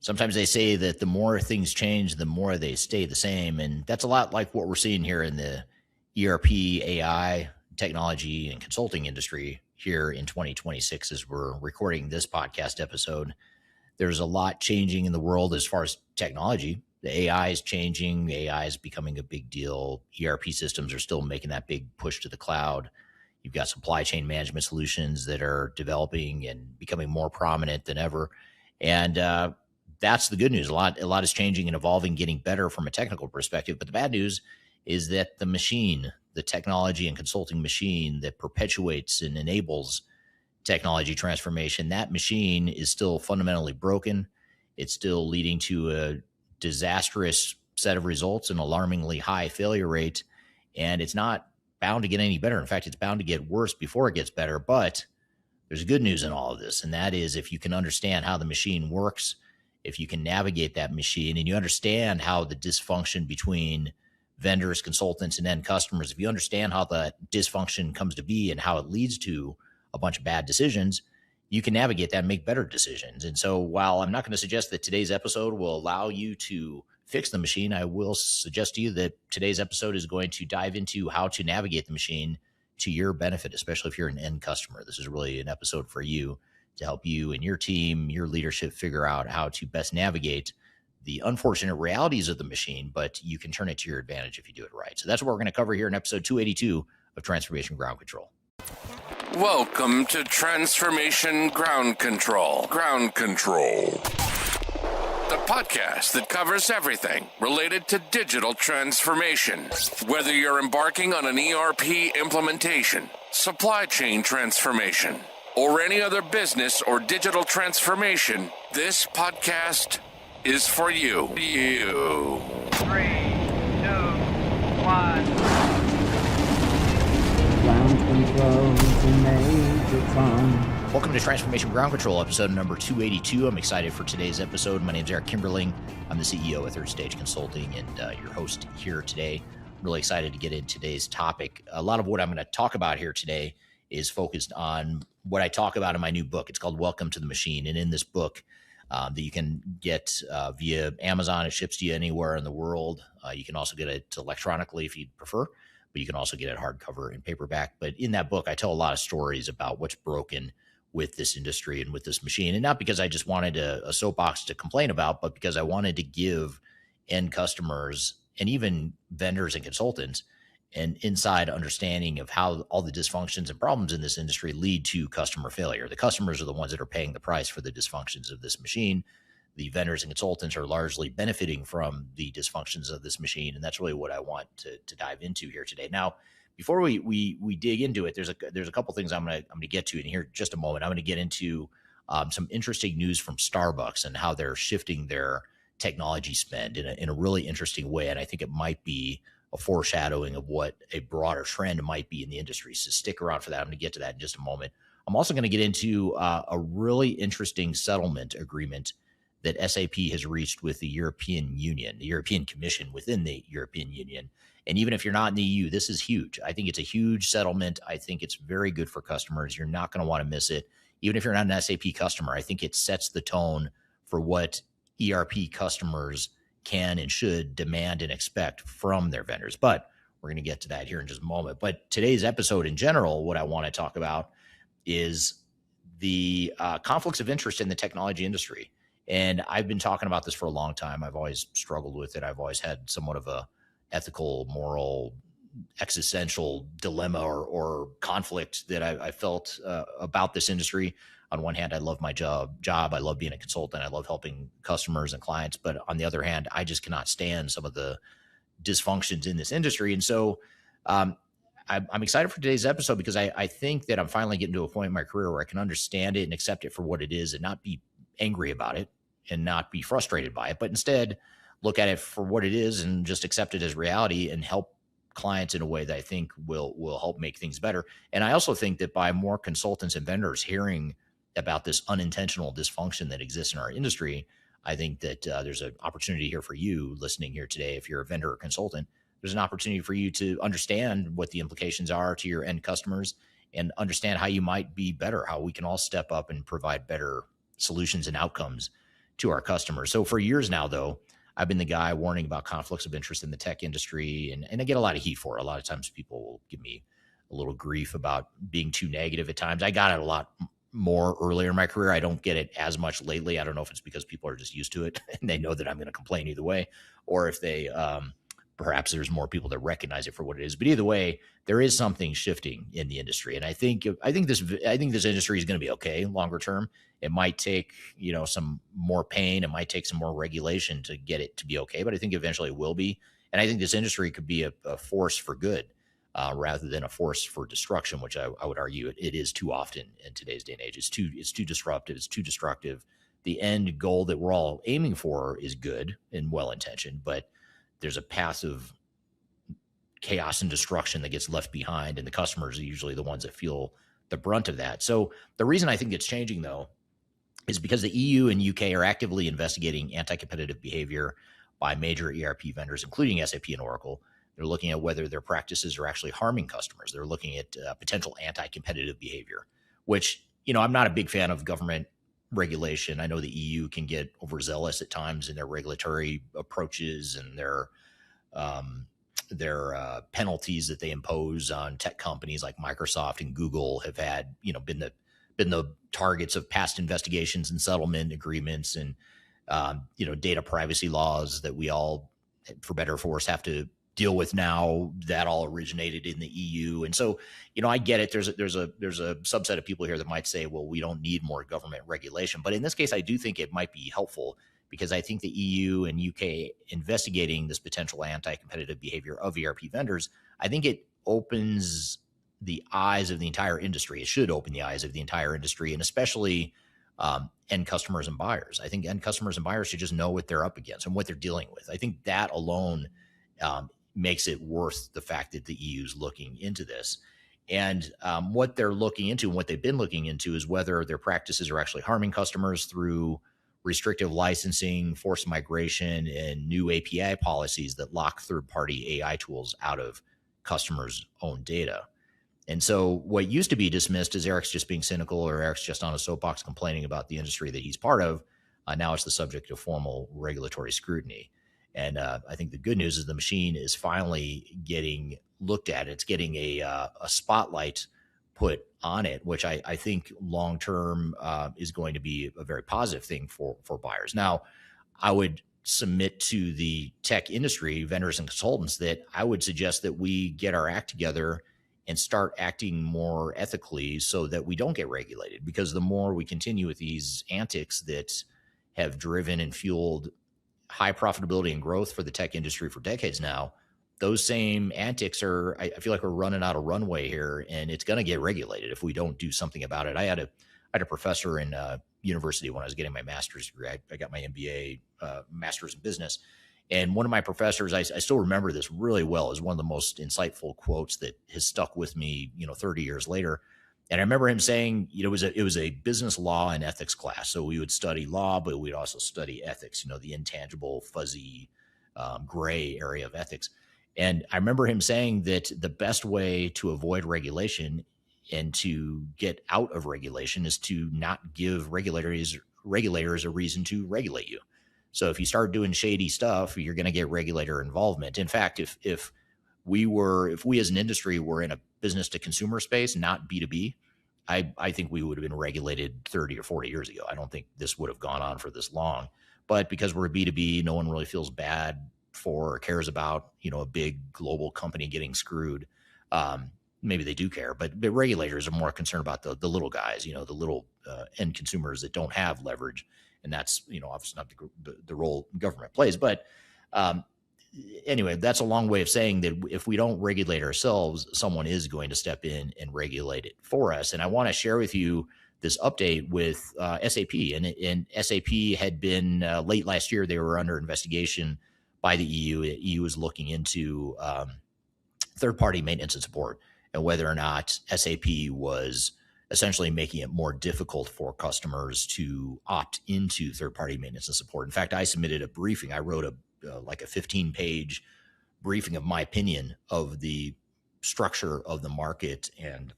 Sometimes they say that the more things change, the more they stay the same. And that's a lot like what we're seeing here in the ERP, AI, technology, and consulting industry here in 2026 as we're recording this podcast episode. There's a lot changing in the world as far as technology. The AI is changing. AI is becoming a big deal. ERP systems are still making that big push to the cloud. You've got supply chain management solutions that are developing and becoming more prominent than ever. And that's the good news. A lot is changing and evolving, getting better from a technical perspective. But the bad news is that the machine, the technology and consulting machine that perpetuates and enables technology transformation, that machine is still fundamentally broken. It's still leading to a disastrous set of results, an alarmingly high failure rate, and it's not bound to get any better. In fact, it's bound to get worse before it gets better. But there's good news in all of this, and that is if you can understand how the machine works, if you can navigate that machine, and you understand how the dysfunction between vendors, consultants, and end customers, if you understand how the dysfunction comes to be and how it leads to a bunch of bad decisions, you can navigate that and make better decisions. And so while I'm not going to suggest that today's episode will allow you to fix the machine, I will suggest to you that today's episode is going to dive into how to navigate the machine to your benefit, especially if you're an end customer. This is really an episode for you to help you and your team, your leadership figure out how to best navigate the unfortunate realities of the machine, but you can turn it to your advantage if you do it right. So that's what we're going to cover here in episode 282 of Transformation Ground Control. Welcome to Transformation Ground Control. Ground Control. The podcast that covers everything related to digital transformation. Whether you're embarking on an ERP implementation, supply chain transformation, or any other business or digital transformation, this podcast is for you. 3, 2, 1. Welcome to Transformation Ground Control, episode number 282. I'm excited for today's episode. My name is Eric Kimberling. I'm the CEO of Third Stage Consulting and your host here today. I'm really excited to get into today's topic. A lot of what I'm going to talk about here today is focused on what I talk about in my new book. It's called Welcome to the Machine. And in this book that you can get via Amazon, it ships to you anywhere in the world. You can also get it electronically if you'd prefer, but you can also get it hardcover and paperback. But in that book, I tell a lot of stories about what's broken with this industry and with this machine. And not because I just wanted a soapbox to complain about, but because I wanted to give end customers and even vendors and consultants an inside understanding of how all the dysfunctions and problems in this industry lead to customer failure. The customers are the ones that are paying the price for the dysfunctions of this machine. The vendors and consultants are largely benefiting from the dysfunctions of this machine. And that's really what I want to dive into here today. Now, before we dig into it, there's a couple things I'm gonna get to in here in just a moment. I'm gonna get into some interesting news from Starbucks and how they're shifting their technology spend in a really interesting way. And I think it might be a foreshadowing of what a broader trend might be in the industry. So stick around for that. I'm gonna get to that in just a moment. I'm also gonna get into a really interesting settlement agreement that SAP has reached with the European Union, the European Commission within the European Union. And even if you're not in the EU, this is huge. I think it's a huge settlement. I think it's very good for customers. You're not going to want to miss it. Even if you're not an SAP customer, I think it sets the tone for what ERP customers can and should demand and expect from their vendors. But we're going to get to that here in just a moment. But today's episode in general, what I want to talk about is the conflicts of interest in the technology industry. And I've been talking about this for a long time. I've always struggled with it. I've always had somewhat of a ethical, moral, existential dilemma or conflict that I felt about this industry. On one hand, I love my job. I love being a consultant. I love helping customers and clients. But on the other hand, I just cannot stand some of the dysfunctions in this industry. And so I'm excited for today's episode because I think that I'm finally getting to a point in my career where I can understand it and accept it for what it is and not be angry about it and not be frustrated by it, but instead look at it for what it is and just accept it as reality and help clients in a way that I think will help make things better. And I also think that by more consultants and vendors hearing about this unintentional dysfunction that exists in our industry, I think that there's an opportunity here for you listening here today. If you're a vendor or consultant, there's an opportunity for you to understand what the implications are to your end customers and understand how you might be better, how we can all step up and provide better solutions and outcomes to our customers. So for years now, though, I've been the guy warning about conflicts of interest in the tech industry, and I get a lot of heat for it. A lot of times people will give me a little grief about being too negative at times. I got it a lot more earlier in my career. I don't get it as much lately. I don't know if it's because people are just used to it and they know that I'm going to complain either way, or if they perhaps there's more people that recognize it for what it is. But either way, there is something shifting in the industry, and I think this industry is going to be okay longer term. It might take some more pain. It might take some more regulation to get it to be okay, but I think eventually it will be. And I think this industry could be a force for good rather than a force for destruction, which I would argue it is too often in today's day and age. It's too disruptive. It's too destructive. The end goal that we're all aiming for is good and well intentioned, but there's a path of chaos and destruction that gets left behind, and the customers are usually the ones that feel the brunt of that. So the reason I think it's changing, though, is because the EU and UK are actively investigating anti-competitive behavior by major ERP vendors, including SAP and Oracle. They're looking at whether their practices are actually harming customers. They're looking at potential anti-competitive behavior, which, I'm not a big fan of government regulation. I know the EU can get overzealous at times in their regulatory approaches and their penalties that they impose on tech companies like Microsoft and Google have had, been the targets of past investigations and settlement agreements and data privacy laws that we all, for better or for worse, have to deal with now. That all originated in the EU. And so, I get it. There's a subset of people here that might say, well, we don't need more government regulation. But in this case, I do think it might be helpful, because I think the EU and UK investigating this potential anti-competitive behavior of ERP vendors, I think it opens the eyes of the entire industry. It should open the eyes of the entire industry, and especially end customers and buyers. I think end customers and buyers should just know what they're up against and what they're dealing with. I think that alone makes it worth the fact that the EU is looking into this. And what they're looking into and what they've been looking into is whether their practices are actually harming customers through restrictive licensing, forced migration, and new API policies that lock third-party AI tools out of customers' own data. And so what used to be dismissed as Eric's just being cynical, or Eric's just on a soapbox complaining about the industry that he's part of, now it's the subject of formal regulatory scrutiny. And I think the good news is the machine is finally getting looked at. It's getting a spotlight put on it, which I think long-term is going to be a very positive thing for buyers. Now, I would submit to the tech industry, vendors and consultants, that I would suggest that we get our act together and start acting more ethically so that we don't get regulated, because the more we continue with these antics that have driven and fueled high profitability and growth for the tech industry for decades now, those same antics are, I feel like we're running out of runway here, and it's going to get regulated if we don't do something about it. I had a professor in university when I was getting my master's degree. I got my MBA, master's in business. And one of my professors, I still remember this really well, is one of the most insightful quotes that has stuck with me, 30 years later. And I remember him saying, it was a business law and ethics class. So we would study law, but we'd also study ethics, the intangible, fuzzy, gray area of ethics. And I remember him saying that the best way to avoid regulation and to get out of regulation is to not give regulators a reason to regulate you. So if you start doing shady stuff, you're going to get regulator involvement. In fact, if we as an industry were in a business to consumer space, not B2B, I think we would have been regulated 30 or 40 years ago. I don't think this would have gone on for this long. But because we're a B2B, no one really feels bad for or cares about, a big global company getting screwed. Maybe they do care, but regulators are more concerned about the little guys, the little end consumers that don't have leverage. And that's, obviously not the role government plays. But anyway, that's a long way of saying that if we don't regulate ourselves, someone is going to step in and regulate it for us. And I want to share with you this update with SAP. And SAP had been late last year, they were under investigation by the EU. The EU is looking into third-party maintenance and support, and whether or not SAP was essentially making it more difficult for customers to opt into third-party maintenance and support. In fact, I submitted a briefing. I wrote a 15-page briefing of my opinion of the structure of the market and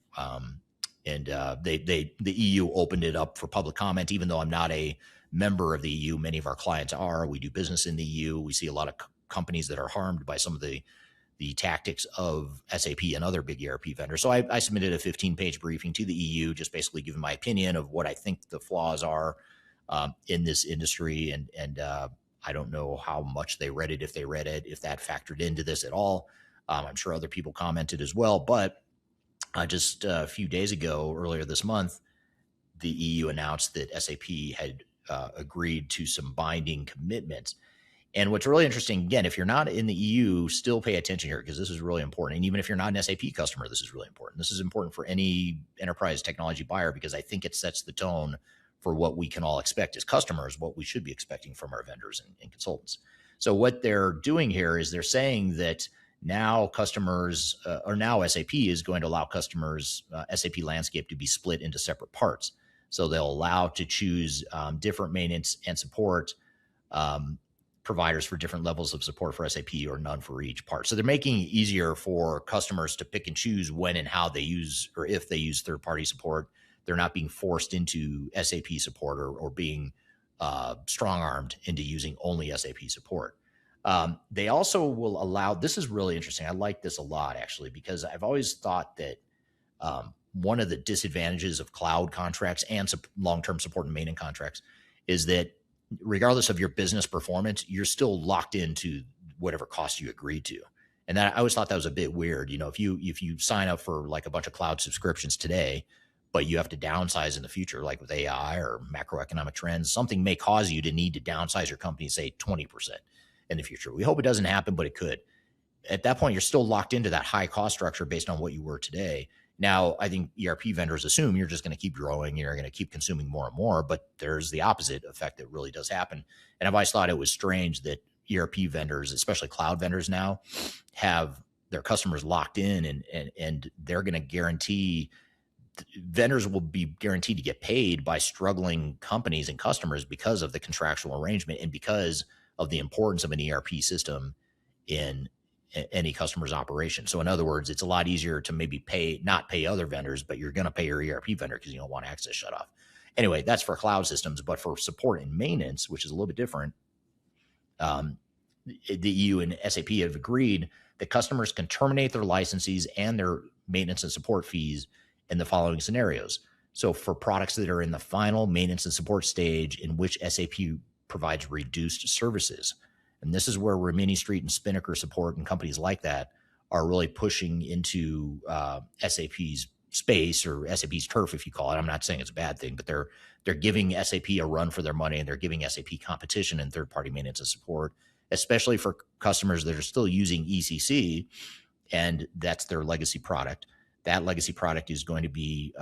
And the EU opened it up for public comment, even though I'm not a member of the EU. Many of our clients are. We do business in the EU. We see a lot of companies that are harmed by some of the tactics of SAP and other big ERP vendors. So I submitted a 15-page briefing to the EU, just basically giving my opinion of what I think the flaws are in this industry. And I don't know how much they read it, if they read it, if that factored into this at all. I'm sure other people commented as well. But just a few days ago, earlier this month, the EU announced that SAP had agreed to some binding commitments. And what's really interesting, again, if you're not in the EU, still pay attention here because this is really important. And even if you're not an SAP customer, this is really important. This is important for any enterprise technology buyer because I think it sets the tone for what we can all expect as customers, what we should be expecting from our vendors and consultants. So what they're doing here is they're saying that now customers, or now SAP is going to allow customers, SAP landscape to be split into separate parts. So they'll allow to choose different maintenance and support providers for different levels of support for SAP or none for each part. So they're making it easier for customers to pick and choose when and how they use, or if they use third-party support. They're not being forced into SAP support or being strong-armed into using only SAP support. They also will allow, this is really interesting. I like this a lot, actually, because I've always thought that one of the disadvantages of cloud contracts and long-term support and maintenance contracts is that regardless of your business performance, you're still locked into whatever cost you agreed to. And that I always thought that was a bit weird. You know, if you sign up for like a bunch of cloud subscriptions today, but you have to downsize in the future, like with AI or macroeconomic trends, something may cause you to need to downsize your company, say 20% in the future. We hope it doesn't happen, but it could. At that point, you're still locked into that high cost structure based on what you were today. Now, I think ERP vendors assume you're just going to keep growing, you're going to keep consuming more and more, but there's the opposite effect that really does happen. And I've always thought it was strange that ERP vendors, especially cloud vendors now, have their customers locked in and they're going to guarantee, vendors will be guaranteed to get paid by struggling companies and customers because of the contractual arrangement and because of the importance of an ERP system in any customer's operation. So in other words, it's a lot easier to maybe not pay other vendors, but you're going to pay your ERP vendor because you don't want access shut off. Anyway, that's for cloud systems, but for support and maintenance, which is a little bit different, the EU and SAP have agreed that customers can terminate their licenses and their maintenance and support fees in the following scenarios. So for products that are in the final maintenance and support stage in which SAP provides reduced services. And this is where Rimini Street and Spinnaker support and companies like that are really pushing into SAP's space, or SAP's turf, if you call it. I'm not saying it's a bad thing, but they're giving SAP a run for their money, and they're giving SAP competition in third-party maintenance and support, especially for customers that are still using ECC, and that's their legacy product. That legacy product is going to be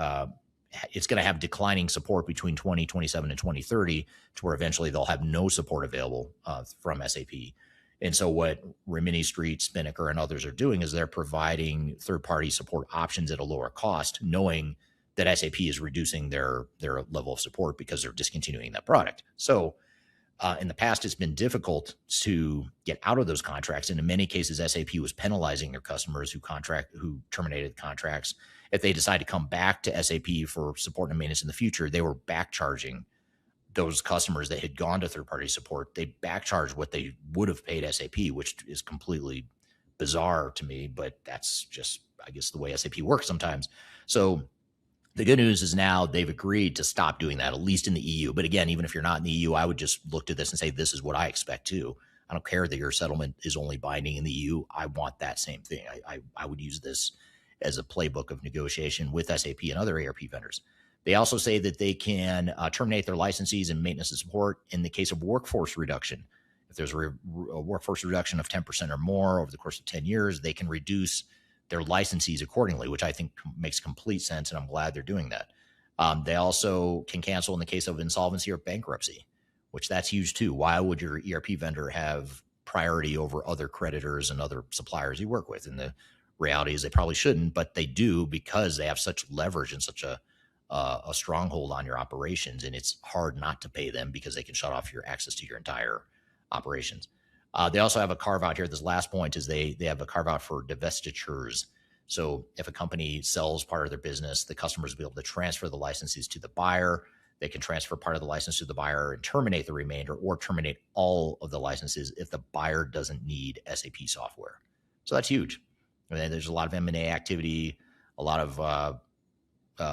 it's going to have declining support between 2027 and 2030 to where eventually they'll have no support available from SAP. And so what Rimini Street, Spinnaker, and others are doing is they're providing third-party support options at a lower cost, knowing that SAP is reducing their level of support because they're discontinuing that product. So in the past, it's been difficult to get out of those contracts. And in many cases, SAP was penalizing their customers who terminated contracts. If they decide to come back to SAP for support and maintenance in the future, they were back charging those customers that had gone to third-party support. They back charged what they would have paid SAP, which is completely bizarre to me, but that's just, I guess, the way SAP works sometimes. So the good news is now they've agreed to stop doing that, at least in the EU. But again, even if you're not in the EU, I would just look to this and say, this is what I expect too. I don't care that your settlement is only binding in the EU. I want that same thing. I would use this as a playbook of negotiation with SAP and other ERP vendors. They also say that they can terminate their licensees and maintenance and support in the case of workforce reduction. If there's a workforce reduction of 10% or more over the course of 10 years, they can reduce their licensees accordingly, which I think makes complete sense, and I'm glad they're doing that. They also can cancel in the case of insolvency or bankruptcy, which that's huge too. Why would your ERP vendor have priority over other creditors and other suppliers you work with? And the reality is they probably shouldn't, but they do because they have such leverage and such a stronghold on your operations, and it's hard not to pay them because they can shut off your access to your entire operations. They also have a carve out here. This last point is they have a carve out for divestitures. So if a company sells part of their business, the customers will be able to transfer the licenses to the buyer. They can transfer part of the license to the buyer and terminate the remainder, or terminate all of the licenses if the buyer doesn't need SAP software. So that's huge. And then there's a lot of M&A activity, a lot of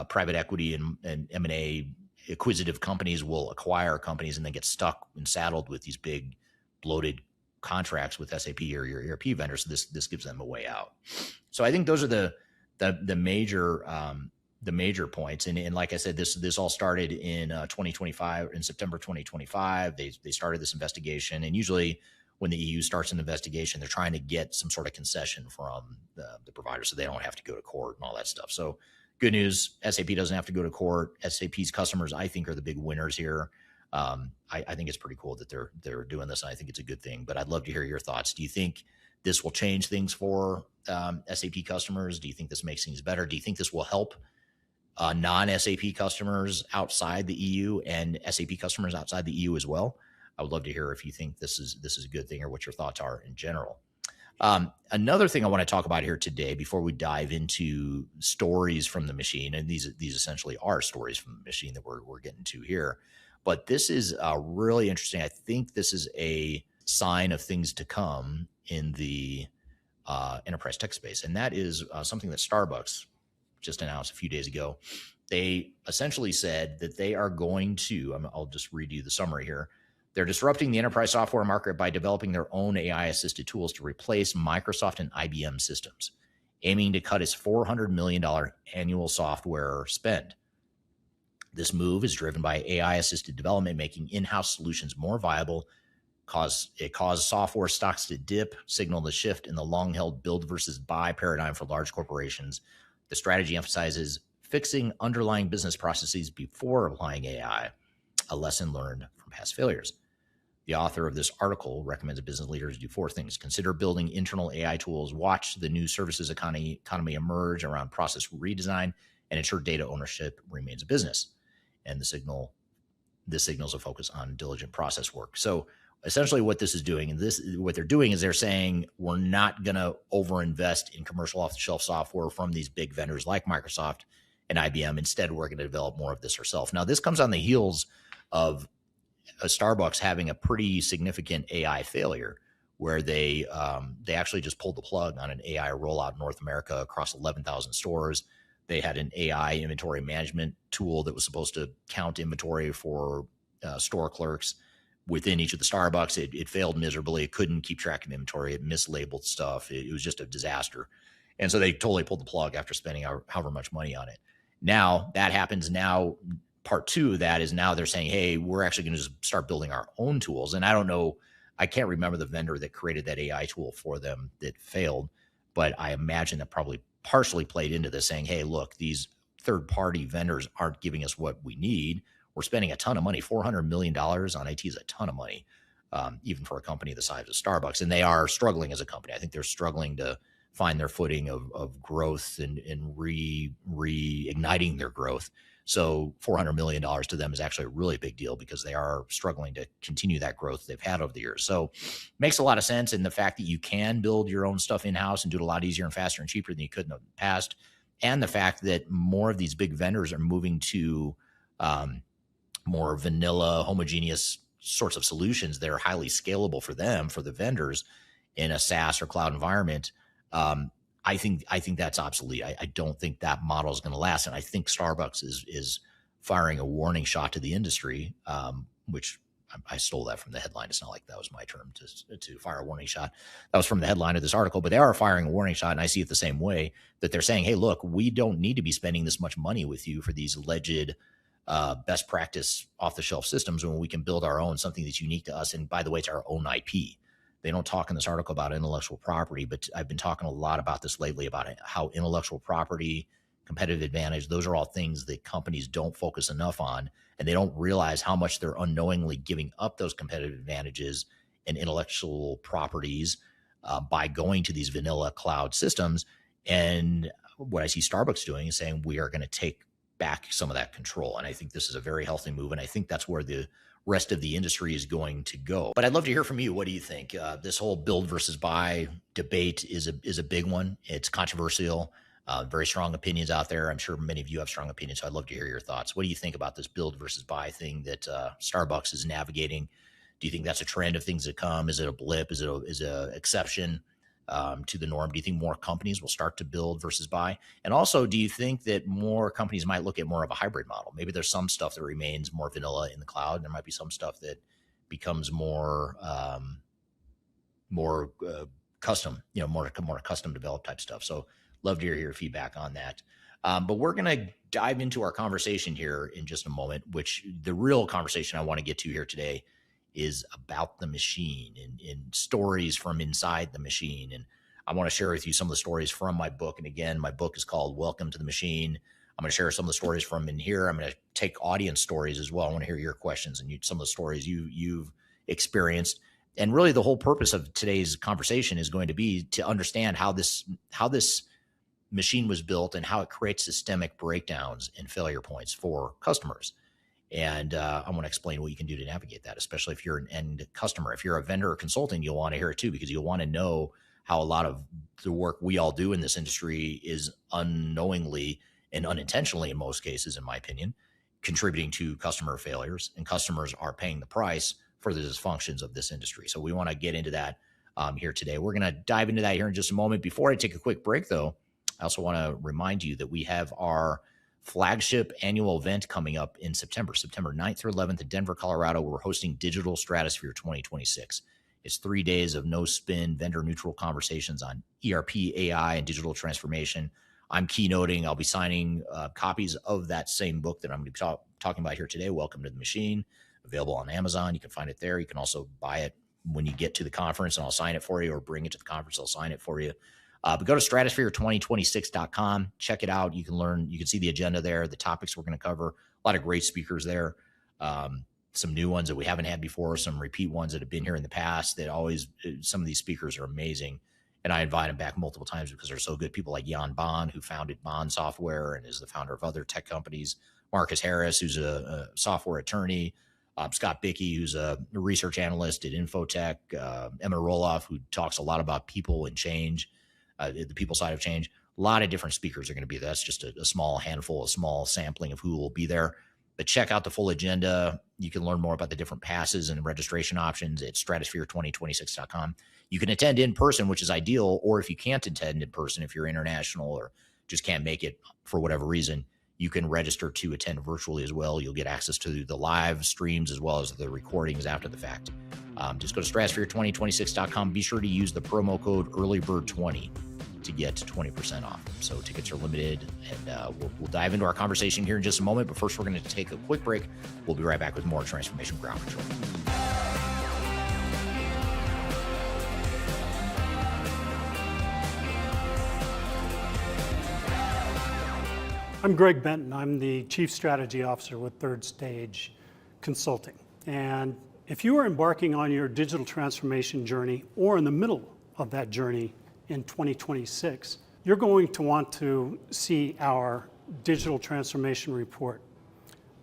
private equity and M&A acquisitive companies will acquire companies and then get stuck and saddled with these big bloated contracts with SAP or your ERP vendor. So this gives them a way out. So I think those are the major points. And like I said, this all started in 2025, in September 2025. They started this investigation, and usually when the EU starts an investigation, they're trying to get some sort of concession from the provider so they don't have to go to court and all that stuff. So good news, SAP doesn't have to go to court. SAP's customers, I think, are the big winners here. I think it's pretty cool that they're doing this, and I think it's a good thing. But I'd love to hear your thoughts. Do you think this will change things for SAP customers? Do you think this makes things better? Do you think this will help non-SAP customers outside the EU and SAP customers outside the EU as well? I would love to hear if you think this is a good thing or what your thoughts are in general. Another thing I want to talk about here today before we dive into stories from the machine, and these essentially are stories from the machine that we're getting to here, but this is really interesting. I think this is a sign of things to come in the enterprise tech space, and that is something that Starbucks just announced a few days ago. They essentially said that they are going to, I'll just read you the summary here. They're disrupting the enterprise software market by developing their own AI-assisted tools to replace Microsoft and IBM systems, aiming to cut its $400 million annual software spend. This move is driven by AI-assisted development, making in-house solutions more viable. It caused software stocks to dip, signal the shift in the long-held build versus buy paradigm for large corporations. The strategy emphasizes fixing underlying business processes before applying AI, a lesson learned from past failures. The author of this article recommends business leaders do 4 things. Consider building internal AI tools, watch the new services economy emerge around process redesign, and ensure data ownership remains a business. And this signals a focus on diligent process work. So essentially what this is doing, and what they're doing is they're saying we're not going to overinvest in commercial off-the-shelf software from these big vendors like Microsoft and IBM. Instead, we're going to develop more of this ourselves. Now, this comes on the heels of a Starbucks having a pretty significant AI failure where they actually just pulled the plug on an AI rollout in North America across 11,000 stores. They had an AI inventory management tool that was supposed to count inventory for store clerks within each of the Starbucks. It failed miserably. It couldn't keep track of inventory. It mislabeled stuff. It was just a disaster. And so they totally pulled the plug after spending however much money on it. Now that happens. Now part 2 of that is now they're saying, hey, we're actually going to just start building our own tools. And I don't know, I can't remember the vendor that created that AI tool for them that failed, but I imagine that probably partially played into this, saying, hey, look, these third-party vendors aren't giving us what we need. We're spending a ton of money. $400 million on IT is a ton of money, even for a company the size of Starbucks. And they are struggling as a company. I think they're struggling to find their footing of growth and reigniting their growth. So $400 million to them is actually a really big deal because they are struggling to continue that growth they've had over the years. So makes a lot of sense. And the fact that you can build your own stuff in-house and do it a lot easier and faster and cheaper than you could in the past. And the fact that more of these big vendors are moving to more vanilla, homogeneous sorts of solutions that are highly scalable for them, for the vendors in a SaaS or cloud environment. I think that's obsolete. I don't think that model is going to last. And I think Starbucks is firing a warning shot to the industry, which I stole that from the headline. It's not like that was my term to fire a warning shot. That was from the headline of this article, but they are firing a warning shot. And I see it the same way, that they're saying, hey, look, we don't need to be spending this much money with you for these alleged best practice off-the-shelf systems when we can build our own, something that's unique to us. And by the way, it's our own IP. They don't talk in this article about intellectual property, but I've been talking a lot about this lately, about how intellectual property, competitive advantage, those are all things that companies don't focus enough on, and they don't realize how much they're unknowingly giving up those competitive advantages and intellectual properties by going to these vanilla cloud systems. And what I see Starbucks doing is saying, we are going to take back some of that control. And I think this is a very healthy move, and I think that's where the rest of the industry is going to go. But I'd love to hear from you. What do you think? This whole build versus buy debate is a big one. It's controversial. Very strong opinions out there. I'm sure many of you have strong opinions, so I'd love to hear your thoughts. What do you think about this build versus buy thing that Starbucks is navigating? Do you think that's a trend of things to come? Is it a blip? Is it a exception to the norm? Do you think more companies will start to build versus buy? And also, do you think that more companies might look at more of a hybrid model? Maybe there's some stuff that remains more vanilla in the cloud. There might be some stuff that becomes more custom, more custom developed type stuff. So love to hear your feedback on that. But we're going to dive into our conversation here in just a moment, which the real conversation I want to get to here today is about the machine and stories from inside the machine. And I want to share with you some of the stories from my book. And again, my book is called Welcome to the Machine. I'm going to share some of the stories from in here. I'm going to take audience stories as well. I want to hear your questions and some of the stories you've experienced. And really the whole purpose of today's conversation is going to be to understand how this machine was built and how it creates systemic breakdowns and failure points for customers. And I want to explain what you can do to navigate that, especially if you're an end customer. If you're a vendor or consulting, you'll want to hear it too, because you'll want to know how a lot of the work we all do in this industry is unknowingly and unintentionally, in most cases, in my opinion, contributing to customer failures, and customers are paying the price for the dysfunctions of this industry. So we want to get into that here today. We're going to dive into that here in just a moment. Before I take a quick break, though, I also want to remind you that we have our flagship annual event coming up in September 9th through 11th in Denver, Colorado. We're hosting Digital Stratosphere 2026. It's 3 days of no spin, vendor neutral conversations on ERP, AI, and digital transformation. I'm keynoting. I'll be signing copies of that same book that I'm going to be talking about here today, Welcome to the Machine, available on Amazon. You can find it there. You can also buy it when you get to the conference, and I'll sign it for you, or bring it to the conference. I'll sign it for you. But go to stratosphere2026.com. Check it out. You can learn. You can see the agenda there, the topics we're going to cover. A lot of great speakers there. Some new ones that we haven't had before, some repeat ones that have been here in the past that always, some of these speakers are amazing. And I invite them back multiple times because they're so good. People like Jan Bond, who founded Bond Software and is the founder of other tech companies. Marcus Harris, who's a software attorney. Scott Bickey, who's a research analyst at Infotech. Emma Roloff, who talks a lot about people and change. The people side of change. A lot of different speakers are going to be there. That's just a small handful, a small sampling of who will be there. But check out the full agenda. You can learn more about the different passes and registration options at stratosphere2026.com. You can attend in person, which is ideal, or if you can't attend in person, if you're international or just can't make it for whatever reason, you can register to attend virtually as well. You'll get access to the live streams as well as the recordings after the fact. Just go to stratosphere2026.com. Be sure to use the promo code EARLYBIRD20 to get 20% off. So tickets are limited, and we'll dive into our conversation here in just a moment. But first, we're going to take a quick break. We'll be right back with more Transformation Ground Control. I'm Greg Benton. I'm the Chief Strategy Officer with Third Stage Consulting. And if you are embarking on your digital transformation journey or in the middle of that journey in 2026, you're going to want to see our digital transformation report.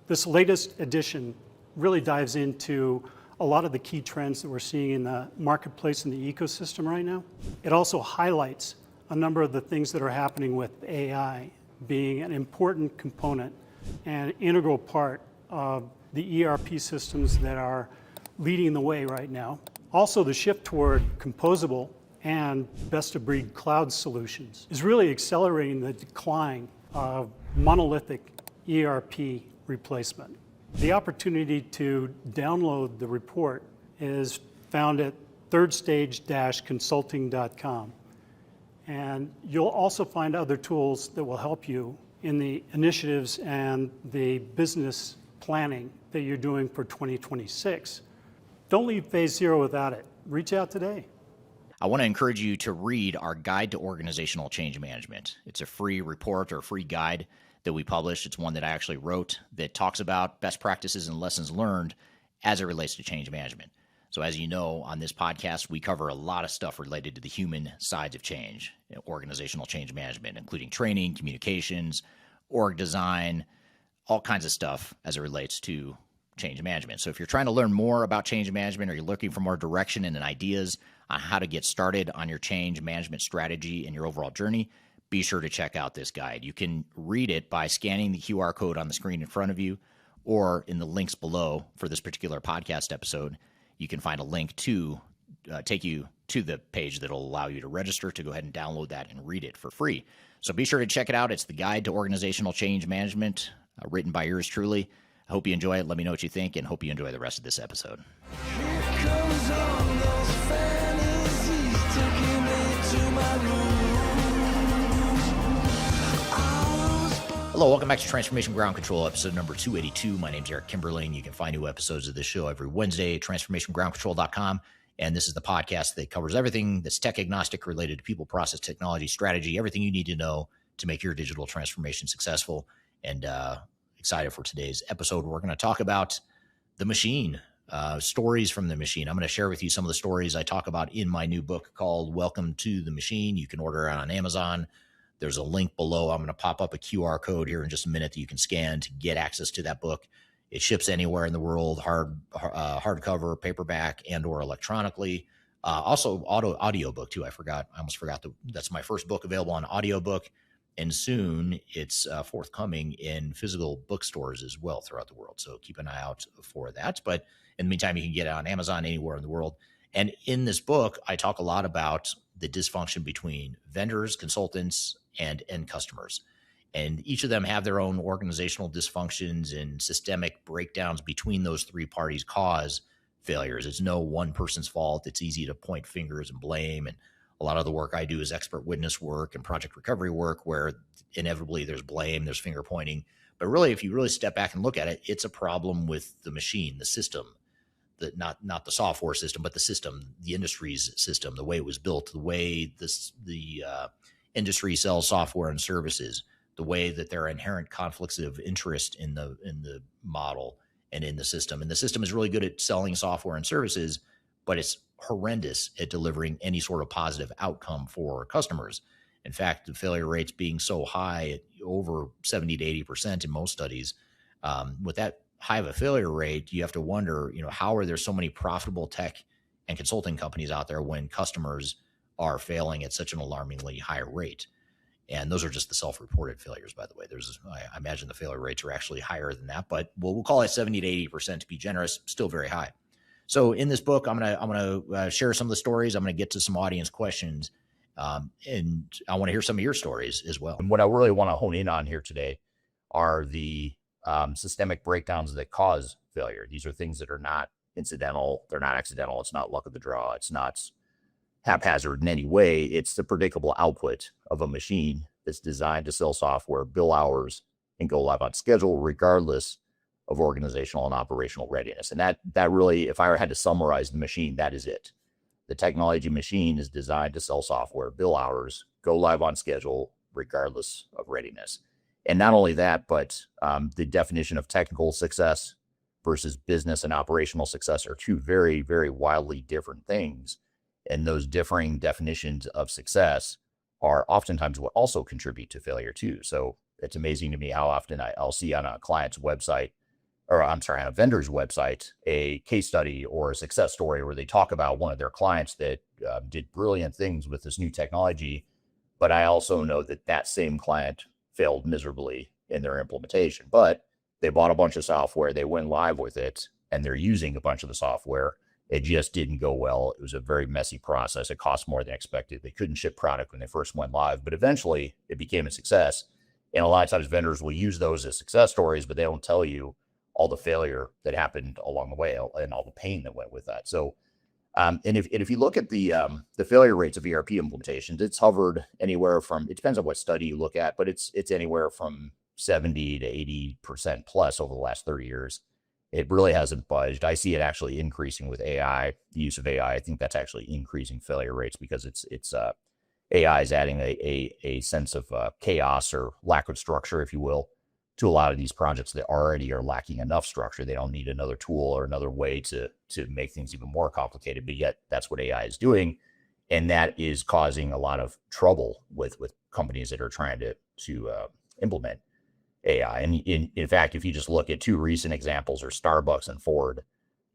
This latest edition really dives into a lot of the key trends that we're seeing in the marketplace and the ecosystem right now. It also highlights a number of the things that are happening with AI being an important component and integral part of the ERP systems that are leading the way right now. Also, the shift toward composable and best-of-breed cloud solutions is really accelerating the decline of monolithic ERP replacement. The opportunity to download the report is found at thirdstage-consulting.com. And you'll also find other tools that will help you in the initiatives and the business planning that you're doing for 2026. Don't leave phase zero without it. Reach out today. I want to encourage you to read our Guide to Organizational Change Management. It's a free report or free guide that we published. It's one that I actually wrote that talks about best practices and lessons learned as it relates to change management. So as you know, on this podcast, we cover a lot of stuff related to the human sides of change, organizational change management, including training, communications, org design, all kinds of stuff as it relates to change management. So if you're trying to learn more about change management, or you're looking for more direction and ideas on how to get started on your change management strategy and your overall journey, be sure to check out this guide. You can read it by scanning the QR code on the screen in front of you, or in the links below for this particular podcast episode. You can find a link to take you to the page that'll allow you to register to go ahead and download that and read it for free. So be sure to check it out. It's the Guide to Organizational Change Management, written by yours truly. I hope you enjoy it. Let me know what you think, and hope you enjoy the rest of this episode. Here comes all those fantasies, taking me to my room. Hello, welcome back to Transformation Ground Control, episode number 282. My name's Eric Kimberling. You can find new episodes of this show every Wednesday at transformationgroundcontrol.com. And this is the podcast that covers everything that's tech agnostic related to people, process, technology, strategy, everything you need to know to make your digital transformation successful. And excited for today's episode. We're going to talk about the machine, stories from the machine. I'm going to share with you some of the stories I talk about in my new book called Welcome to the Machine. You can order it on Amazon. There's a link below. I'm going to pop up a QR code here in just a minute that you can scan to get access to that book. It ships anywhere in the world, hardcover, paperback, and or electronically. Also, audiobook too. I almost forgot. That's my first book available on audiobook. And soon it's forthcoming in physical bookstores as well throughout the world. So keep an eye out for that. But in the meantime, you can get it on Amazon anywhere in the world. And in this book, I talk a lot about the dysfunction between vendors, consultants, and end customers. And each of them have their own organizational dysfunctions and systemic breakdowns between those three parties cause failures. It's no one person's fault. It's easy to point fingers and blame. And a lot of the work I do is expert witness work and project recovery work, where inevitably there's blame, there's finger pointing. But really, if you really step back and look at it, it's a problem with the machine, the system, not the software system, but the system, the industry's system, the way it was built, the way the industry sells software and services, the way that there are inherent conflicts of interest in the model and in the system. And the system is really good at selling software and services, but it's horrendous at delivering any sort of positive outcome for customers. In fact, the failure rates being so high, over 70 to 80% in most studies, with that high of a failure rate, you have to wonder, how are there so many profitable tech and consulting companies out there when customers are failing at such an alarmingly high rate? And those are just the self-reported failures, by the way. I imagine the failure rates are actually higher than that, but we'll call it 70 to 80% to be generous, still very high. So in this book, I'm gonna share some of the stories. I'm gonna get to some audience questions, and I want to hear some of your stories as well. And what I really want to hone in on here today are the systemic breakdowns that cause failure. These are things that are not incidental. They're not accidental. It's not luck of the draw. It's not haphazard in any way. It's the predictable output of a machine that's designed to sell software, bill hours, and go live on schedule, regardless of organizational and operational readiness. And that really, if I had to summarize the machine, that is it. The technology machine is designed to sell software, bill hours, go live on schedule, regardless of readiness. And not only that, but the definition of technical success versus business and operational success are two very, very wildly different things. And those differing definitions of success are oftentimes what also contribute to failure too. So it's amazing to me how often I'll see on a client's website, on a vendor's website, a case study or a success story where they talk about one of their clients that did brilliant things with this new technology. But I also know that same client failed miserably in their implementation, but they bought a bunch of software, they went live with it, and they're using a bunch of the software. It just didn't go well. It was a very messy process. It cost more than expected. They couldn't ship product when they first went live, but eventually it became a success. And a lot of times vendors will use those as success stories, but they don't tell you all the failure that happened along the way and all the pain that went with that. So, and if you look at the failure rates of ERP implementations, it's hovered anywhere from, it depends on what study you look at, but it's anywhere from 70 to 80% plus over the last 30 years. It really hasn't budged. I see it actually increasing with AI, the use of AI. I think that's actually increasing failure rates because it's AI is adding a sense of chaos or lack of structure, if you will, to a lot of these projects that already are lacking enough structure. They don't need another tool or another way to make things even more complicated, but yet that's what AI is doing. And that is causing a lot of trouble with companies that are trying to implement AI. And in fact, if you just look at two recent examples, are Starbucks and Ford.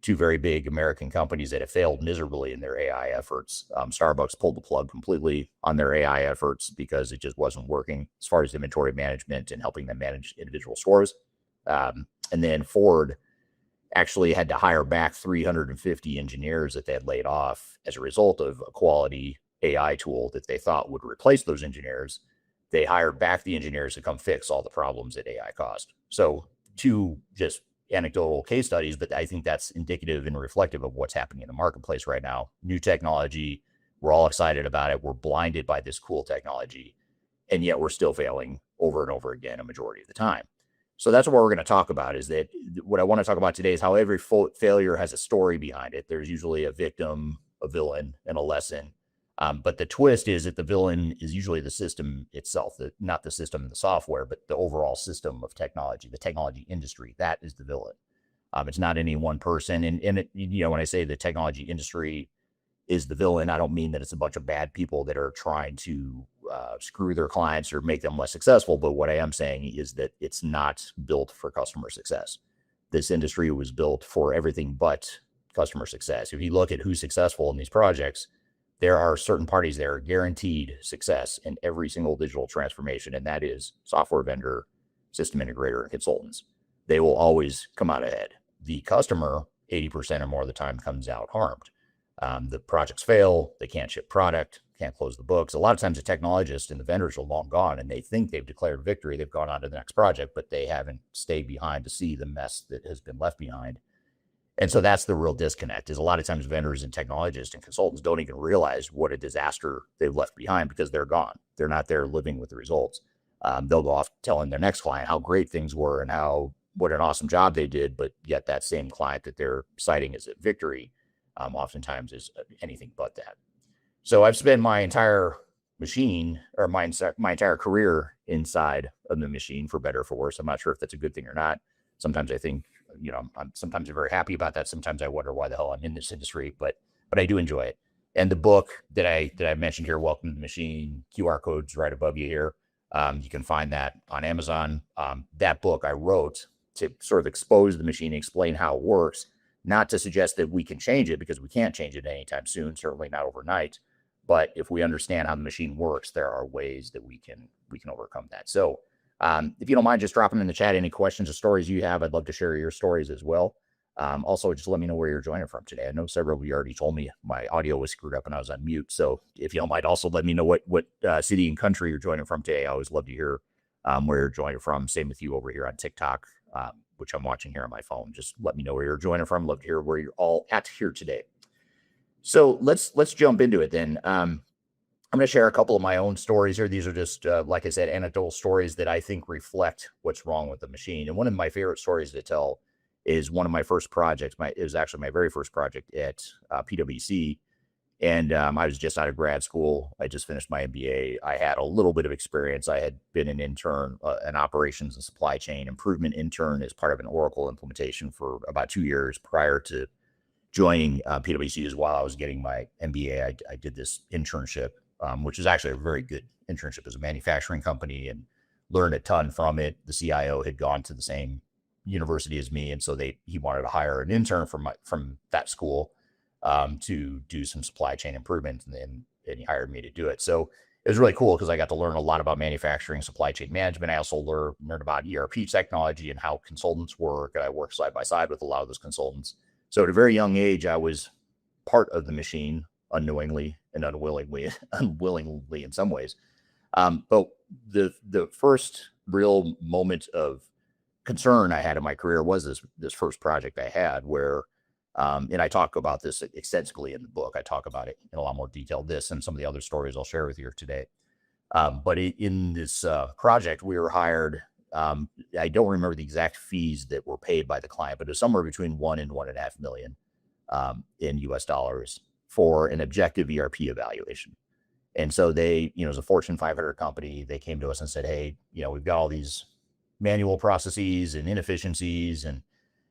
two very big American companies that have failed miserably in their AI efforts. Starbucks pulled the plug completely on their AI efforts because it just wasn't working as far as inventory management and helping them manage individual stores. And then Ford actually had to hire back 350 engineers that they had laid off as a result of a quality AI tool that they thought would replace those engineers. They hired back the engineers to come fix all the problems that AI caused. So two just anecdotal case studies, but I think that's indicative and reflective of what's happening in the marketplace right now. New technology, we're all excited about it. We're blinded by this cool technology, and yet we're still failing over and over again a majority of the time. So that's what we're going to talk about. Is that what I want to talk about today is how every failure has a story behind it. There's usually a victim, a villain, and a lesson. But the twist is that the villain is usually the system itself, not the system and the software, but the overall system of technology, the technology industry. That is the villain. It's not any one person. And it, when I say the technology industry is the villain, I don't mean that it's a bunch of bad people that are trying to screw their clients or make them less successful. But what I am saying is that it's not built for customer success. This industry was built for everything but customer success. If you look at who's successful in these projects, there are certain parties that are guaranteed success in every single digital transformation, and that is software vendor, system integrator, and consultants. They will always come out ahead. The customer, 80% or more of the time, comes out harmed. The projects fail, they can't ship product, can't close the books. A lot of times the technologists and the vendors are long gone, and they think they've declared victory. They've gone on to the next project, but they haven't stayed behind to see the mess that has been left behind. And so that's the real disconnect, is a lot of times vendors and technologists and consultants don't even realize what a disaster they've left behind because they're gone. They're not there living with the results. They'll go off telling their next client how great things were and what an awesome job they did, but yet that same client that they're citing as a victory oftentimes is anything but that. So I've spent my entire my entire career inside of the machine, for better or for worse. I'm not sure if that's a good thing or not. Sometimes I think, sometimes I'm very happy about that. Sometimes I wonder why the hell I'm in this industry, but I do enjoy it. And the book that I mentioned here, Welcome to the Machine, QR code's right above you here. You can find that on Amazon. That book I wrote to sort of expose the machine and explain how it works, not to suggest that we can change it, because we can't change it anytime soon, certainly not overnight. But if we understand how the machine works, there are ways that we can overcome that. So if you don't mind just dropping in the chat any questions or stories you have, I'd love to share your stories as well. Also, just let me know where you're joining from today. I know several of you already told me my audio was screwed up and I was on mute. So if you don't mind, also let me know what city and country you're joining from today. I always love to hear where you're joining from. Same with you over here on TikTok, which I'm watching here on my phone. Just let me know where you're joining from. Love to hear where you're all at here today. So let's jump into it then. I'm going to share a couple of my own stories here. These are just, like I said, anecdotal stories that I think reflect what's wrong with the machine. And one of my favorite stories to tell is one of my first projects. It was actually my very first project at PwC. And I was just out of grad school. I just finished my MBA. I had a little bit of experience. I had been an intern, an operations and supply chain improvement intern as part of an Oracle implementation for about 2 years prior to joining PwC. As while I was getting my MBA, I did this internship, which is actually a very good internship as a manufacturing company, and learned a ton from it. The CIO had gone to the same university as me, and so he wanted to hire an intern from that school to do some supply chain improvement, and he hired me to do it. So it was really cool because I got to learn a lot about manufacturing, supply chain management. I also learned about ERP technology and how consultants work, and I worked side by side with a lot of those consultants. So at a very young age, I was part of the machine, unknowingly and unwillingly in some ways. But the first real moment of concern I had in my career was this first project I had where, and I talk about this extensively in the book. I talk about it in a lot more detail, this and some of the other stories I'll share with you today. But in this project, we were hired. I don't remember the exact fees that were paid by the client, but it was somewhere between $1 and $1.5 million in US dollars for an objective ERP evaluation. And so it was a Fortune 500 company. They came to us and said, hey, we've got all these manual processes and inefficiencies, and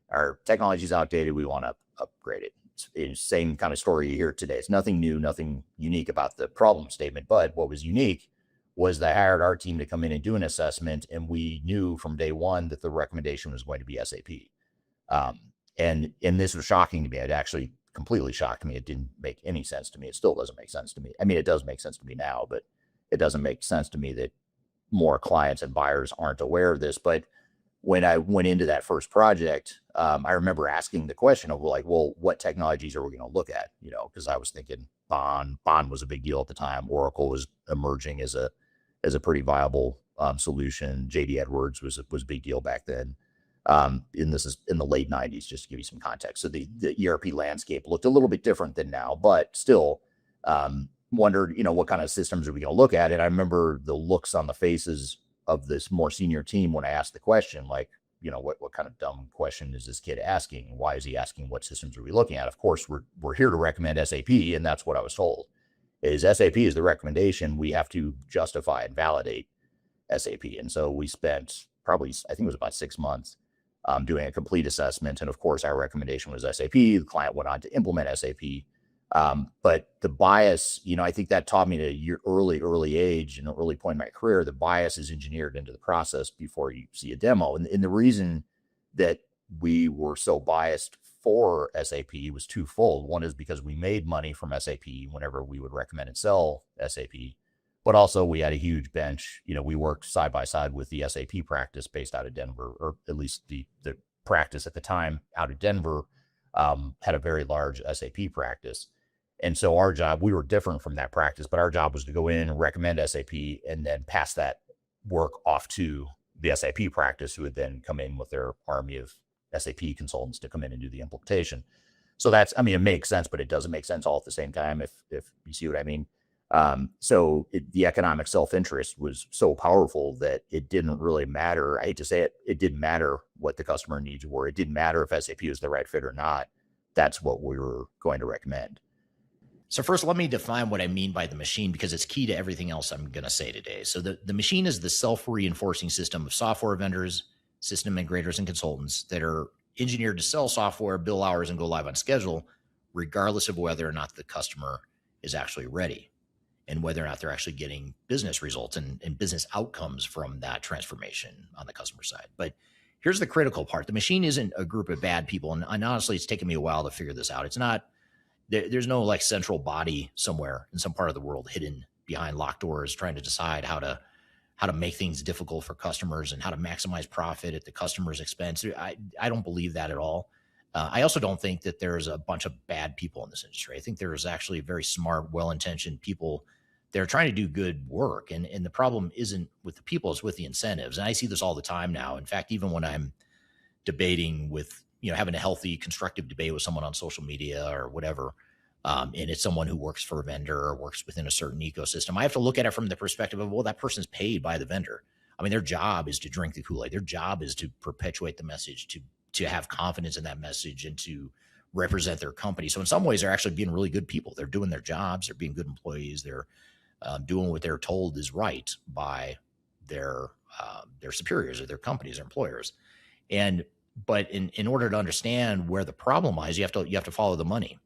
our technology is outdated. We want to upgrade it. It's the same kind of story you hear today. It's nothing new, nothing unique about the problem statement. But what was unique was they hired our team to come in and do an assessment, and we knew from day one that the recommendation was going to be SAP. And this was shocking to me. It actually completely shocked me. It didn't make any sense to me. It still doesn't make sense to me. I mean, it does make sense to me now, but it doesn't make sense to me that more clients and buyers aren't aware of this. But when I went into that first project, I remember asking the question of like, well, what technologies are we going to look at? You know, because I was thinking Bond was a big deal at the time. Oracle was emerging as a pretty viable solution. JD Edwards was a big deal back then. This is in the late 90s, just to give you some context. So the ERP landscape looked a little bit different than now, but still wondered, you know, what kind of systems are we going to look at? And I remember the looks on the faces of this more senior team when I asked the question, like, you know, what kind of dumb question is this kid asking? Why is he asking what systems are we looking at? Of course, we're here to recommend SAP, and that's what I was told. Is SAP is the recommendation. We have to justify and validate SAP. And so we spent probably, I think it was about 6 months doing a complete assessment. And of course, our recommendation was SAP. The client went on to implement SAP. But the bias, you know, I think that taught me at a early age and an early point in my career, the bias is engineered into the process before you see a demo. And the reason that we were so biased for SAP was twofold. One is because we made money from SAP whenever we would recommend and sell SAP, but also we had a huge bench. You know, we worked side by side with the SAP practice based out of Denver, or at least the practice at the time out of Denver had a very large SAP practice. And so our job, we were different from that practice, but our job was to go in and recommend SAP and then pass that work off to the SAP practice, who would then come in with their army of SAP consultants to come in and do the implementation. So that's, I mean, it makes sense, but it doesn't make sense all at the same time, if you see what I mean. So the economic self-interest was so powerful that it didn't really matter. I hate to say it, it didn't matter what the customer needs were. It didn't matter if SAP was the right fit or not. That's what we were going to recommend. So first, let me define what I mean by the machine, because it's key to everything else I'm going to say today. So the machine is the self-reinforcing system of software vendors, system integrators, and consultants that are engineered to sell software, bill hours, and go live on schedule, regardless of whether or not the customer is actually ready and whether or not they're actually getting business results and business outcomes from that transformation on the customer side. But here's the critical part. The machine isn't a group of bad people. And honestly, it's taken me a while to figure this out. It's not, there's no like central body somewhere in some part of the world hidden behind locked doors trying to decide how to make things difficult for customers and how to maximize profit at the customer's expense. I don't believe that at all. I also don't think that there's a bunch of bad people in this industry. I think there's actually very smart, well-intentioned people that are trying to do good work. And the problem isn't with the people, it's with the incentives. And I see this all the time now. In fact, even when I'm debating with, you know, having a healthy, constructive debate with someone on social media or whatever, and it's someone who works for a vendor or works within a certain ecosystem, I have to look at it from the perspective of, well, that person's paid by the vendor. I mean, their job is to drink the Kool-Aid. Their job is to perpetuate the message, to have confidence in that message and to represent their company. So in some ways, they're actually being really good people. They're doing their jobs. They're being good employees. They're doing what they're told is right by their superiors or their companies, their employers. But in order to understand where the problem lies, you have to follow the money.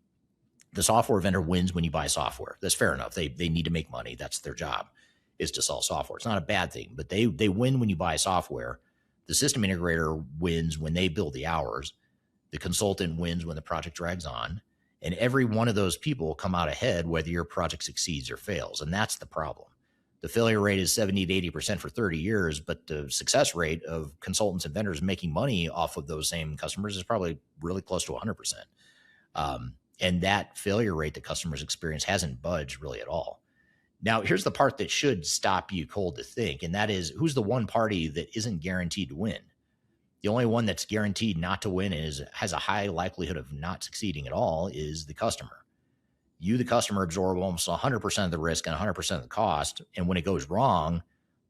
The software vendor wins when you buy software. That's fair enough. They need to make money. That's their job, is to sell software. It's not a bad thing, but they win when you buy software. The system integrator wins when they build the hours. The consultant wins when the project drags on. And every one of those people come out ahead whether your project succeeds or fails. And that's the problem. The failure rate is 70 to 80% for 30 years, but the success rate of consultants and vendors making money off of those same customers is probably really close to 100%. And that failure rate that customers experience hasn't budged really at all. Now, here's the part that should stop you cold to think, and that is, who's the one party that isn't guaranteed to win? The only one that's guaranteed not to win and has a high likelihood of not succeeding at all is the customer. You, the customer, absorb almost 100% of the risk and 100% of the cost. And when it goes wrong,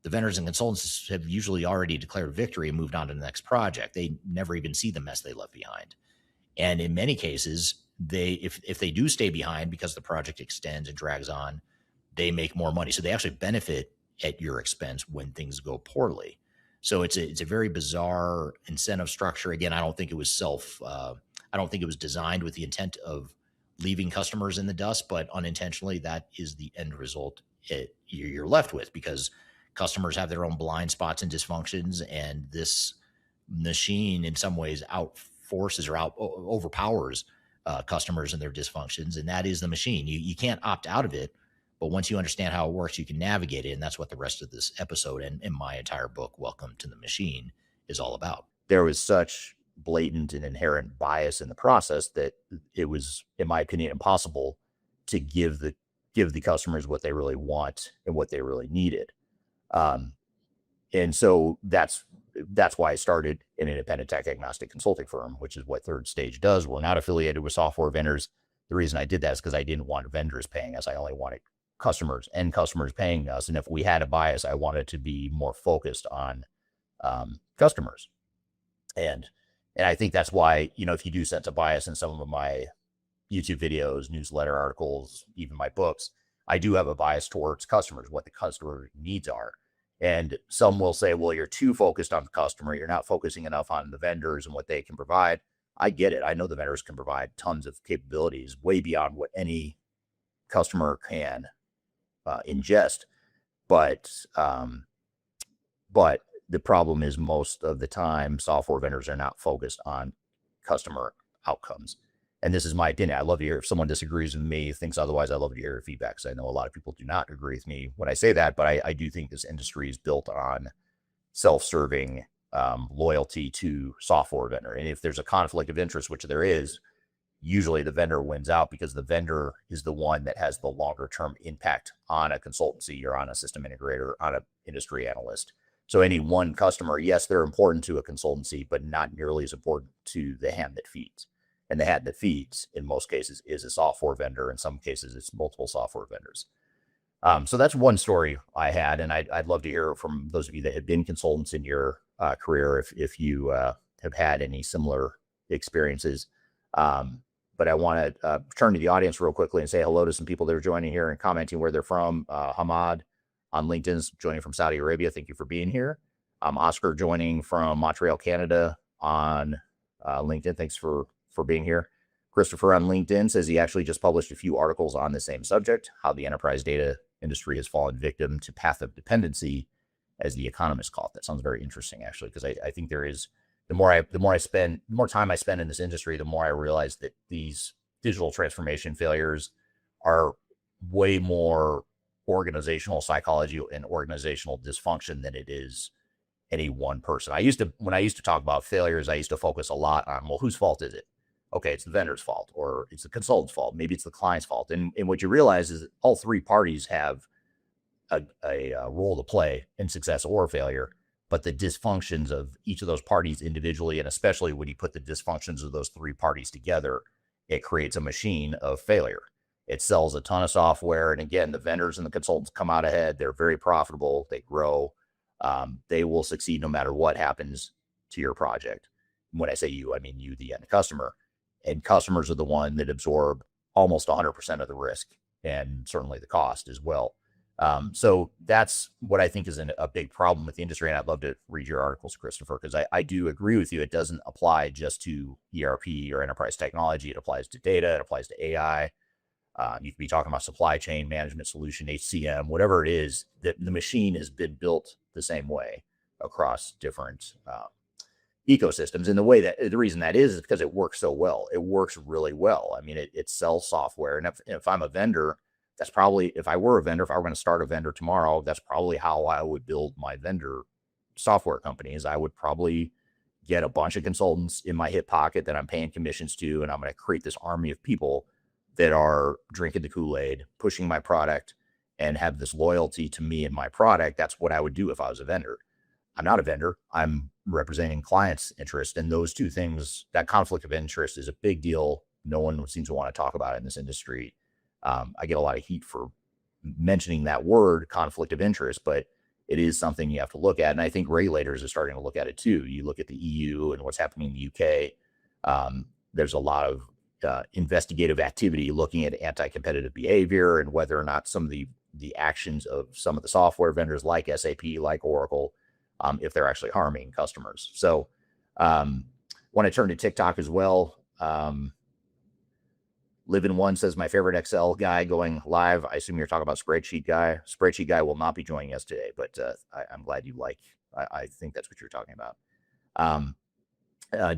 the vendors and consultants have usually already declared victory and moved on to the next project. They never even see the mess they left behind. And in many cases, if they do stay behind because the project extends and drags on, they make more money. So they actually benefit at your expense when things go poorly. So it's a very bizarre incentive structure. Again, I don't think it was designed with the intent of leaving customers in the dust, but unintentionally, that is the end result you're left with, because customers have their own blind spots and dysfunctions, and this machine in some ways forces or overpowers customers and their dysfunctions, and that is the machine. You can't opt out of it, but once you understand how it works, you can navigate it, and that's what the rest of this episode and my entire book, Welcome to the Machine, is all about. There was such blatant and inherent bias in the process that it was, in my opinion, impossible to give the customers what they really want and what they really needed. And so that's why I started an independent tech agnostic consulting firm, which is what Third Stage does. We're not affiliated with software vendors. The reason I did that is because I didn't want vendors paying us. I only wanted customers paying us. And if we had a bias, I wanted to be more focused on customers. And I think that's why, if you do sense a bias in some of my YouTube videos, newsletter articles, even my books, I do have a bias towards customers, what the customer needs are. And some will say, well, you're too focused on the customer. You're not focusing enough on the vendors and what they can provide. I get it. I know the vendors can provide tons of capabilities way beyond what any customer can ingest. But the problem is most of the time, software vendors are not focused on customer outcomes. And this is my opinion. I love to hear if someone disagrees with me, thinks otherwise. I love to hear your feedback, because I know a lot of people do not agree with me when I say that. But I do think this industry is built on self-serving loyalty to software vendor. And if there's a conflict of interest, which there is, usually the vendor wins out, because the vendor is the one that has the longer term impact on a consultancy or on a system integrator, on an industry analyst. So any one customer, yes, they're important to a consultancy, but not nearly as important to the hand that feeds. And the hand that feeds, in most cases, is a software vendor. In some cases, it's multiple software vendors. So that's one story I had, and I'd love to hear from those of you that have been consultants in your career, if you have had any similar experiences. But I want to turn to the audience real quickly and say hello to some people that are joining here and commenting where they're from. Hamad on LinkedIn's joining from Saudi Arabia. Thank you for being here. Oscar joining from Montreal, Canada on LinkedIn. Thanks for being here. Christopher on LinkedIn says he actually just published a few articles on the same subject, how the enterprise data industry has fallen victim to path of dependency, as the economists call it. That sounds very interesting, actually, because I think there is, the more time I spend in this industry, the more I realize that these digital transformation failures are way more organizational psychology and organizational dysfunction than it is any one person. When I used to talk about failures, I used to focus a lot on, well, whose fault is it? Okay, it's the vendor's fault, or it's the consultant's fault. Maybe it's the client's fault. And what you realize is that all three parties have a role to play in success or failure, but the dysfunctions of each of those parties individually, and especially when you put the dysfunctions of those three parties together, it creates a machine of failure. It sells a ton of software. And again, the vendors and the consultants come out ahead. They're very profitable. They grow. They will succeed no matter what happens to your project. When I say you, I mean you, the end customer. And customers are the one that absorb almost 100% of the risk, and certainly the cost as well. So that's what I think is a big problem with the industry. And I'd love to read your articles, Christopher, because I do agree with you. It doesn't apply just to ERP or enterprise technology. It applies to data. It applies to AI. You could be talking about supply chain management solution, HCM, whatever it is. The machine has been built the same way across different ecosystems. And the reason that is because it works so well. It works really well. I mean, it sells software. And if I'm a vendor, that's probably, if I were going to start a vendor tomorrow, that's probably how I would build my vendor software companies. I would probably get a bunch of consultants in my hip pocket that I'm paying commissions to, and I'm going to create this army of people that are drinking the Kool-Aid, pushing my product, and have this loyalty to me and my product. That's what I would do if I was a vendor. I'm not a vendor. I'm representing clients' interest. And those two things, that conflict of interest is a big deal. No one seems to want to talk about it in this industry. I get a lot of heat for mentioning that word, conflict of interest, but it is something you have to look at. And I think regulators are starting to look at it too. You look at the EU and what's happening in the UK. There's a lot of investigative activity looking at anti-competitive behavior and whether or not some of the actions of some of the software vendors like SAP, like Oracle, if they're actually harming customers. So want to turn to TikTok as well. Live in One says, my favorite Excel guy going live. I assume you're talking about Spreadsheet Guy. Spreadsheet Guy will not be joining us today, but I'm glad you like, I think that's what you're talking about.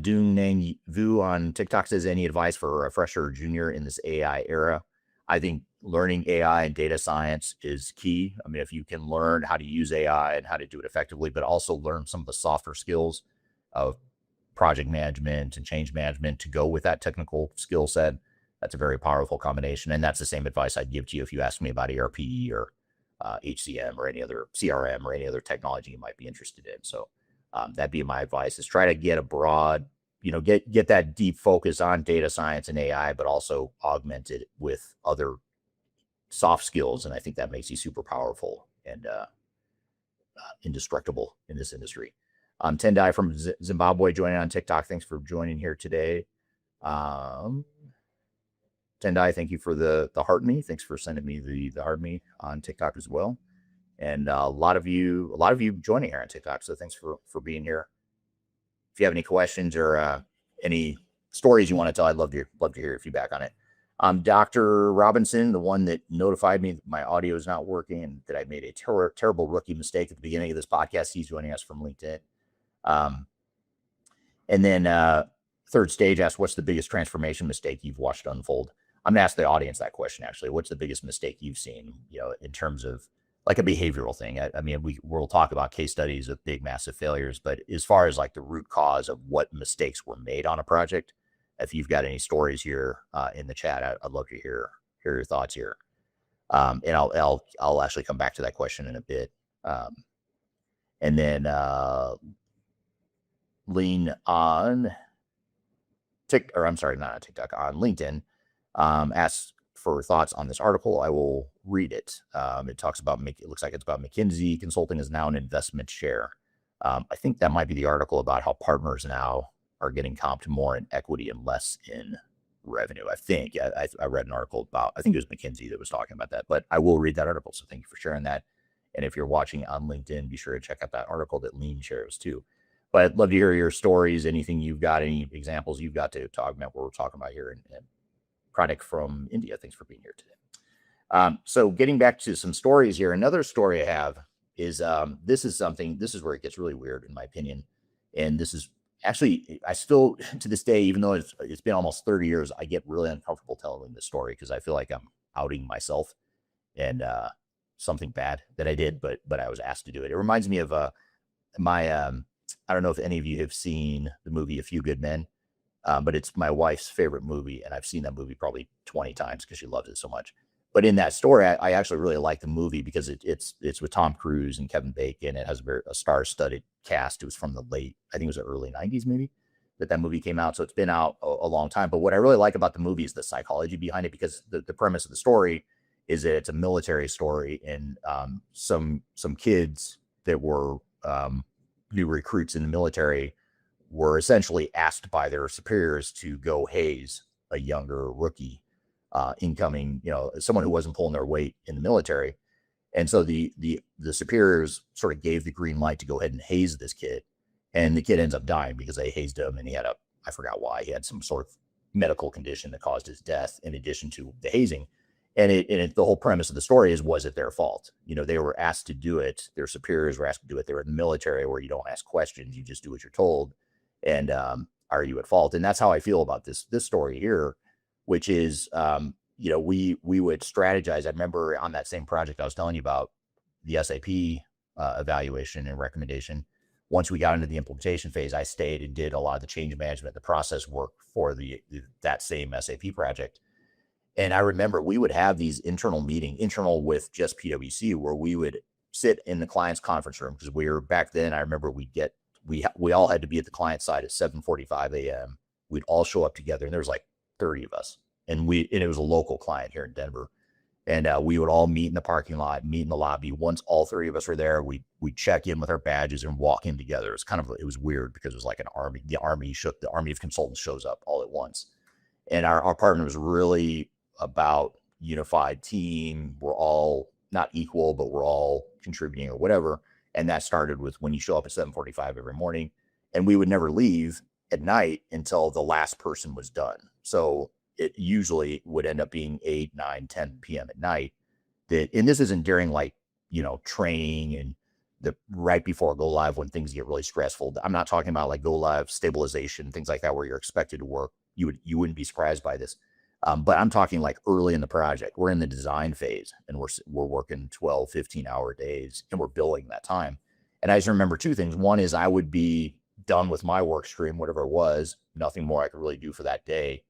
Dung Nang Vu on TikTok says, any advice for a fresher or junior in this AI era? I think learning AI and data science is key. I mean, if you can learn how to use AI and how to do it effectively, but also learn some of the softer skills of project management and change management to go with that technical skill set, that's a very powerful combination. And that's the same advice I'd give to you if you ask me about ERP or HCM or any other CRM or any other technology you might be interested in. So that'd be my advice, is try to get a broad, get that deep focus on data science and AI, but also augment it with other soft skills. And I think that makes you super powerful and indestructible in this industry. Tendai from Zimbabwe joining on TikTok. Thanks for joining here today. Tendai, thank you for the heart me. Thanks for sending me the heart me on TikTok as well. And a lot of you joining here on TikTok. So thanks for being here. If you have any questions or any stories you want to tell, I'd love to hear your feedback on it. Dr. Robinson, the one that notified me that my audio is not working and that I made a terrible rookie mistake at the beginning of this podcast. He's joining us from LinkedIn. And then Third Stage asked, what's the biggest transformation mistake you've watched unfold? I'm going to ask the audience that question, actually. What's the biggest mistake you've seen, in terms of like a behavioral thing? I mean, we'll talk about case studies of big, massive failures, but as far as like the root cause of what mistakes were made on a project, if you've got any stories here in the chat, I'd love to hear your thoughts here. And I'll actually come back to that question in a bit. And then Lean on on LinkedIn, asks for thoughts on this article. I will read it. It talks about, it looks like it's about McKinsey Consulting is now an investment share. I think that might be the article about how partners now are getting comped more in equity and less in revenue. I think I read an article about, I think it was McKinsey that was talking about that, but I will read that article. So thank you for sharing that. And if you're watching on LinkedIn, be sure to check out that article that Lean shares too. But I'd love to hear your stories, anything you've got, any examples you've got to augment what we're talking about here. And Pratik from India, thanks for being here today. So getting back to some stories here, another story I have is this is where it gets really weird in my opinion. And this is actually, I still, to this day, even though it's been almost 30 years, I get really uncomfortable telling this story because I feel like I'm outing myself and something bad that I did, but I was asked to do it. It reminds me of my I don't know if any of you have seen the movie A Few Good Men, but it's my wife's favorite movie, and I've seen that movie probably 20 times because she loves it so much. But in that story, I actually really like the movie because it's with Tom Cruise and Kevin Bacon. It has a star-studded cast. It was from the I think it was the early 90s maybe, that movie came out. So it's been out a long time. But what I really like about the movie is the psychology behind it, because the premise of the story is that it's a military story, and some kids that were new recruits in the military were essentially asked by their superiors to go haze a younger rookie incoming, someone who wasn't pulling their weight in the military. And so the superiors sort of gave the green light to go ahead and haze this kid. And the kid ends up dying because they hazed him, and he had I forgot why, he had some sort of medical condition that caused his death in addition to the hazing. And the whole premise of the story was it their fault? They were asked to do it. Their superiors were asked to do it. They were in the military where you don't ask questions. You just do what you're told. And are you at fault? And that's how I feel about this story here, which is, we would strategize. I remember on that same project I was telling you about, the SAP evaluation and recommendation. Once we got into the implementation phase, I stayed and did a lot of the change management, the process work for that same SAP project. And I remember we would have these internal with just PwC, where we would sit in the client's conference room, because we were back then. I remember we all had to be at the client side at 7:45 a.m. We'd all show up together, and there was like 30 of us, and it was a local client here in Denver, and we would all meet in the parking lot, meet in the lobby. Once all 3 of us were there, we check in with our badges and walk in together. It was weird because it was like an army. The army of consultants shows up all at once, and our partner was really about unified team. We're all not equal, but we're all contributing or whatever. And that started with when you show up at 7:45 every morning, and we would never leave at night until the last person was done. So it usually would end up being 8, 9, 10 p.m. at night. And this isn't during training and right before go live when things get really stressful. I'm not talking about like go live stabilization, things like that, where you're expected to work. You wouldn't be surprised by this. But I'm talking like early in the project. We're in the design phase and we're working 12, 15-hour days and we're billing that time. And I just remember two things. One is I would be done with my work stream, whatever it was, nothing more I could really do for that day.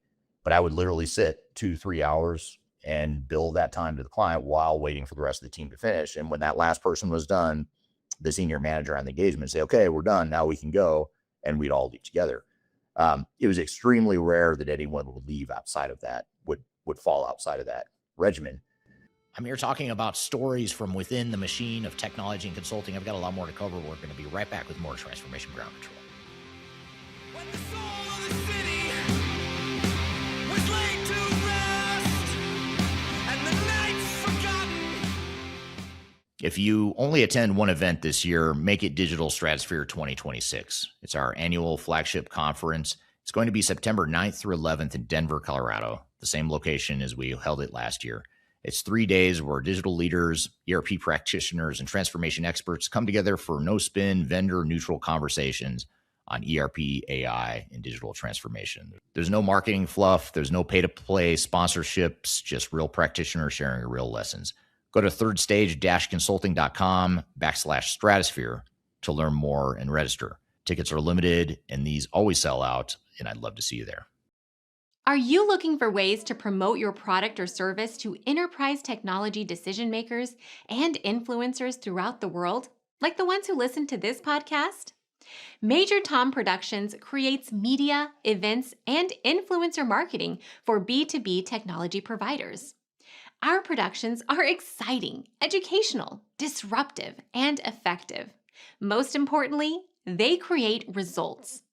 But I would literally sit 2-3 hours and bill that time to the client while waiting for the rest of the team to finish. And when that last person was done, the senior manager on the engagement would say, okay, we're done. Now we can go. And we'd all leave together. It was extremely rare that anyone would leave outside of that, would fall outside of that regimen. I'm here talking about stories from within the machine of technology and consulting. I've got a lot more to cover. We're going to be right back with more Transformation Ground Control. When the soul of the city was laid to rest, and the nights forgotten. If you only attend one event this year, make it Digital Stratosphere 2026. It's our annual flagship conference. It's going to be September 9th through 11th in Denver, Colorado, the same location as we held it last year. It's 3 days where digital leaders, ERP practitioners, and transformation experts come together for no-spin, vendor-neutral conversations on ERP, AI, and digital transformation. There's no marketing fluff. There's no pay-to-play sponsorships, just real practitioners sharing real lessons. Go to thirdstage-consulting.com/stratosphere to learn more and register. Tickets are limited, and these always sell out, and I'd love to see you there. Are you looking for ways to promote your product or service to enterprise technology decision makers and influencers throughout the world, like the ones who listen to this podcast? Major Tom Productions creates media, events, and influencer marketing for B2B technology providers. Our productions are exciting, educational, disruptive, and effective. Most importantly, they create results.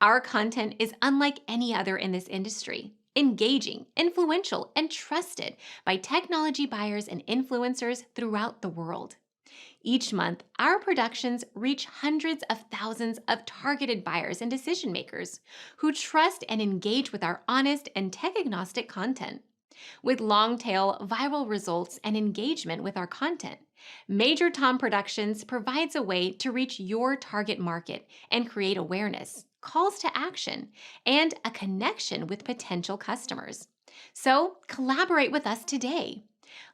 Our content is unlike any other in this industry, engaging, influential, and trusted by technology buyers and influencers throughout the world. Each month, our productions reach hundreds of thousands of targeted buyers and decision makers who trust and engage with our honest and tech-agnostic content. With long-tail viral results and engagement with our content, Major Tom Productions provides a way to reach your target market and create awareness, calls to action, and a connection with potential customers. So collaborate with us today.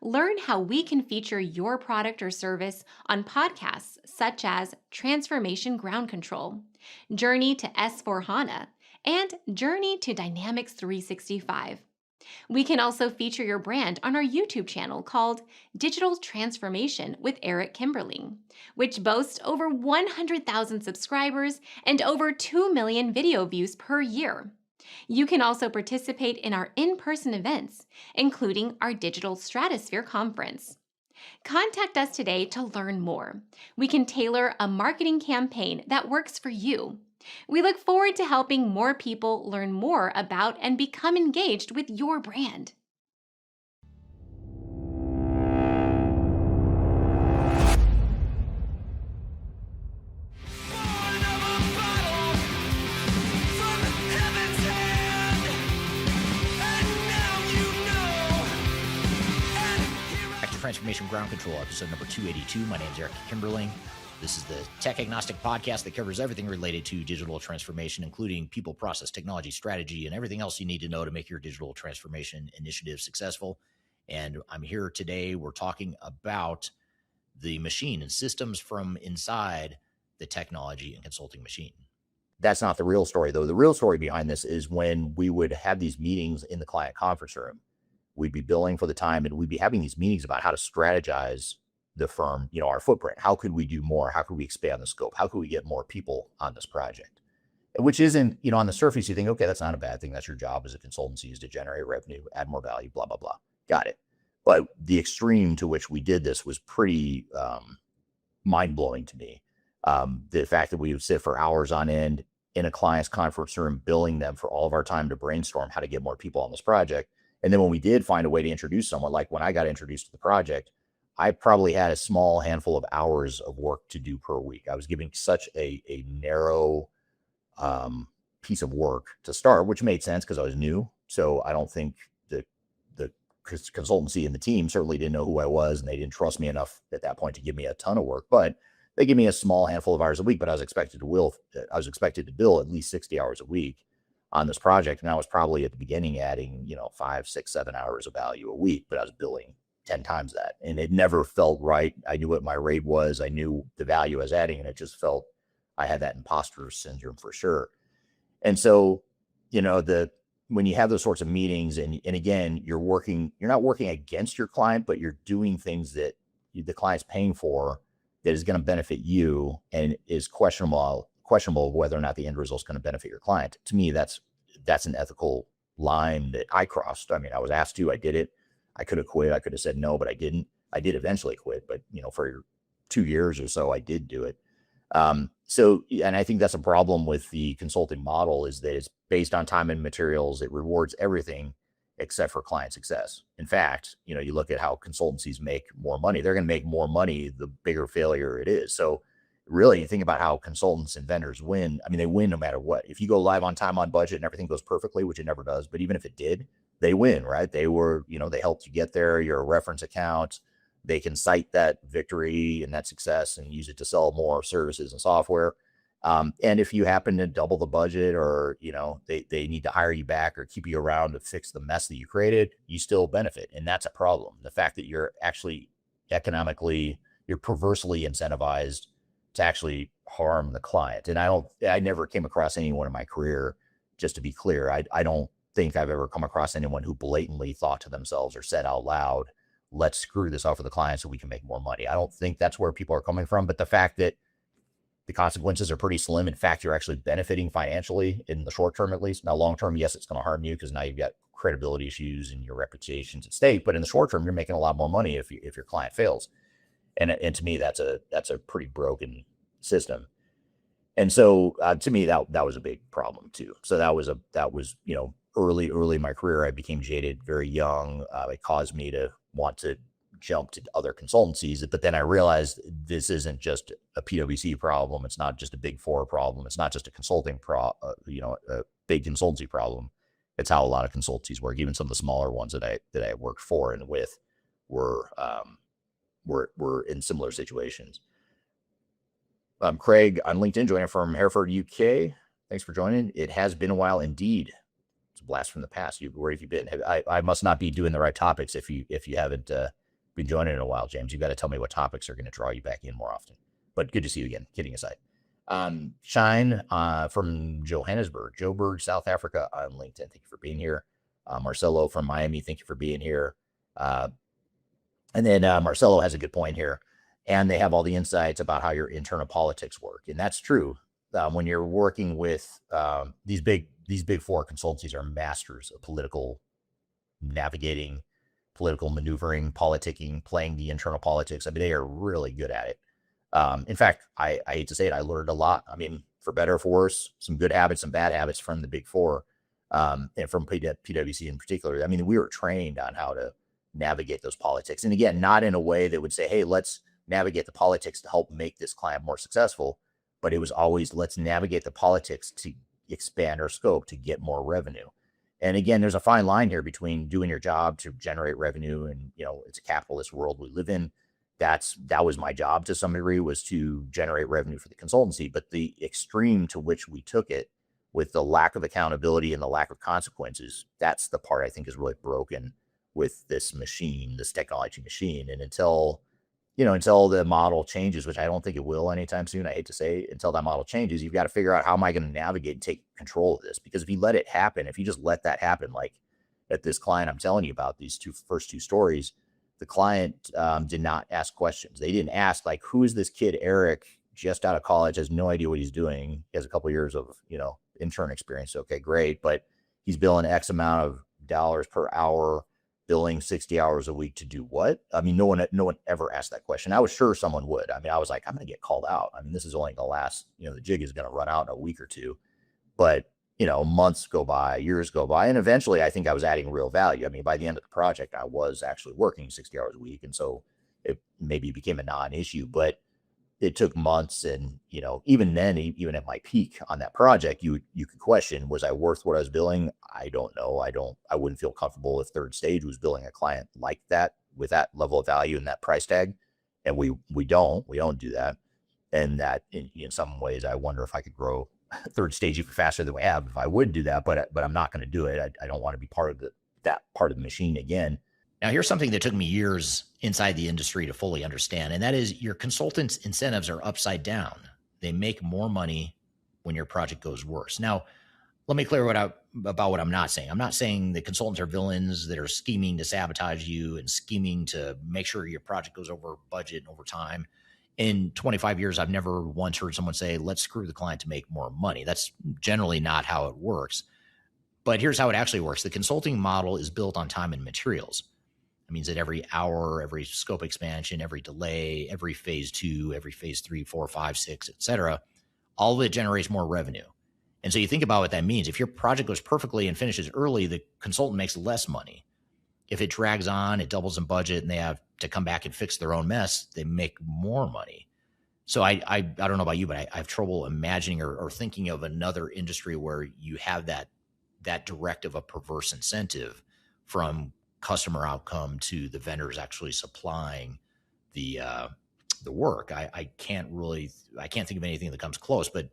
Learn how we can feature your product or service on podcasts such as Transformation Ground Control, Journey to S4HANA, and Journey to Dynamics 365. We can also feature your brand on our YouTube channel called Digital Transformation with Eric Kimberling, which boasts over 100,000 subscribers and over 2 million video views per year. You can also participate in our in-person events, including our Digital Stratosphere Conference. Contact us today to learn more. We can tailor a marketing campaign that works for you. We look forward to helping more people learn more about and become engaged with your brand. Born of a battle from heaven's hand, and now you know. And here Back to Transformation Ground Control, episode number 282. My name is Eric Kimberling. This is the tech-agnostic podcast that covers everything related to digital transformation, including people, process, technology, strategy, and everything else you need to know to make your digital transformation initiative successful. And I'm here today. We're talking about the machine and systems from inside the technology and consulting machine. That's not the real story, though. The real story behind this is when we would have these meetings in the client conference room. We'd be billing for the time, and we'd be having these meetings about how to strategize the firm, our footprint. How could we do more? How could we expand the scope? How could we get more people on this project? Which isn't, on the surface, you think, okay, that's not a bad thing. That's your job as a consultancy, is to generate revenue, add more value, blah, blah, blah. Got it. But the extreme to which we did this was pretty mind-blowing to me. The fact that we would sit for hours on end in a client's conference room, billing them for all of our time to brainstorm how to get more people on this project. And then when we did find a way to introduce someone, like when I got introduced to the project, I probably had a small handful of hours of work to do per week. I was giving such a narrow piece of work to start, which made sense because I was new. So I don't think the consultancy and the team certainly didn't know who I was, and they didn't trust me enough at that point to give me a ton of work. But They give me a small handful of hours a week, but I was expected to bill at least 60 hours a week on this project. And I was probably at the beginning adding, 5, 6, 7 hours of value a week, but I was billing 10 times that. And it never felt right. I knew what my rate was. I knew the value I was adding, and it just felt I had that imposter syndrome for sure. And so, when you have those sorts of meetings and again, you're not working against your client, but you're doing things that the client's paying for that is going to benefit you and is questionable whether or not the end result is going to benefit your client. To me, that's an ethical line that I crossed. I mean, I was asked to, I did it. I could have quit. I could have said no, but I didn't. I did eventually quit, but for 2 years or so, I did do it. And I think that's a problem with the consulting model, is that it's based on time and materials. It rewards everything except for client success. In fact, you look at how consultancies make more money. They're going to make more money the bigger failure it is. So really, you think about how consultants and vendors win. I mean, they win no matter what. If you go live on time, on budget, and everything goes perfectly, which it never does, but even if it did, they win, right? They helped you get there. You're a reference account. They can cite that victory and that success and use it to sell more services and software. And if you happen to double the budget, or, they need to hire you back or keep you around to fix the mess that you created, you still benefit. And that's a problem. The fact that you're actually you're perversely incentivized to actually harm the client. And I never came across anyone in my career, just to be clear, I don't think I've ever come across anyone who blatantly thought to themselves or said out loud, let's screw this up for the client so we can make more money. I don't think that's where people are coming from. But the fact that the consequences are pretty slim. In fact, you're actually benefiting financially in the short term, at least. Now, long term, yes, it's going to harm you because now you've got credibility issues and your reputation's at stake. But in the short term, you're making a lot more money if your client fails. And to me, that's a pretty broken system. And so to me, that was a big problem too. So that was early in my career. I became jaded very young. It caused me to want to jump to other consultancies. But then I realized this isn't just a PwC problem. It's not just a Big Four problem. It's not just a consulting a big consultancy problem. It's how a lot of consultancies work. Even some of the smaller ones that I worked for and with were in similar situations. Craig on LinkedIn, joining from Hereford, UK. Thanks for joining. It has been a while indeed. It's a blast from the past. Where have you been? I must not be doing the right topics if you haven't been joining in a while, James. You've got to tell me what topics are going to draw you back in more often. But good to see you again. Kidding aside. Shine from Joburg, South Africa on LinkedIn. Thank you for being here. Marcelo from Miami, thank you for being here. And then Marcelo has a good point here. And they have all the insights about how your internal politics work. And that's true. When you're working with these big four consultancies are masters of political navigating, political maneuvering, politicking, playing the internal politics. I mean, they are really good at it. In fact, I hate to say it, I learned a lot. I mean, for better or for worse, some good habits, some bad habits from the Big Four, and from PwC in particular. I mean, we were trained on how to navigate those politics. And again, not in a way that would say, hey, let's navigate the politics to help make this client more successful. But it was always, let's navigate the politics to expand our scope, to get more revenue. And again, there's a fine line here between doing your job to generate revenue. And, it's a capitalist world we live in. That was my job to some degree, was to generate revenue for the consultancy. But the extreme to which we took it, with the lack of accountability and the lack of consequences, that's the part I think is really broken with this machine, this technology machine. And until the model changes, which I don't think it will anytime soon, I hate to say, until that model changes, you've got to figure out, how am I going to navigate and take control of this? Because if you let it happen, if you just let that happen, like at this client I'm telling you about, these first two stories, the client did not ask questions. They didn't ask, like, who is this kid, Eric, just out of college, has no idea what he's doing. He has a couple of years of, intern experience. Okay, great. But he's billing X amount of dollars per hour, billing 60 hours a week to do what? I mean, no one ever asked that question. I was sure someone would. I mean, I was like, I'm going to get called out. I mean, this is only going to last, the jig is going to run out in a week or two. But, months go by, years go by. And eventually I think I was adding real value. I mean, by the end of the project, I was actually working 60 hours a week. And so it maybe became a non-issue, but it took months. And, even then, even at my peak on that project, you could question, was I worth what I was billing? I don't know. I wouldn't feel comfortable if Third Stage was billing a client like that, with that level of value and that price tag. And we don't do that. And that in some ways, I wonder if I could grow third stage even faster than we have if I would do that, but I'm not going to do it. I don't want to be part of that part of the machine again. Now, here's something that took me years inside the industry to fully understand, and that is your consultants' incentives are upside down. They make more money when your project goes worse. Now, let me clear about what I'm not saying. I'm not saying the consultants are villains that are scheming to sabotage you and scheming to make sure your project goes over budget and over time. In 25 years, I've never once heard someone say, let's screw the client to make more money. That's generally not how it works. But here's how it actually works. The consulting model is built on time and materials. It means that every hour, every scope expansion, every delay, every phase 2, every phase 3, 4, 5, 6, et cetera, all of it generates more revenue. And so you think about what that means. If your project goes perfectly and finishes early, the consultant makes less money. If it drags on, it doubles in budget, and they have to come back and fix their own mess, they make more money. So I don't know about you, but I have trouble imagining or thinking of another industry where you have that directive of perverse incentive from customer outcome to the vendors actually supplying the work. I can't think of anything that comes close. But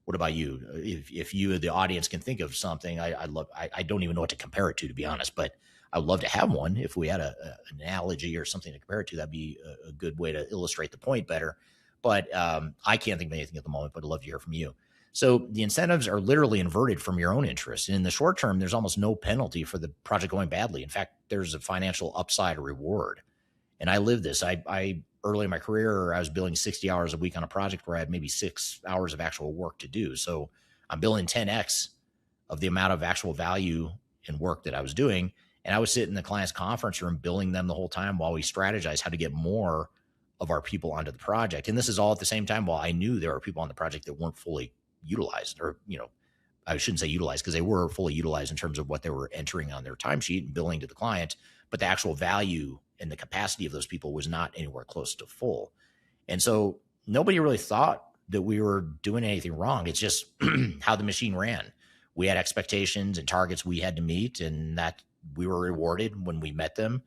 what about you? If you, the audience, can think of something, I don't even know what to compare it to be honest, but I would love to have one. If we had an analogy or something to compare it to, that'd be a good way to illustrate the point better. But I can't think of anything at the moment, but I'd love to hear from you. So the incentives are literally inverted from your own interest. And in the short term, there's almost no penalty for the project going badly. In fact, there's a financial upside or reward. And I live this. I early in my career, I was billing 60 hours a week on a project where I had maybe 6 hours of actual work to do. So I'm billing 10x of the amount of actual value and work that I was doing. And I would sit in the client's conference room billing them the whole time while we strategize how to get more of our people onto the project. And this is all at the same time while I knew there were people on the project that weren't fully utilized, or, I shouldn't say utilized because they were fully utilized in terms of what they were entering on their timesheet and billing to the client. But the actual value and the capacity of those people was not anywhere close to full. And so nobody really thought that we were doing anything wrong. It's just how the machine ran. We had expectations and targets we had to meet, and that we were rewarded when we met them.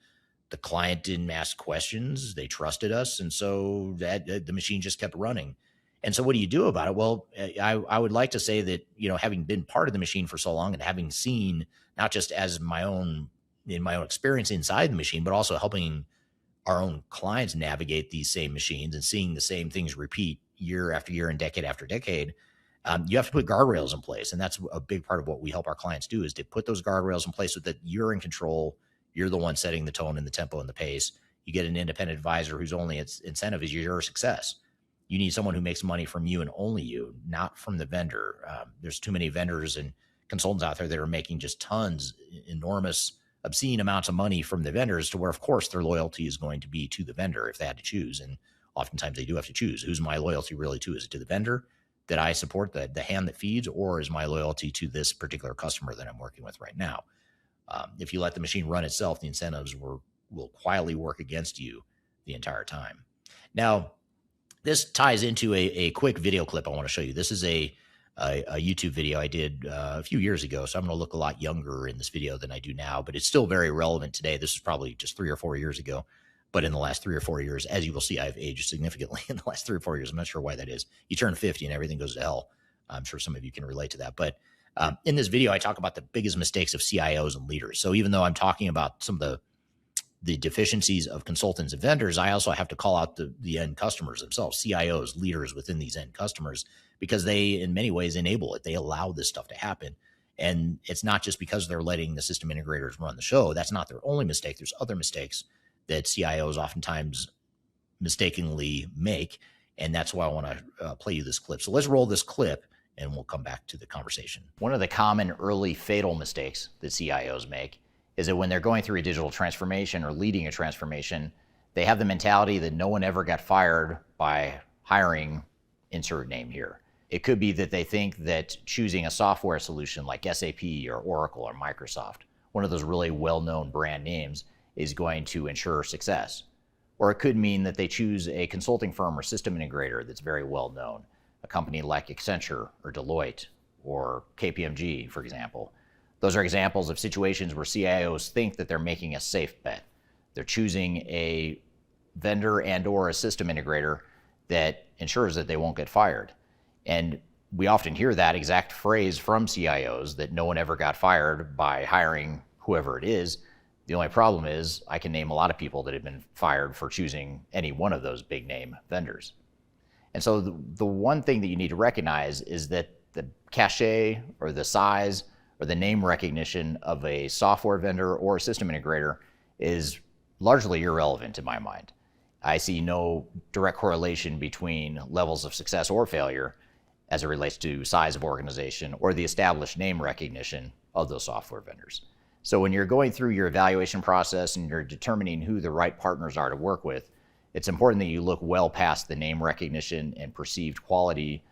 The client didn't ask questions. They trusted us. And so the machine just kept running. And so what do you do about it? Well, I would like to say that, having been part of the machine for so long and having seen not just as in my own experience inside the machine, but also helping our own clients navigate these same machines and seeing the same things repeat year after year and decade after decade, you have to put guardrails in place. And that's a big part of what we help our clients do, is to put those guardrails in place so that you're in control. You're the one setting the tone and the tempo and the pace. You get an independent advisor whose only incentive is your success. You need someone who makes money from you and only you, not from the vendor. There's too many vendors and consultants out there that are making just tons, enormous, obscene amounts of money from the vendors, to where, of course, their loyalty is going to be to the vendor if they had to choose. And oftentimes they do have to choose. Who's my loyalty really to? Is it to the vendor that I support, the hand that feeds, or is my loyalty to this particular customer that I'm working with right now? If you let the machine run itself, the incentives will quietly work against you the entire time. Now, this ties into a quick video clip I want to show you. This is a YouTube video I did a few years ago, so I'm going to look a lot younger in this video than I do now, but it's still very relevant today. This is probably just 3 or 4 years ago, but in the last 3 or 4 years, as you will see, I've aged significantly in the last 3 or 4 years. I'm not sure why that is. You turn 50 and everything goes to hell. I'm sure some of you can relate to that. But in this video, I talk about the biggest mistakes of CIOs and leaders. So even though I'm talking about some of the deficiencies of consultants and vendors, I also have to call out the end customers themselves, CIOs, leaders within these end customers, because they, in many ways, enable it. They allow this stuff to happen. And it's not just because they're letting the system integrators run the show. That's not their only mistake. There's other mistakes that CIOs oftentimes mistakenly make. And that's why I want to play you this clip. So let's roll this clip and we'll come back to the conversation. One of the common early fatal mistakes that CIOs make is that when they're going through a digital transformation or leading a transformation, they have the mentality that no one ever got fired by hiring insert name here. It could be that they think that choosing a software solution like SAP or Oracle or Microsoft, one of those really well-known brand names, is going to ensure success. Or it could mean that they choose a consulting firm or system integrator that's very well-known, a company like Accenture or Deloitte or KPMG, for example. Those are examples of situations where CIOs think that they're making a safe bet. They're choosing a vendor and or a system integrator that ensures that they won't get fired. And we often hear that exact phrase from CIOs, that no one ever got fired by hiring whoever it is. The only problem is I can name a lot of people that have been fired for choosing any one of those big name vendors. And so the one thing that you need to recognize is that the cachet or the size or the name recognition of a software vendor or a system integrator is largely irrelevant in my mind. I see no direct correlation between levels of success or failure as it relates to size of organization or the established name recognition of those software vendors. So when you're going through your evaluation process and you're determining who the right partners are to work with, it's important that you look well past the name recognition and perceived quality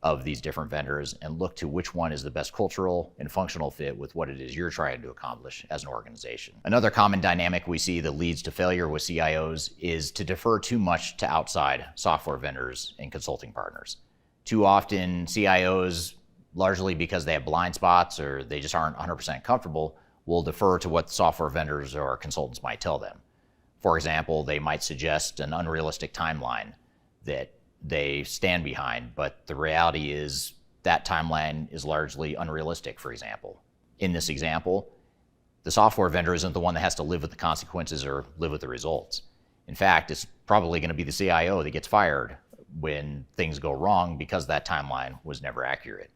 of these different vendors and look to which one is the best cultural and functional fit with what it is you're trying to accomplish as an organization. Another common dynamic we see that leads to failure with CIOs is to defer too much to outside software vendors and consulting partners. Too often, CIOs, largely because they have blind spots or they just aren't 100% comfortable, will defer to what software vendors or consultants might tell them. For example, they might suggest an unrealistic timeline that they stand behind, but the reality is that timeline is largely unrealistic, for example. In this example, the software vendor isn't the one that has to live with the consequences or live with the results. In fact, it's probably going to be the CIO that gets fired when things go wrong because that timeline was never accurate.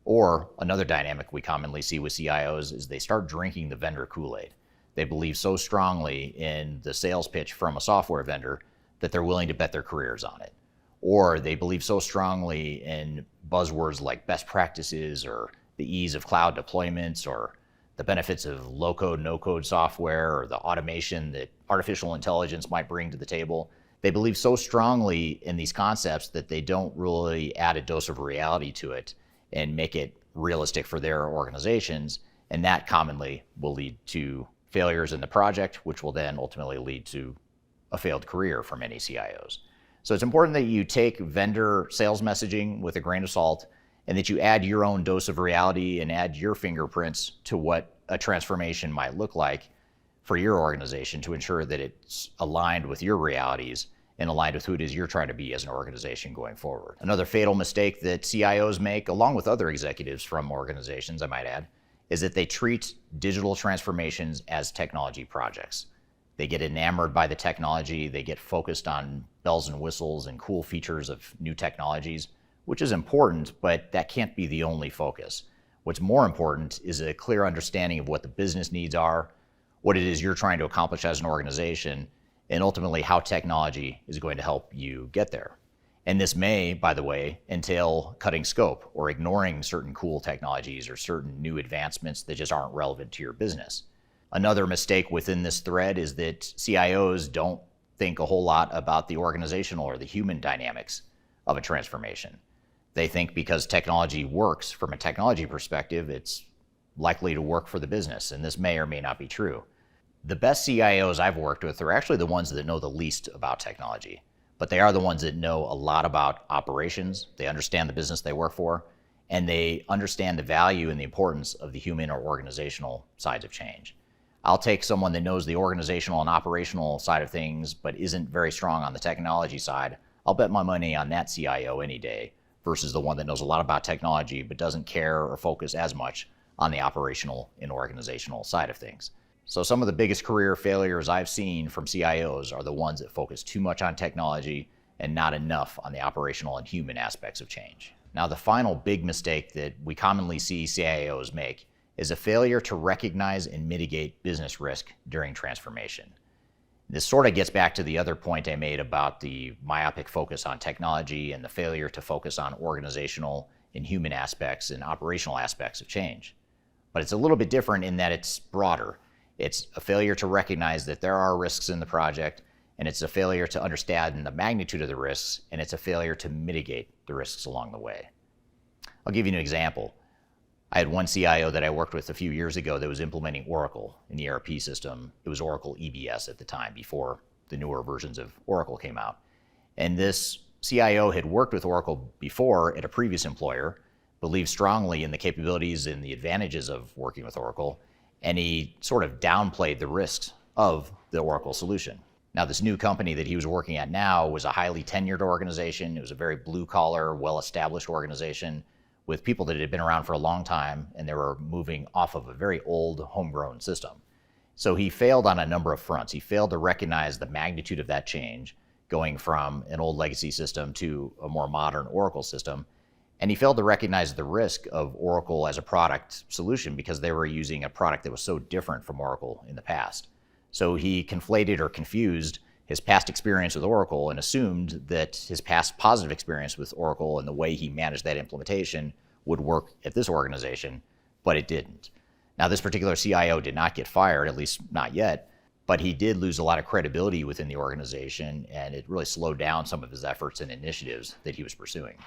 Or another dynamic we commonly see with CIOs is they start drinking the vendor Kool-Aid. They believe so strongly in the sales pitch from a software vendor that they're willing to bet their careers on it. Or they believe so strongly in buzzwords like best practices or the ease of cloud deployments or the benefits of low-code, no-code software or the automation that artificial intelligence might bring to the table. They believe so strongly in these concepts that they don't really add a dose of reality to it and make it realistic for their organizations. And that commonly will lead to failures in the project, which will then ultimately lead to a failed career for many CIOs. So it's important that you take vendor sales messaging with a grain of salt and that you add your own dose of reality and add your fingerprints to what a transformation might look like for your organization to ensure that it's aligned with your realities and aligned with who it is you're trying to be as an organization going forward. Another fatal mistake that CIOs make, along with other executives from organizations, I might add, is that they treat digital transformations as technology projects. They get enamored by the technology, they get focused on bells and whistles and cool features of new technologies, which is important, but that can't be the only focus. What's more important is a clear understanding of what the business needs are, what it is you're trying to accomplish as an organization, and ultimately how technology is going to help you get there. And this may, by the way, entail cutting scope or ignoring certain cool technologies or certain new advancements that just aren't relevant to your business. Another mistake within this thread is that CIOs don't think a whole lot about the organizational or the human dynamics of a transformation. They think because technology works from a technology perspective, it's likely to work for the business, and this may or may not be true. The best CIOs I've worked with are actually the ones that know the least about technology, but they are the ones that know a lot about operations, they understand the business they work for, and they understand the value and the importance of the human or organizational sides of change. I'll take someone that knows the organizational and operational side of things, but isn't very strong on the technology side. I'll bet my money on that CIO any day versus the one that knows a lot about technology, but doesn't care or focus as much on the operational and organizational side of things. So some of the biggest career failures I've seen from CIOs are the ones that focus too much on technology and not enough on the operational and human aspects of change. Now, the final big mistake that we commonly see CIOs make is a failure to recognize and mitigate business risk during transformation. This sort of gets back to the other point I made about the myopic focus on technology and the failure to focus on organizational and human aspects and operational aspects of change. But it's a little bit different in that it's broader. It's a failure to recognize that there are risks in the project, and it's a failure to understand the magnitude of the risks, and it's a failure to mitigate the risks along the way. I'll give you an example. I had one CIO that I worked with a few years ago that was implementing Oracle in the ERP system. It was Oracle EBS at the time, before the newer versions of Oracle came out. And this CIO had worked with Oracle before at a previous employer, believed strongly in the capabilities and the advantages of working with Oracle, and he sort of downplayed the risks of the Oracle solution. Now, this new company that he was working at now was a highly tenured organization. It was a very blue collar, well established organization with people that had been around for a long time, and they were moving off of a very old homegrown system. So he failed on a number of fronts. He failed to recognize the magnitude of that change, going from an old legacy system to a more modern Oracle system. And he failed to recognize the risk of Oracle as a product solution because they were using a product that was so different from Oracle in the past. So he conflated or confused his past experience with Oracle and assumed that his past positive experience with Oracle and the way he managed that implementation would work at this organization, but it didn't. Now, this particular CIO did not get fired, at least not yet, but he did lose a lot of credibility within the organization, and it really slowed down some of his efforts and initiatives that he was pursuing.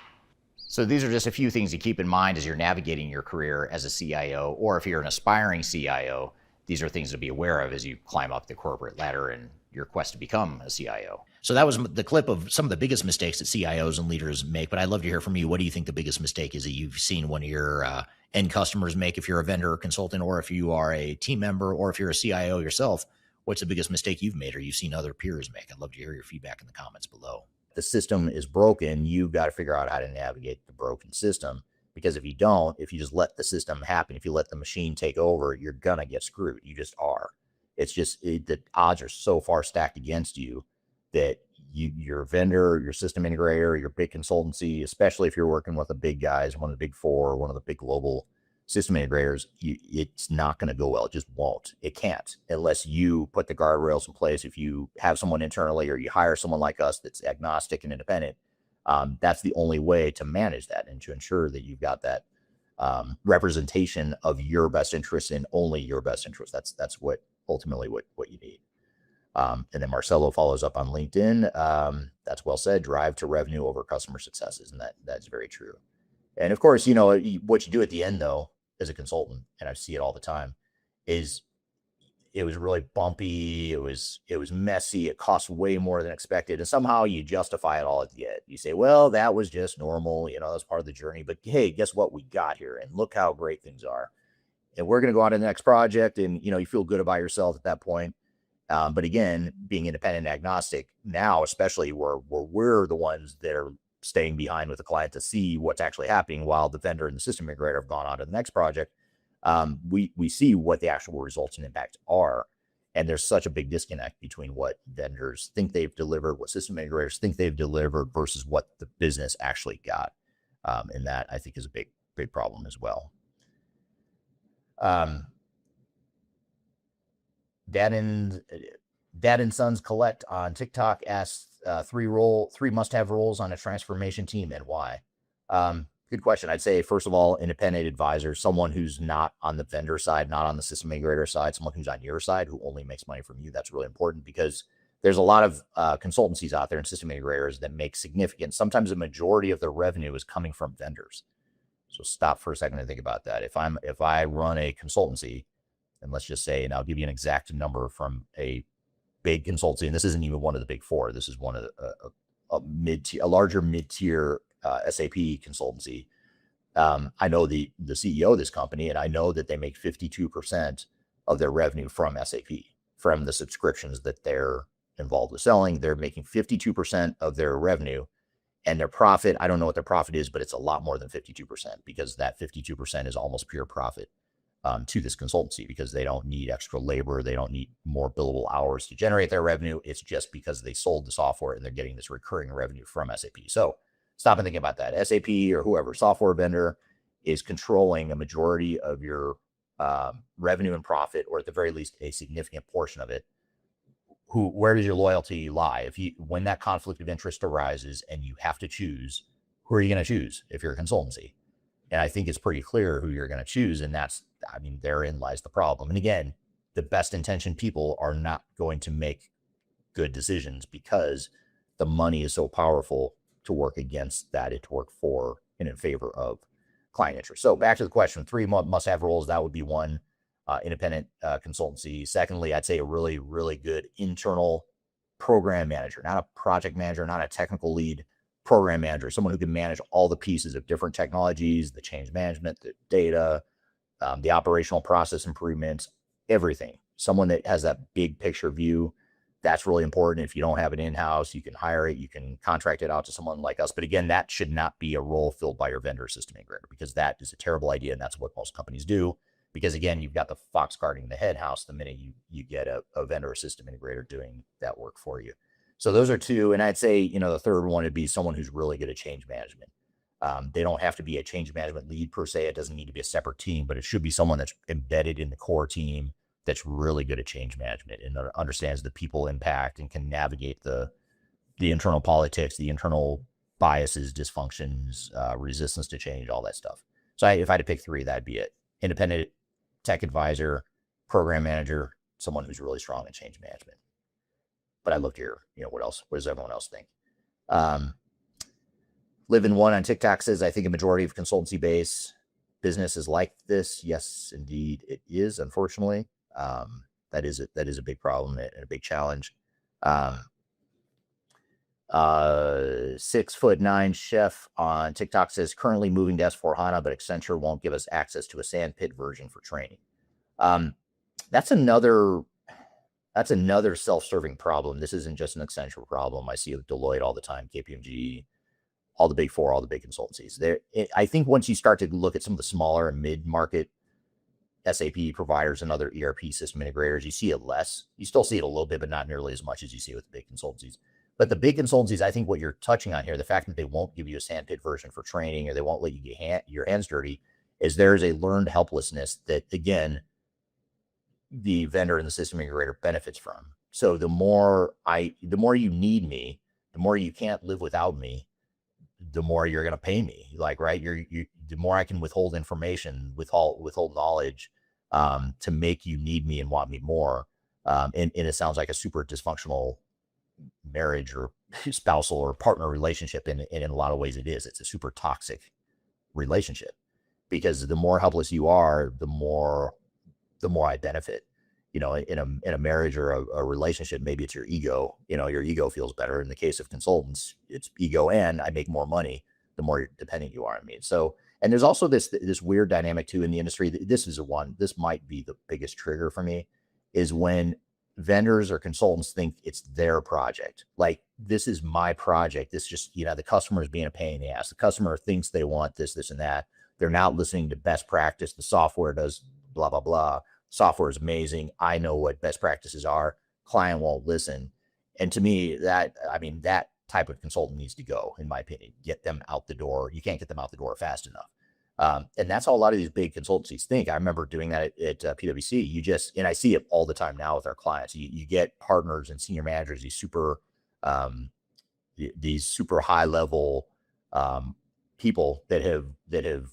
So these are just a few things to keep in mind as you're navigating your career as a CIO, or if you're an aspiring CIO, these are things to be aware of as you climb up the corporate ladder in your quest to become a CIO. So that was the clip of some of the biggest mistakes that CIOs and leaders make, but I'd love to hear from you. What do you think the biggest mistake is that you've seen one of your end customers make if you're a vendor or consultant, or if you are a team member, or if you're a CIO yourself? What's the biggest mistake you've made or you've seen other peers make? I'd love to hear your feedback in the comments below. The system is broken. You've got to figure out how to navigate the broken system. Because if you don't, if you just let the system happen, if you let the machine take over, you're going to get screwed. You just are. It's just the odds are so far stacked against you that your vendor, your system integrator, your big consultancy, especially if you're working with the big guys, one of the big four, one of the big global system integrators, it's not going to go well. It just won't. It can't unless you put the guardrails in place. If you have someone internally or you hire someone like us that's agnostic and independent, that's the only way to manage that and to ensure that you've got that representation of your best interest and only your best interest. That's what ultimately what you need. And then Marcelo follows up on LinkedIn. That's well said. Drive to revenue over customer successes, and that's very true. And of course, what you do at the end though, as a consultant, and I see it all the time, is it was really bumpy. It was messy. It cost way more than expected. And somehow you justify it all at the end. You say, well, that was just normal. That's part of the journey. But hey, guess what? We got here and look how great things are. And we're going to go on to the next project. And, you feel good about yourself at that point. But again, being independent and agnostic now, especially where we're the ones that are staying behind with the client to see what's actually happening while the vendor and the system integrator have gone on to the next project. We see what the actual results and impacts are. And there's such a big disconnect between what vendors think they've delivered, what system integrators think they've delivered versus what the business actually got. And that I think is a big problem as well. Dad and Sons Collect on TikTok asks three must-have roles on a transformation team and why. Good question. I'd say, first of all, independent advisor, someone who's not on the vendor side, not on the system integrator side, someone who's on your side, who only makes money from you. That's really important because there's a lot of consultancies out there and system integrators that make significant, sometimes a majority of their revenue is coming from vendors. So stop for a second and think about that. If I run a consultancy, and let's just say, and I'll give you an exact number from a big consultancy, and this isn't even one of the big four. This is one of a larger mid-tier SAP consultancy. I know the CEO of this company, and I know that they make 52% of their revenue from SAP, from the subscriptions that they're involved with selling. They're making 52% of their revenue, and their profit, I don't know what their profit is, but it's a lot more than 52% because that 52% is almost pure profit to this consultancy because they don't need extra labor. They don't need more billable hours to generate their revenue. It's just because they sold the software and they're getting this recurring revenue from SAP. So stop and think about that. SAP or whoever software vendor is controlling a majority of your revenue and profit, or at the very least, a significant portion of it. Where does your loyalty lie? When that conflict of interest arises and you have to choose, who are you going to choose if you're a consultancy? And I think it's pretty clear who you're going to choose. And therein lies the problem. And again, the best intentioned people are not going to make good decisions because the money is so powerful to work against that, to work for and in favor of client interest. So back to the question, 3 must-have roles. That would be one, independent consultancy. Secondly, I'd say a really, really good internal program manager, not a project manager, not a technical lead, program manager, someone who can manage all the pieces of different technologies, the change management, the data, the operational process improvements, everything. Someone that has that big picture view That's really important. If you don't have it in-house, you can hire it, you can contract it out to someone like us. But again, that should not be a role filled by your vendor system integrator, because that is a terrible idea. And that's what most companies do. Because again, you've got the fox guarding the hen house the minute you get a vendor or system integrator doing that work for you. So those are two. And I'd say, the third one would be someone who's really good at change management. They don't have to be a change management lead per se. It doesn't need to be a separate team, but it should be someone that's embedded in the core team that's really good at change management and understands the people impact and can navigate the internal politics, the internal biases, dysfunctions, resistance to change, all that stuff. So if I had to pick three, that'd be it. Independent tech advisor, program manager, someone who's really strong in change management. But I looked here, what else? What does everyone else think? Live in One on TikTok says, I think a majority of consultancy base business is like this. Yes, indeed it is, unfortunately. That is a big problem and a big challenge. 6'9" chef on TikTok says, currently moving to S4HANA, but Accenture won't give us access to a sandpit version for training. That's another self-serving problem. This isn't just an Accenture problem. I see it with Deloitte all the time, KPMG, all the big four, all the big consultancies. I think once you start to look at some of the smaller and mid-market SAP providers and other ERP system integrators, you see it less. You still see it a little bit, but not nearly as much as you see with the big consultancies. But the big consultancies, I think what you're touching on here, the fact that they won't give you a sandpit version for training, or they won't let you get your hands dirty, is there is a learned helplessness that, again, the vendor and the system integrator benefits from. So the more you need me, the more you can't live without me, the more you're going to pay me. Like, right. The more I can withhold information, withhold knowledge, to make you need me and want me more. And it sounds like a super dysfunctional marriage or spousal or partner relationship. And in a lot of ways it is. It's a super toxic relationship, because the more helpless you are, the more I benefit. In a marriage or a relationship, maybe it's your ego. Your ego feels better. In the case of consultants, it's ego, and I make more money the more dependent you are on me. So, and there's also this weird dynamic too in the industry. This might be the biggest trigger for me, is when vendors or consultants think it's their project. Like, this is my project. This just, the customer is being a pain in the ass. The customer thinks they want this, and that. They're not listening to best practice. The software does blah, blah, blah. Software is amazing. I know what best practices are. Client won't listen. And to me, that type of consultant needs to go, in my opinion. Get them out the door. You can't get them out the door fast enough. And that's how a lot of these big consultancies think. I remember doing that at PwC. And I see it all the time now with our clients. You get partners and senior managers, these super high level people that have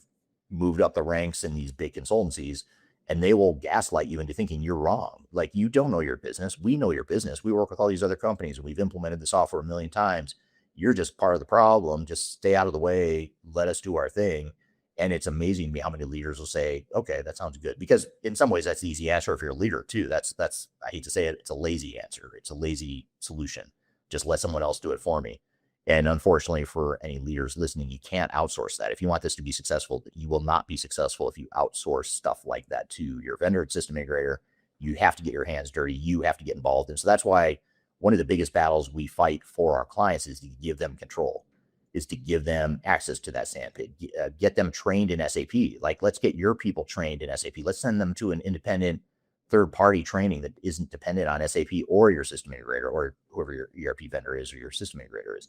moved up the ranks in these big consultancies, and they will gaslight you into thinking you're wrong. Like, you don't know your business. We know your business. We work with all these other companies, and we've implemented the software a million times. You're just part of the problem. Just stay out of the way. Let us do our thing. And it's amazing to me how many leaders will say, okay, that sounds good. Because in some ways, that's the easy answer if you're a leader too. That's I hate to say it, it's a lazy answer. It's a lazy solution. Just let someone else do it for me. And unfortunately, for any leaders listening, you can't outsource that. If you want this to be successful, you will not be successful if you outsource stuff like that to your vendor and system integrator. You have to get your hands dirty. You have to get involved. And so that's why one of the biggest battles we fight for our clients is to give them control, is to give them access to that sandpit, get them trained in SAP. Like, let's get your people trained in SAP. Let's send them to an independent third-party training that isn't dependent on SAP or your system integrator or whoever your ERP vendor is or your system integrator is.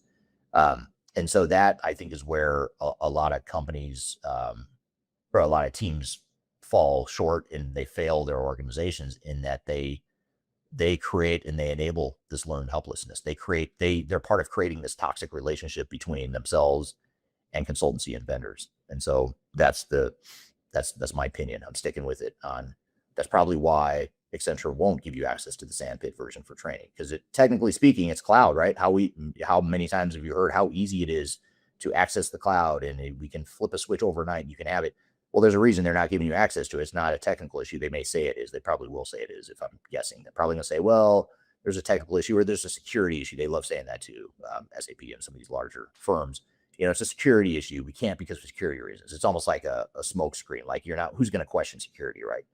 And so that, I think, is where a lot of companies or a lot of teams fall short, and they fail their organizations in that they create and they enable this learned helplessness. They're part of creating this toxic relationship between themselves and consultancy and vendors. And so that's my opinion. I'm sticking with it on. That's probably why Accenture won't give you access to the sandpit version for training, because technically speaking, it's cloud, right? How many times have you heard how easy it is to access the cloud, and we can flip a switch overnight and you can have it? Well, there's a reason they're not giving you access to it. It's not a technical issue. They may say it is. They probably will say it is, if I'm guessing. They're probably going to say, well, there's a technical issue or there's a security issue. They love saying that too, SAP and some of these larger firms. It's a security issue. We can't because of security reasons. It's almost like a smoke screen. Like, who's going to question security, right?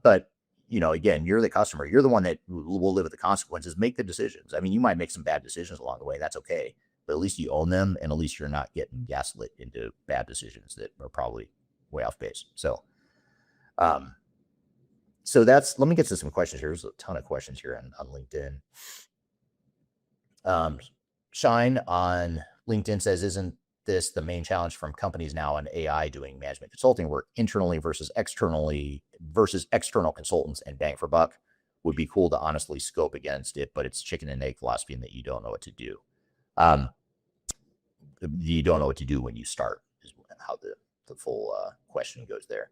But again, you're the customer. You're the one that will live with the consequences. Make the decisions. I mean, you might make some bad decisions along the way. That's okay. But at least you own them, and at least you're not getting gaslit into bad decisions that are probably way off base. So, let me get to some questions here. There's a ton of questions here on LinkedIn. Shine on LinkedIn says, isn't this the main challenge from companies now on AI doing management consulting work internally versus external consultants, and bang for buck? Would be cool to honestly scope against it, but it's chicken and egg philosophy in that you don't know what to do. You don't know what to do when you start, is how the full question goes there.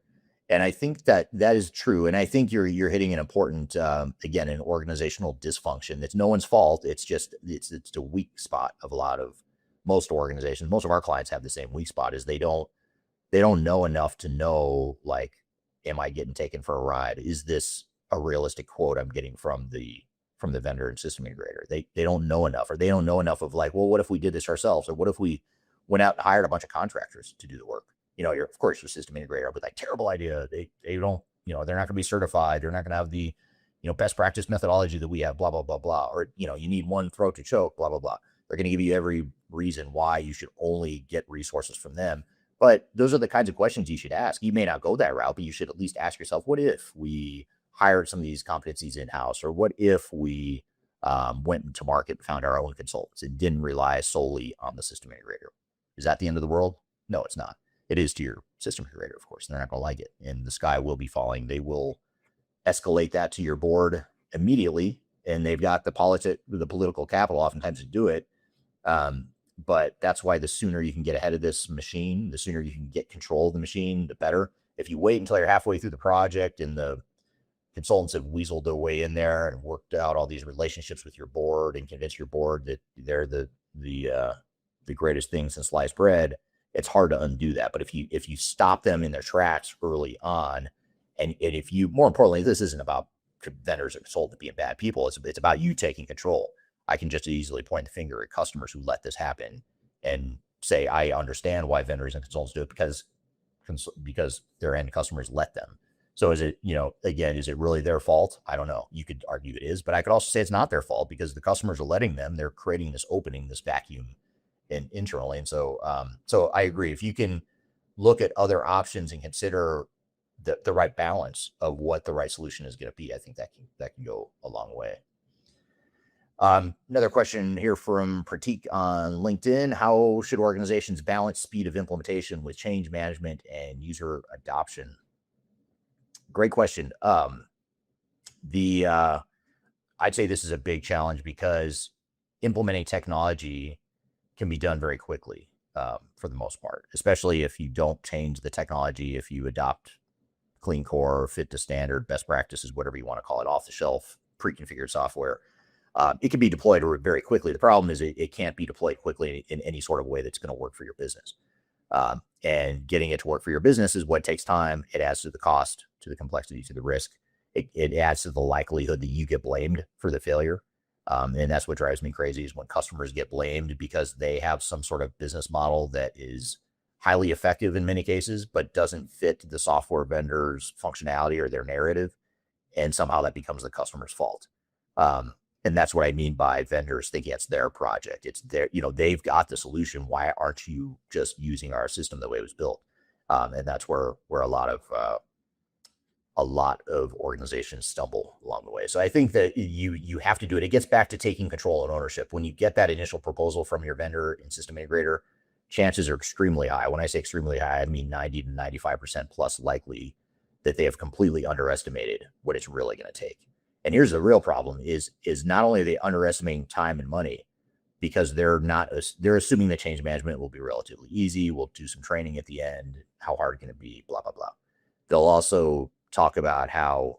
And I think that is true. And I think you're hitting an important, again, an organizational dysfunction. It's no one's fault. It's just, it's a weak spot of most organizations. Most of our clients have the same weak spot, is they don't know enough to know, like, am I getting taken for a ride? Is this a realistic quote I'm getting from the vendor and system integrator? They don't know enough, or they don't know enough of, like, well, what if we did this ourselves? Or what if we went out and hired a bunch of contractors to do the work? Of course, your system integrator will be like, terrible idea. They don't, they're not going to be certified. They're not going to have the, best practice methodology that we have, blah, blah, blah, blah. Or, you need one throat to choke, blah, blah, blah. They're going to give you every reason why you should only get resources from them. But those are the kinds of questions you should ask. You may not go that route, but you should at least ask yourself, what if we hired some of these competencies in-house? Or what if we went to market and found our own consultants and didn't rely solely on the system integrator? Is that the end of the world? No, it's not. It is to your system integrator, of course, and they're not going to like it, and the sky will be falling. They will escalate that to your board immediately, and they've got the political capital oftentimes to do it. But that's why the sooner you can get ahead of this machine, the sooner you can get control of the machine, the better. If you wait until you're halfway through the project and the consultants have weaseled their way in there and worked out all these relationships with your board and convinced your board that they're the greatest thing since sliced bread, it's hard to undo that. But if you stop them in their tracks early on, and if you, more importantly, this isn't about vendors or consultants being bad people. It's about you taking control. I can just easily point the finger at customers who let this happen and say, I understand why vendors and consultants do it because their end customers let them. So is it, again, is it really their fault? I don't know. You could argue it is, but I could also say it's not their fault because the customers are letting them. They're creating this opening, this vacuum internally. And so I agree. If you can look at other options and consider the right balance of what the right solution is going to be, I think that can go a long way. Another question here from Pratik on LinkedIn. How should organizations balance speed of implementation with change management and user adoption? Great question. I'd say this is a big challenge because implementing technology can be done very quickly for the most part, especially if you don't change the technology, if you adopt clean core, fit to standard, best practices, whatever you want to call it, off the shelf, pre-configured software. It can be deployed very quickly. The problem is it can't be deployed quickly in any sort of way that's going to work for your business. And getting it to work for your business is what takes time. It adds to the cost, to the complexity, to the risk. It adds to the likelihood that you get blamed for the failure. And that's what drives me crazy, is when customers get blamed because they have some sort of business model that is highly effective in many cases, but doesn't fit the software vendor's functionality or their narrative. And somehow that becomes the customer's fault. And that's what I mean by vendors thinking it's their project. It's their, they've got the solution. Why aren't you just using our system the way it was built? And that's where a lot of organizations stumble along the way. So I think that you have to do it. It gets back to taking control and ownership. When you get that initial proposal from your vendor and system integrator, chances are extremely high. When I say extremely high, I mean 90 to 95% plus likely that they have completely underestimated what it's really going to take. And here's the real problem is not only are they underestimating time and money, because they're assuming that change management will be relatively easy. We'll do some training at the end. How hard can it be? Blah, blah, blah. They'll also talk about how,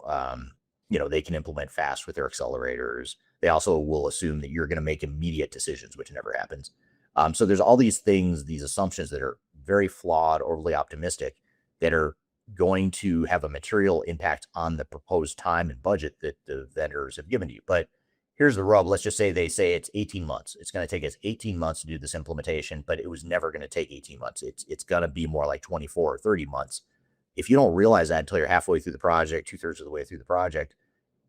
they can implement fast with their accelerators. They also will assume that you're going to make immediate decisions, which never happens. So there's all these things, these assumptions that are very flawed, overly optimistic, that are going to have a material impact on the proposed time and budget that the vendors have given you. But here's the rub. Let's just say they say it's 18 months. It's going to take us 18 months to do this implementation, but it was never going to take 18 months. It's going to be more like 24 or 30 months If you don't realize that until you're halfway through the project, 2/3 of the way through the project,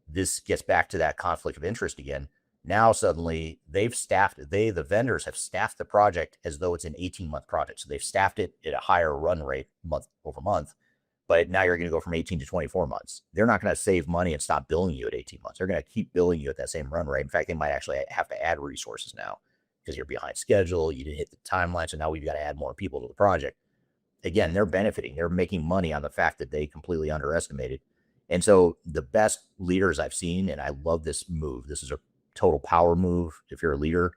this gets back to that conflict of interest again. Now suddenly the vendors have staffed the project as though it's an 18-month project. So they've staffed it at a higher run rate month over month, but now you're going to go from 18 to 24 months. They're not going to save money and stop billing you at 18 months. They're going to keep billing you at that same run rate. In fact, they might actually have to add resources now because you're behind schedule. You didn't hit the timeline. So now we've got to add more people to the project. Again, they're benefiting. They're making money on the fact that they completely underestimated. And so the best leaders I've seen, and I love this move. This is a total power move if you're a leader.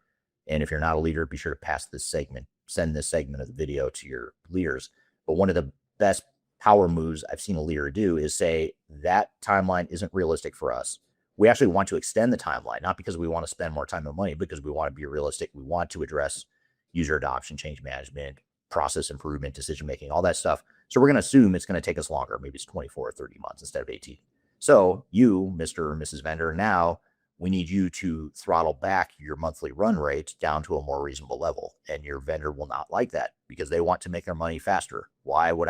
And if you're not a leader, be sure to send this segment of the video to your leaders. But one of the best power moves I've seen a leader do is say that timeline isn't realistic for us. We actually want to extend the timeline, not because we want to spend more time and money, because we want to be realistic. We want to address user adoption, change management, process improvement, decision-making, all that stuff. So we're going to assume it's going to take us longer. Maybe it's 24 or 30 months instead of 18. So you, Mr. or Mrs. Vendor, now we need you to throttle back your monthly run rate down to a more reasonable level. And your vendor will not like that because they want to make their money faster. Why would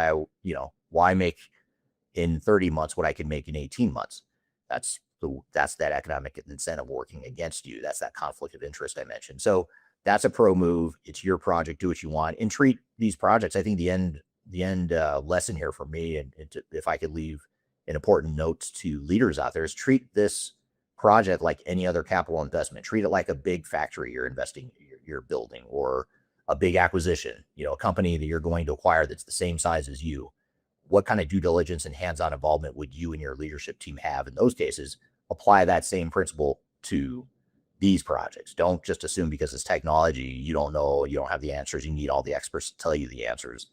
why make in 30 months what I can make in 18 months? That's that economic incentive working against you. That's that conflict of interest I mentioned. So that's a pro move. It's your project. Do what you want and treat these projects. I think the end lesson here for me, and if I could leave an important note to leaders out there, is treat this project like any other capital investment. Treat it like a big factory you're building, or a big acquisition, a company that you're going to acquire that's the same size as you. What kind of due diligence and hands-on involvement would you and your leadership team have in those cases? Apply that same principle to these projects. Don't just assume because it's technology, you don't know, you don't have the answers. You need all the experts to tell you the answers,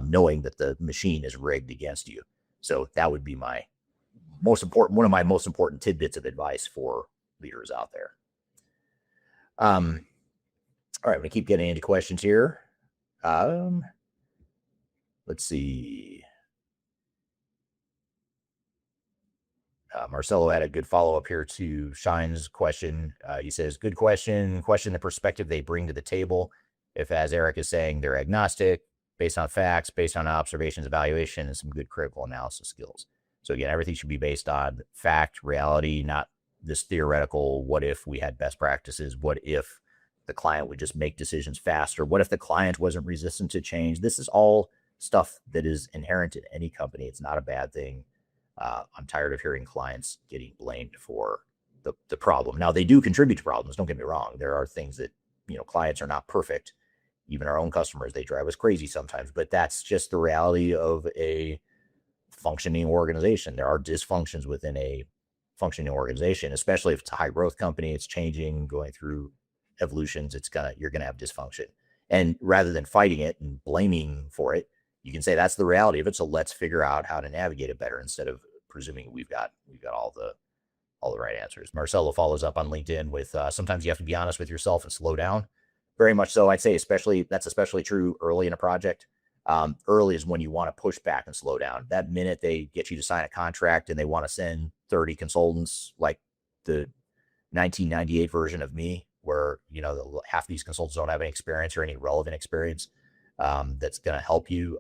knowing that the machine is rigged against you. So that would be one of my most important tidbits of advice for leaders out there. All right, I'm going to keep getting into questions here. Let's see. Marcelo had a good follow-up here to Shine's question. He says, good question the perspective they bring to the table. If, as Eric is saying, they're agnostic, based on facts, based on observations, evaluation, and some good critical analysis skills. So again, everything should be based on fact, reality, not this theoretical, what if we had best practices? What if the client would just make decisions faster? What if the client wasn't resistant to change? This is all stuff that is inherent in any company. It's not a bad thing. I'm tired of hearing clients getting blamed for the problem. Now, they do contribute to problems. Don't get me wrong. There are things that, clients are not perfect. Even our own customers, they drive us crazy sometimes, but that's just the reality of a functioning organization. There are dysfunctions within a functioning organization, especially if it's a high growth company, it's changing, going through evolutions, you're going to have dysfunction. And rather than fighting it and blaming for it, you can say that's the reality of it. So let's figure out how to navigate it better instead of presuming we've got all the right answers. Marcelo follows up on LinkedIn with sometimes you have to be honest with yourself and slow down. Very much so. I'd say that's especially true early in a project. Early is when you want to push back and slow down. That minute they get you to sign a contract and they want to send 30 consultants, like the 1998 version of me, where half these consultants don't have any experience or any relevant experience that's going to help you.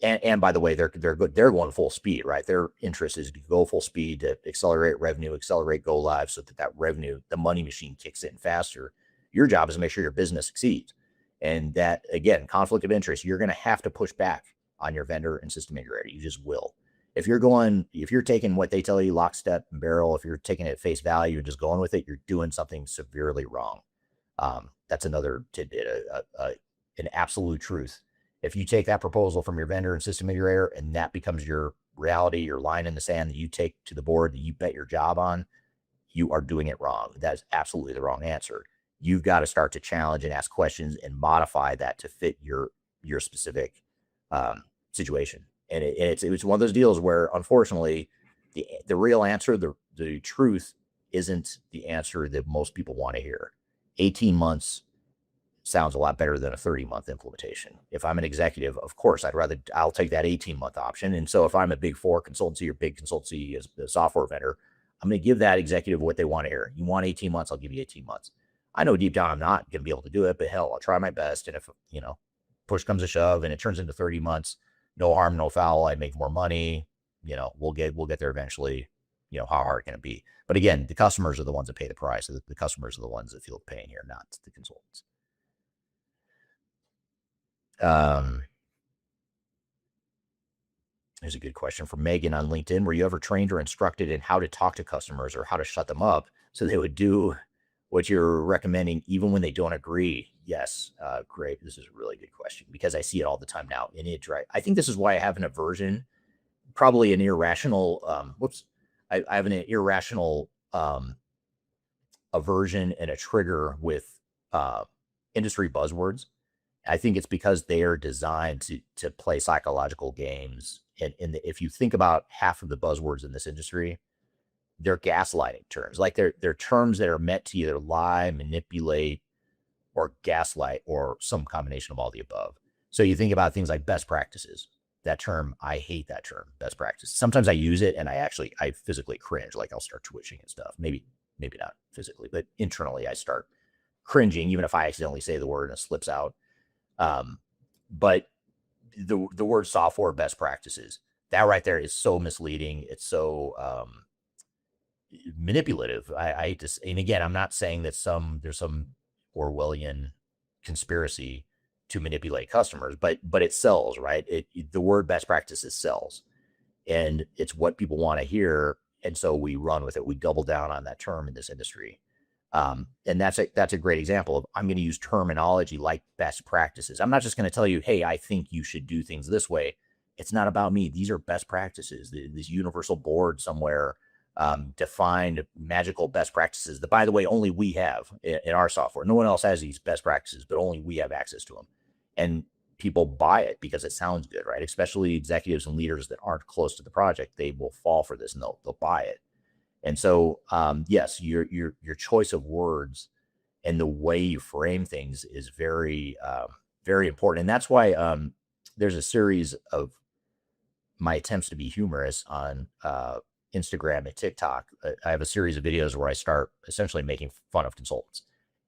And by the way, they're good. They're going full speed, right? Their interest is to go full speed to accelerate revenue, accelerate go live, so that revenue, the money machine, kicks in faster. Your job is to make sure your business succeeds. And that, again, conflict of interest, you're going to have to push back on your vendor and system integrator. You just will. If you're taking what they tell you lockstep and barrel, if you're taking it at face value and just going with it, you're doing something severely wrong. That's another tidbit, an absolute truth. If you take that proposal from your vendor and system integrator and that becomes your reality, your line in the sand that you take to the board that you bet your job on, you are doing it wrong. That is absolutely the wrong answer. You've got to start to challenge and ask questions and modify that to fit your specific situation. And it's one of those deals where, unfortunately, the real answer, the truth, isn't the answer that most people want to hear. 18 months sounds a lot better than a 30-month implementation. If I'm an executive, of course, I'll take that 18-month option. And so if I'm a big four consultancy or big consultancy as a software vendor, I'm going to give that executive what they want to hear. You want 18 months, I'll give you 18 months. I know deep down I'm not going to be able to do it, but hell, I'll try my best. And if, push comes to shove and it turns into 30 months, no harm, no foul. I make more money. We'll get there eventually. How hard can it be? But again, the customers are the ones that pay the price. The customers are the ones that feel the pain here, not the consultants. Here's a good question from Megan on LinkedIn. Were you ever trained or instructed in how to talk to customers or how to shut them up so they would do what you're recommending even when they don't agree? Yes. Great. This is a really good question because I see it all the time now. And I think this is why I have an aversion, probably an irrational, I have an irrational aversion and a trigger with industry buzzwords. I think it's because they are designed to play psychological games. And if you think about half of the buzzwords in this industry, they're gaslighting terms. Like they're terms that are meant to either lie, manipulate, or gaslight, or some combination of all the above. So you think about things like best practices. That term, I hate that term, best practice. Sometimes I use it and I physically cringe. Like I'll start twitching and stuff. Maybe not physically, but internally I start cringing, even if I accidentally say the word and it slips out. But the word software best practices, that right there is so misleading. It's so manipulative. I hate to, and again, I'm not saying that there's some Orwellian conspiracy to manipulate customers, but it sells, right? The word best practices sells, and it's what people want to hear. And so we run with it. We double down on that term in this industry. And that's a great example of, I'm going to use terminology like best practices. I'm not just going to tell you, hey, I think you should do things this way. It's not about me. These are best practices. This universal board somewhere defined magical best practices that, by the way, only we have in our software. No one else has these best practices, but only we have access to them. And people buy it because it sounds good, right? Especially executives and leaders that aren't close to the project, they will fall for this and they'll buy it. And so, yes, your choice of words and the way you frame things is very, very important. And that's why there's a series of my attempts to be humorous on Instagram and TikTok. I have a series of videos where I start essentially making fun of consultants.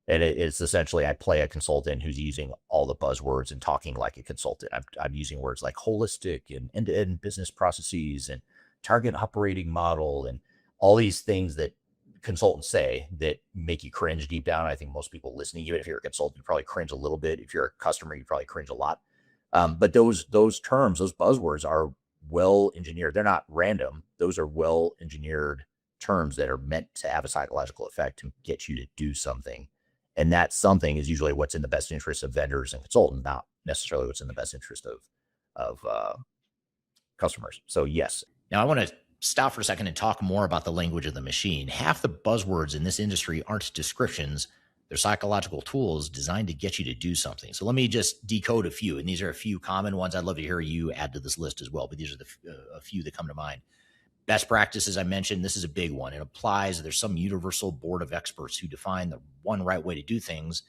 And it's essentially, I play a consultant who's using all the buzzwords and talking like a consultant. I'm using words like holistic and end-to-end business processes and target operating model and all these things that consultants say that make you cringe deep down. I think most people listening, even if you're a consultant, you probably cringe a little bit. If you're a customer, you probably cringe a lot. But those terms, those buzzwords are well engineered. They're not random. Those are well engineered terms that are meant to have a psychological effect to get you to do something. And that something is usually what's in the best interest of vendors and consultants, not necessarily what's in the best interest of customers. So yes. Now I want to stop for a second and talk more about the language of the machine. Half the buzzwords in this industry aren't descriptions. They're psychological tools designed to get you to do something. So let me just decode a few. And these are a few common ones. I'd love to hear you add to this list as well, but these are a few that come to mind. Best practices, I mentioned, this is a big one. It applies. There's some universal board of experts who define the one right way to do things.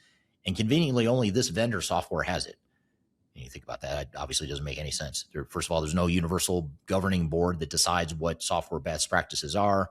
And conveniently, only this vendor software has it. And you think about that, it obviously doesn't make any sense. First of all, there's no universal governing board that decides what software best practices are.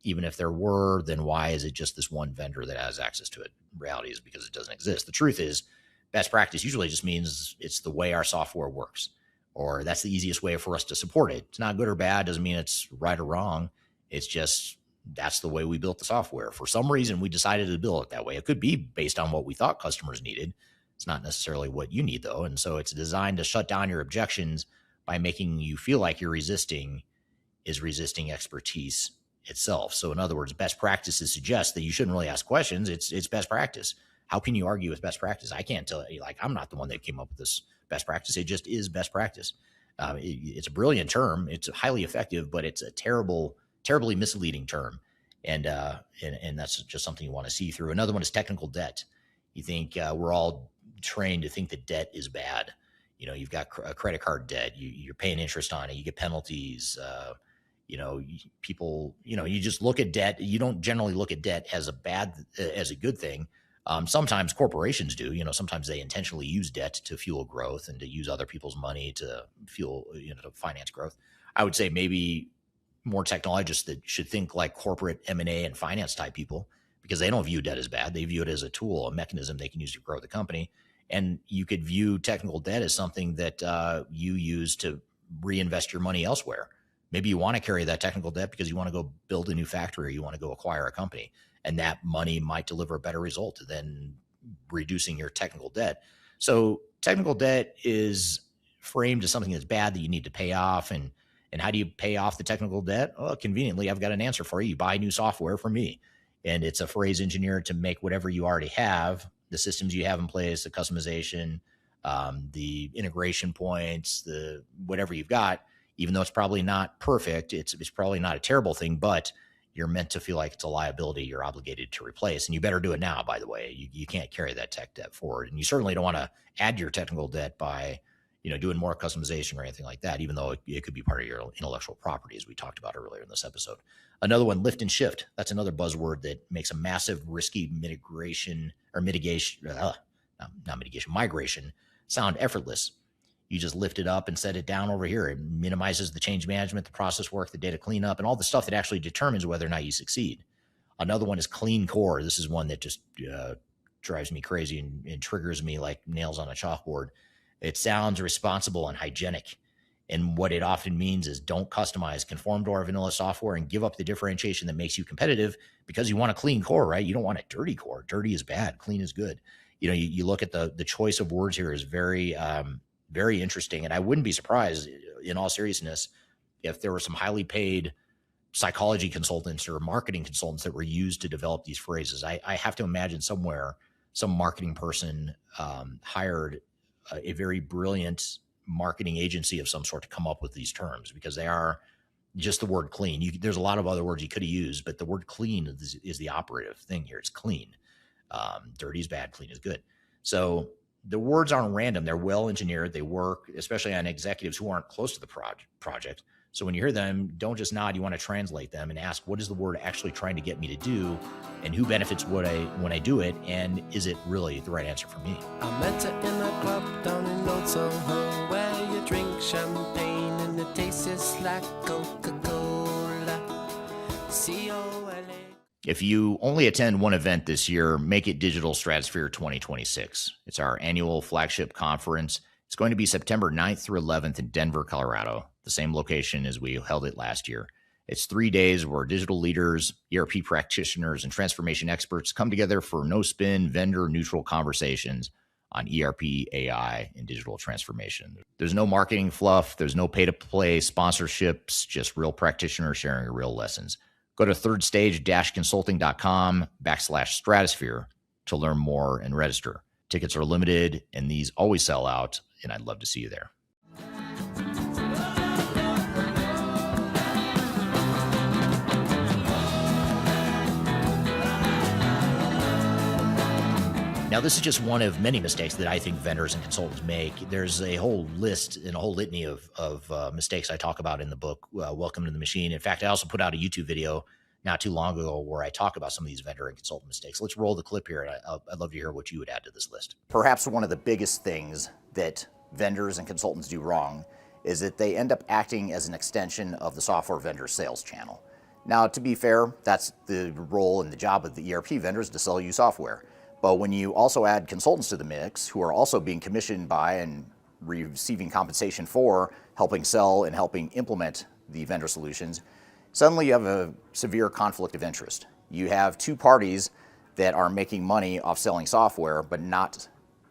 Even if there were, then why is it just this one vendor that has access to it? Reality is because it doesn't exist. The truth is, best practice usually just means it's the way our software works, or that's the easiest way for us to support it. It's not good or bad. Doesn't mean it's right or wrong. It's just that's the way we built the software. For some reason, we decided to build it that way. It could be based on what we thought customers needed. It's not necessarily what you need, though. And so it's designed to shut down your objections by making you feel like you're resisting expertise itself. So in other words, best practices suggest that you shouldn't really ask questions. It's best practice. How can you argue with best practice? I can't tell you, like, I'm not the one that came up with this best practice. It just is best practice. It's a brilliant term. It's highly effective, but it's a terribly misleading term. And that's just something you want to see through. Another one is technical debt. You think we're all trained to think that debt is bad. You know, you've got a credit card debt. You're paying interest on it. You get penalties. People, you just look at debt. You don't generally look at debt as a good thing. Sometimes corporations do. Sometimes they intentionally use debt to fuel growth and to use other people's money to fuel, to finance growth. I would say maybe more technologists that should think like corporate M&A and finance type people, because they don't view debt as bad. They view it as a tool, a mechanism they can use to grow the company. And you could view technical debt as something that you use to reinvest your money elsewhere. Maybe you want to carry that technical debt because you want to go build a new factory, or you want to go acquire a company, and that money might deliver a better result than reducing your technical debt. So technical debt is framed as something that's bad that you need to pay off. And how do you pay off the technical debt? Well, conveniently, I've got an answer for you. You buy new software from me. And it's a phrase engineered to make whatever you already have, the systems you have in place, the customization, the integration points, the whatever you've got, even though it's probably not perfect, it's probably not a terrible thing, but you're meant to feel like it's a liability you're obligated to replace. And you better do it now, by the way. You can't carry that tech debt forward. And you certainly don't want to add to your technical debt by doing more customization or anything like that, even though it could be part of your intellectual property, as we talked about earlier in this episode. Another one, lift and shift. That's another buzzword that makes a massive risky migration sound effortless. You just lift it up and set it down over here. It minimizes the change management, the process work, the data cleanup, and all the stuff that actually determines whether or not you succeed. Another one is clean core. This is one that just drives me crazy and triggers me like nails on a chalkboard. It sounds responsible and hygienic. And what it often means is don't customize, conform to our vanilla software, and give up the differentiation that makes you competitive because you want a clean core, right? You don't want a dirty core. Dirty is bad. Clean is good. You look at the choice of words here is very, very interesting. And I wouldn't be surprised, in all seriousness, if there were some highly paid psychology consultants or marketing consultants that were used to develop these phrases. I have to imagine somewhere some marketing person hired a very brilliant marketing agency of some sort to come up with these terms, because they are just the word clean. There's a lot of other words you could have used, but the word clean is the operative thing here. It's clean. Dirty is bad, clean is good. So the words aren't random. They're well engineered. They work, especially on executives who aren't close to the project. So when you hear them, don't just nod. You want to translate them and ask, what is the word actually trying to get me to do? And who benefits when I do it? And is it really the right answer for me? I met her in a club down in Old Soho, where you drink champagne and it tastes like Coca-Cola. C-O-L-A. If you only attend one event this year, make it Digital Stratosphere 2026. It's our annual flagship conference. It's going to be September 9th through 11th in Denver, Colorado, the same location as we held it last year. It's 3 days where digital leaders, ERP practitioners, and transformation experts come together for no-spin, vendor-neutral conversations on ERP, AI, and digital transformation. There's no marketing fluff. There's no pay-to-play sponsorships, just real practitioners sharing real lessons. Go to thirdstage-consulting.com/stratosphere to learn more and register. Tickets are limited, and these always sell out, and I'd love to see you there. Now, this is just one of many mistakes that I think vendors and consultants make. There's a whole list and a whole litany of mistakes I talk about in the book, Welcome to the Machine. In fact, I also put out a YouTube video not too long ago where I talk about some of these vendor and consultant mistakes. Let's roll the clip here, and I'd love to hear what you would add to this list. Perhaps one of the biggest things that vendors and consultants do wrong is that they end up acting as an extension of the software vendor sales channel. Now, to be fair, that's the role and the job of the ERP vendors, to sell you software. But when you also add consultants to the mix who are also being commissioned by and receiving compensation for helping sell and helping implement the vendor solutions, suddenly you have a severe conflict of interest. You have two parties that are making money off selling software, but not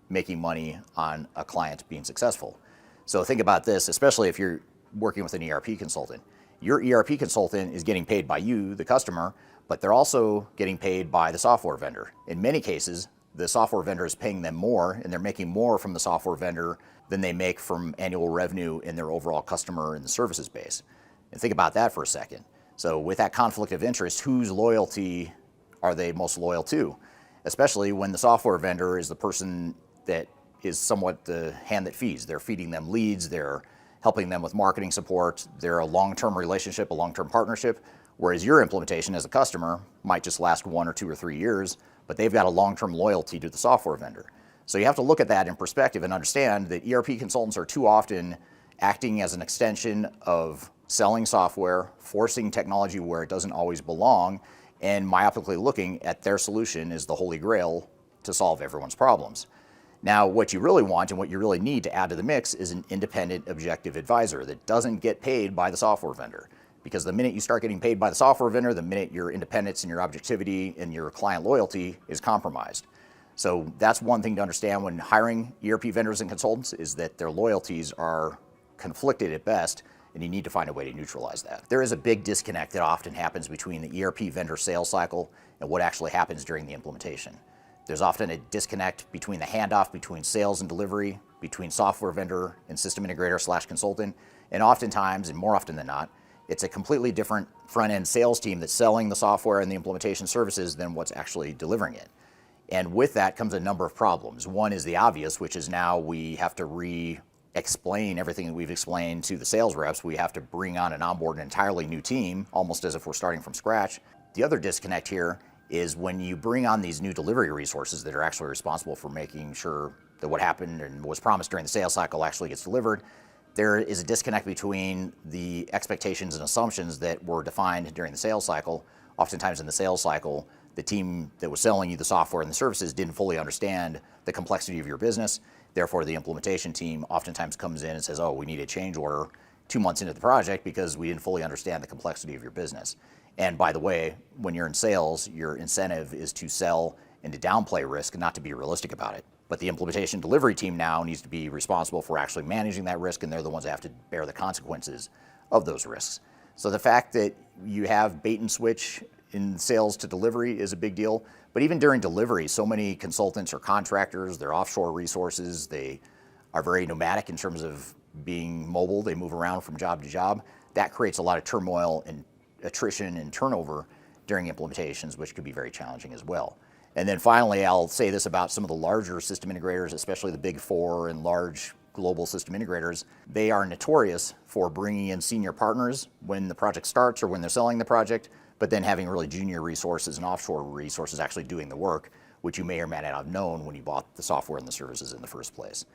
making money on a client being successful. So think about this, especially if you're working with an ERP consultant. Your ERP consultant is getting paid by you, the customer, but they're also getting paid by the software vendor. In many cases, the software vendor is paying them more, and they're making more from the software vendor than they make from annual revenue in their overall customer and the services base. And think about that for a second. So with that conflict of interest, whose loyalty are they most loyal to? Especially when the software vendor is the person that is somewhat the hand that feeds. They're feeding them leads, they're helping them with marketing support, they're a long-term relationship, a long-term partnership, whereas your implementation as a customer might just last 1 or 2 or 3 years, but they've got a long-term loyalty to the software vendor. So you have to look at that in perspective and understand that ERP consultants are too often acting as an extension of selling software, forcing technology where it doesn't always belong, and myopically looking at their solution as the holy grail to solve everyone's problems. Now, what you really want and what you really need to add to the mix is an independent, objective advisor that doesn't get paid by the software vendor. Because the minute you start getting paid by the software vendor, the minute your independence and your objectivity and your client loyalty is compromised. So that's one thing to understand when hiring ERP vendors and consultants, is that their loyalties are conflicted at best, and you need to find a way to neutralize that. There is a big disconnect that often happens between the ERP vendor sales cycle and what actually happens during the implementation. There's often a disconnect between the handoff between sales and delivery, between software vendor and system integrator / consultant, and oftentimes, and more often than not, it's a completely different front-end sales team that's selling the software and the implementation services than what's actually delivering it. And with that comes a number of problems. One is the obvious, which is now we have to re-explain everything that we've explained to the sales reps. We have to bring on and onboard an entirely new team, almost as if we're starting from scratch. The other disconnect here is when you bring on these new delivery resources that are actually responsible for making sure that what happened and was promised during the sales cycle actually gets delivered, there is a disconnect between the expectations and assumptions that were defined during the sales cycle. Oftentimes in the sales cycle, the team that was selling you the software and the services didn't fully understand the complexity of your business. Therefore, the implementation team oftentimes comes in and says, oh, we need a change order 2 months into the project because we didn't fully understand the complexity of your business. And by the way, when you're in sales, your incentive is to sell and to downplay risk and not to be realistic about it. But the implementation delivery team now needs to be responsible for actually managing that risk, and they're the ones that have to bear the consequences of those risks. So the fact that you have bait and switch in sales to delivery is a big deal. But even during delivery, so many consultants are contractors, they're offshore resources, they are very nomadic in terms of being mobile, they move around from job to job. That creates a lot of turmoil and attrition and turnover during implementations, which could be very challenging as well. And then finally, I'll say this about some of the larger system integrators, especially the big four and large global system integrators. They are notorious for bringing in senior partners when the project starts or when they're selling the project, but then having really junior resources and offshore resources actually doing the work, which you may or may not have known when you bought the software and the services in the first place.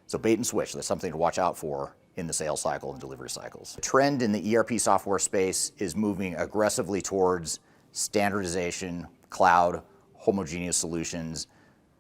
So bait and switch, that's something to watch out for in the sales cycle and delivery cycles. The trend in the ERP software space is moving aggressively towards standardization, cloud, homogeneous solutions,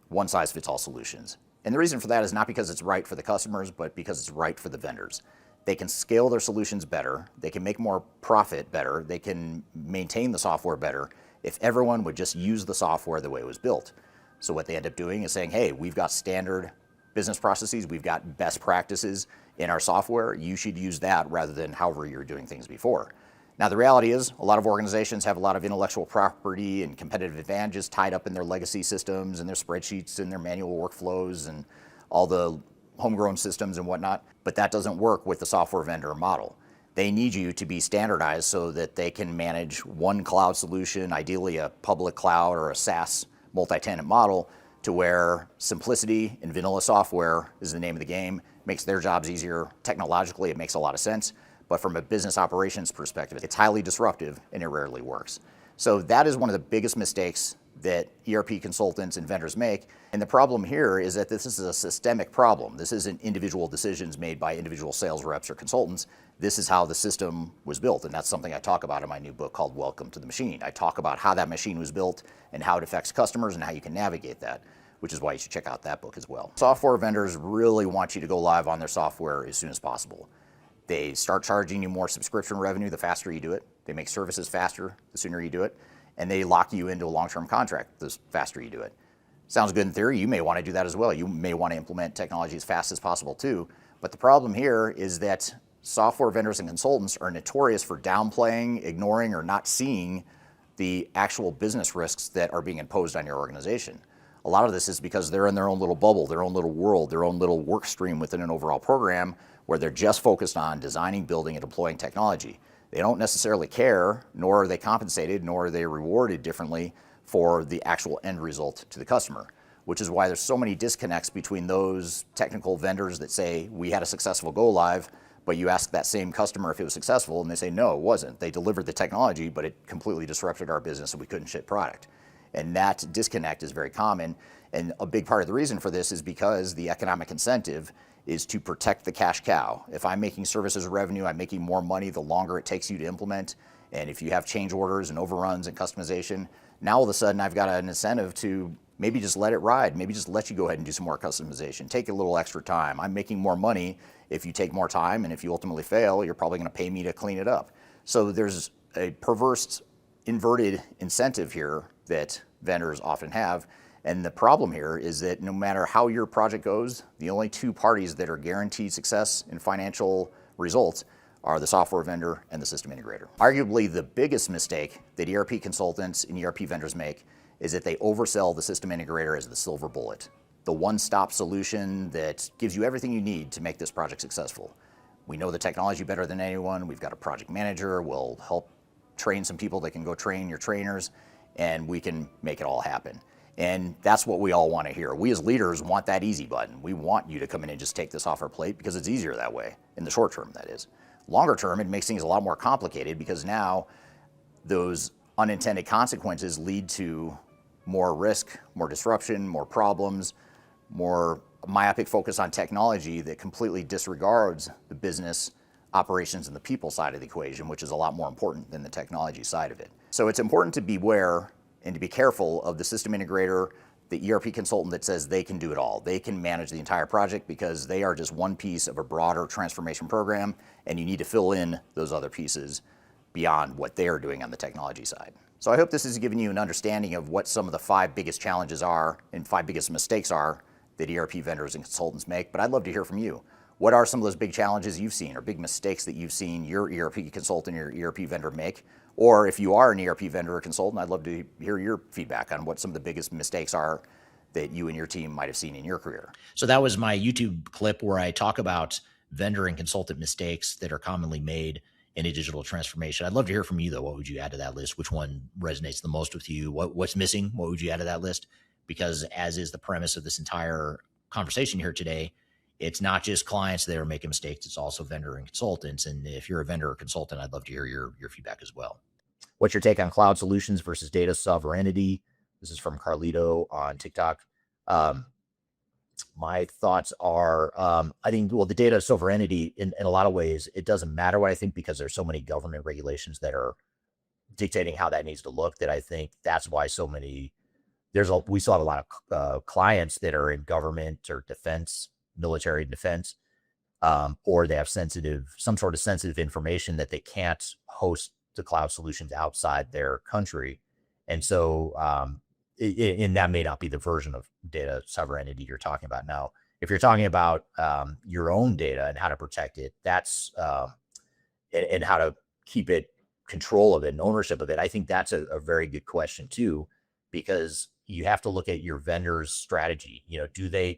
one-size-fits-all solutions. And the reason for that is not because it's right for the customers, but because it's right for the vendors. They can scale their solutions better, they can make more profit better, they can maintain the software better if everyone would just use the software the way it was built. So what they end up doing is saying, hey, we've got standard business processes, we've got best practices in our software, you should use that rather than however you were doing things before. Now the reality is a lot of organizations have a lot of intellectual property and competitive advantages tied up in their legacy systems and their spreadsheets and their manual workflows and all the homegrown systems and whatnot, but that doesn't work with the software vendor model. They need you to be standardized so that they can manage one cloud solution, ideally a public cloud or a SaaS multi-tenant model, to where simplicity and vanilla software is the name of the game, makes their jobs easier. Technologically, it makes a lot of sense, but from a business operations perspective, it's highly disruptive and it rarely works. So that is one of the biggest mistakes that ERP consultants and vendors make. And the problem here is that this is a systemic problem. This isn't individual decisions made by individual sales reps or consultants. This is how the system was built. And that's something I talk about in my new book called Welcome to the Machine. I talk about how that machine was built and how it affects customers and how you can navigate that, which is why you should check out that book as well. Software vendors really want you to go live on their software as soon as possible. They start charging you more subscription revenue the faster you do it. They make services faster the sooner you do it. And they lock you into a long-term contract the faster you do it. Sounds good in theory. You may want to do that as well. You may want to implement technology as fast as possible too. But the problem here is that software vendors and consultants are notorious for downplaying, ignoring, or not seeing the actual business risks that are being imposed on your organization. A lot of this is because they're in their own little bubble, their own little world, their own little work stream within an overall program where they're just focused on designing, building, and deploying technology. They don't necessarily care, nor are they compensated, nor are they rewarded differently for the actual end result to the customer, which is why there's so many disconnects between those technical vendors that say, we had a successful go live, but you ask that same customer if it was successful, and they say, no, it wasn't. They delivered the technology, but it completely disrupted our business and we couldn't ship product. And that disconnect is very common. And a big part of the reason for this is because the economic incentive is to protect the cash cow. If I'm making services revenue, I'm making more money the longer it takes you to implement. And if you have change orders and overruns and customization, now all of a sudden I've got an incentive to maybe just let it ride. Maybe just let you go ahead and do some more customization. Take a little extra time. I'm making more money if you take more time, and if you ultimately fail, you're probably going to pay me to clean it up. So there's a perverse, inverted incentive here that vendors often have. And the problem here is that no matter how your project goes, the only two parties that are guaranteed success in financial results are the software vendor and the system integrator. Arguably, the biggest mistake that ERP consultants and ERP vendors make is that they oversell the system integrator as the silver bullet, the one-stop solution that gives you everything you need to make this project successful. We know the technology better than anyone. We've got a project manager. We'll help train some people that can go train your trainers, and we can make it all happen. And that's what we all want to hear. We as leaders want that easy button. We want you to come in and just take this off our plate because it's easier that way, in the short term, that is. Longer term, it makes things a lot more complicated because now those unintended consequences lead to more risk, more disruption, more problems, more myopic focus on technology that completely disregards the business operations and the people side of the equation, which is a lot more important than the technology side of it. So it's important to beware and to be careful of the system integrator, the ERP consultant that says they can do it all. They can manage the entire project because they are just one piece of a broader transformation program, and you need to fill in those other pieces beyond what they are doing on the technology side. So I hope this has given you an understanding of what some of the 5 biggest challenges are and 5 biggest mistakes are that ERP vendors and consultants make, but I'd love to hear from you. What are some of those big challenges you've seen or big mistakes that you've seen your ERP consultant or ERP vendor make? Or if you are an ERP vendor or consultant, I'd love to hear your feedback on what some of the biggest mistakes are that you and your team might have seen in your career. So that was my YouTube clip where I talk about vendor and consultant mistakes that are commonly made in a digital transformation. I'd love to hear from you, though. What would you add to that list? Which one resonates the most with you? What's missing? What would you add to that list? Because as is the premise of this entire conversation here today, it's not just clients that are making mistakes. It's also vendor and consultants. And if you're a vendor or consultant, I'd love to hear your feedback as well. What's your take on cloud solutions versus data sovereignty? This is from Carlito on TikTok. My thoughts are, I think, well, the data sovereignty in a lot of ways, it doesn't matter what I think because there's so many government regulations that are dictating how that needs to look that I think that's why so many, we still have a lot of clients that are in government or defense, military defense, or they have some sort of sensitive information that they can't host the cloud solutions outside their country. And so, and that may not be the version of data sovereignty you're talking about now. If you're talking about your own data and how to protect it, that's and how to keep it control of it and ownership of it, I think that's a very good question too, because you have to look at your vendor's strategy. You know,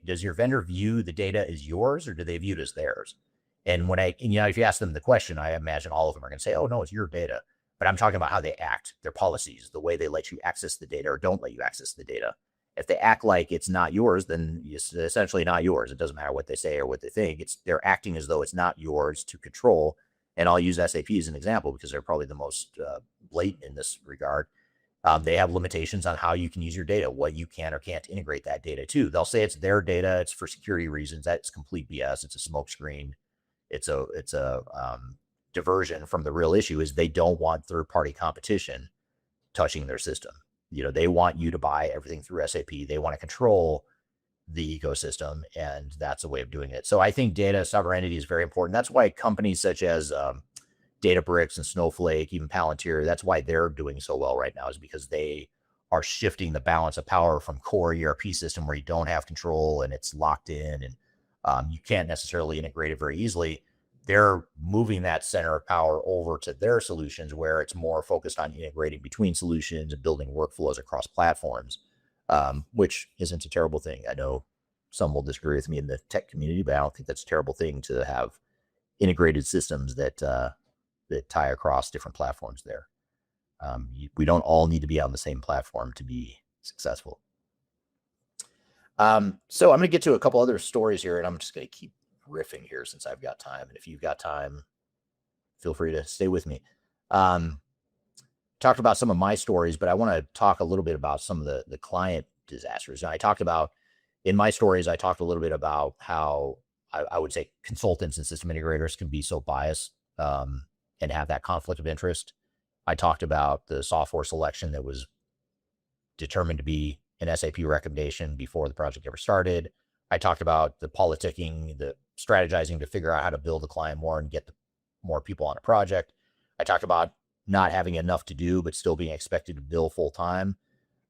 does your vendor view the data as yours or do they view it as theirs? And if you ask them the question, I imagine all of them are going to say, oh no, it's your data. But I'm talking about how they act, their policies, the way they let you access the data or don't let you access the data. If they act like it's not yours, then it's essentially not yours. It doesn't matter what they say or what they think. They're acting as though it's not yours to control. And I'll use SAP as an example because they're probably the most blatant in this regard. They have limitations on how you can use your data, what you can or can't integrate that data to. They'll say it's their data, it's for security reasons. That's complete BS. It's a smokescreen. It's a diversion from the real issue. Is they don't want third-party competition touching their system. You know, they want you to buy everything through SAP. They want to control the ecosystem, and that's a way of doing it. So I think data sovereignty is very important. That's why companies such as Databricks and Snowflake, even Palantir, that's why they're doing so well right now, is because they are shifting the balance of power from core ERP system where you don't have control and it's locked in and you can't necessarily integrate it very easily. They're moving that center of power over to their solutions where it's more focused on integrating between solutions and building workflows across platforms, which isn't a terrible thing. I know some will disagree with me in the tech community, but I don't think that's a terrible thing to have integrated systems that tie across different platforms there. We don't all need to be on the same platform to be successful. So I'm going to get to a couple other stories here, and I'm just going to keep riffing here since I've got time. And if you've got time, feel free to stay with me. Talked about some of my stories, but I want to talk a little bit about some of the client disasters. And in my stories, I talked a little bit about how I would say consultants and system integrators can be so biased and have that conflict of interest. I talked about the software selection that was determined to be an SAP recommendation before the project ever started. I talked about the politicking, the strategizing to figure out how to build the client more and get more people on a project. I talked about not having enough to do, but still being expected to bill full time.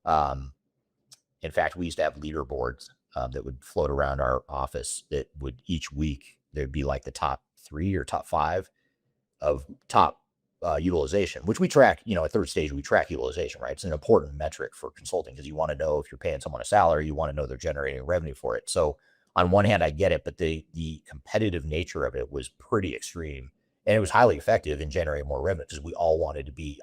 In fact, we used to have leaderboards that would float around our office that would each week, there'd be like the top 3 or top 5 of top utilization, which we track, at third stage, we track utilization, right? It's an important metric for consulting because you want to know if you're paying someone a salary, you want to know they're generating revenue for it. So on one hand, I get it, but the competitive nature of it was pretty extreme, and it was highly effective in generating more revenue because we all wanted to be,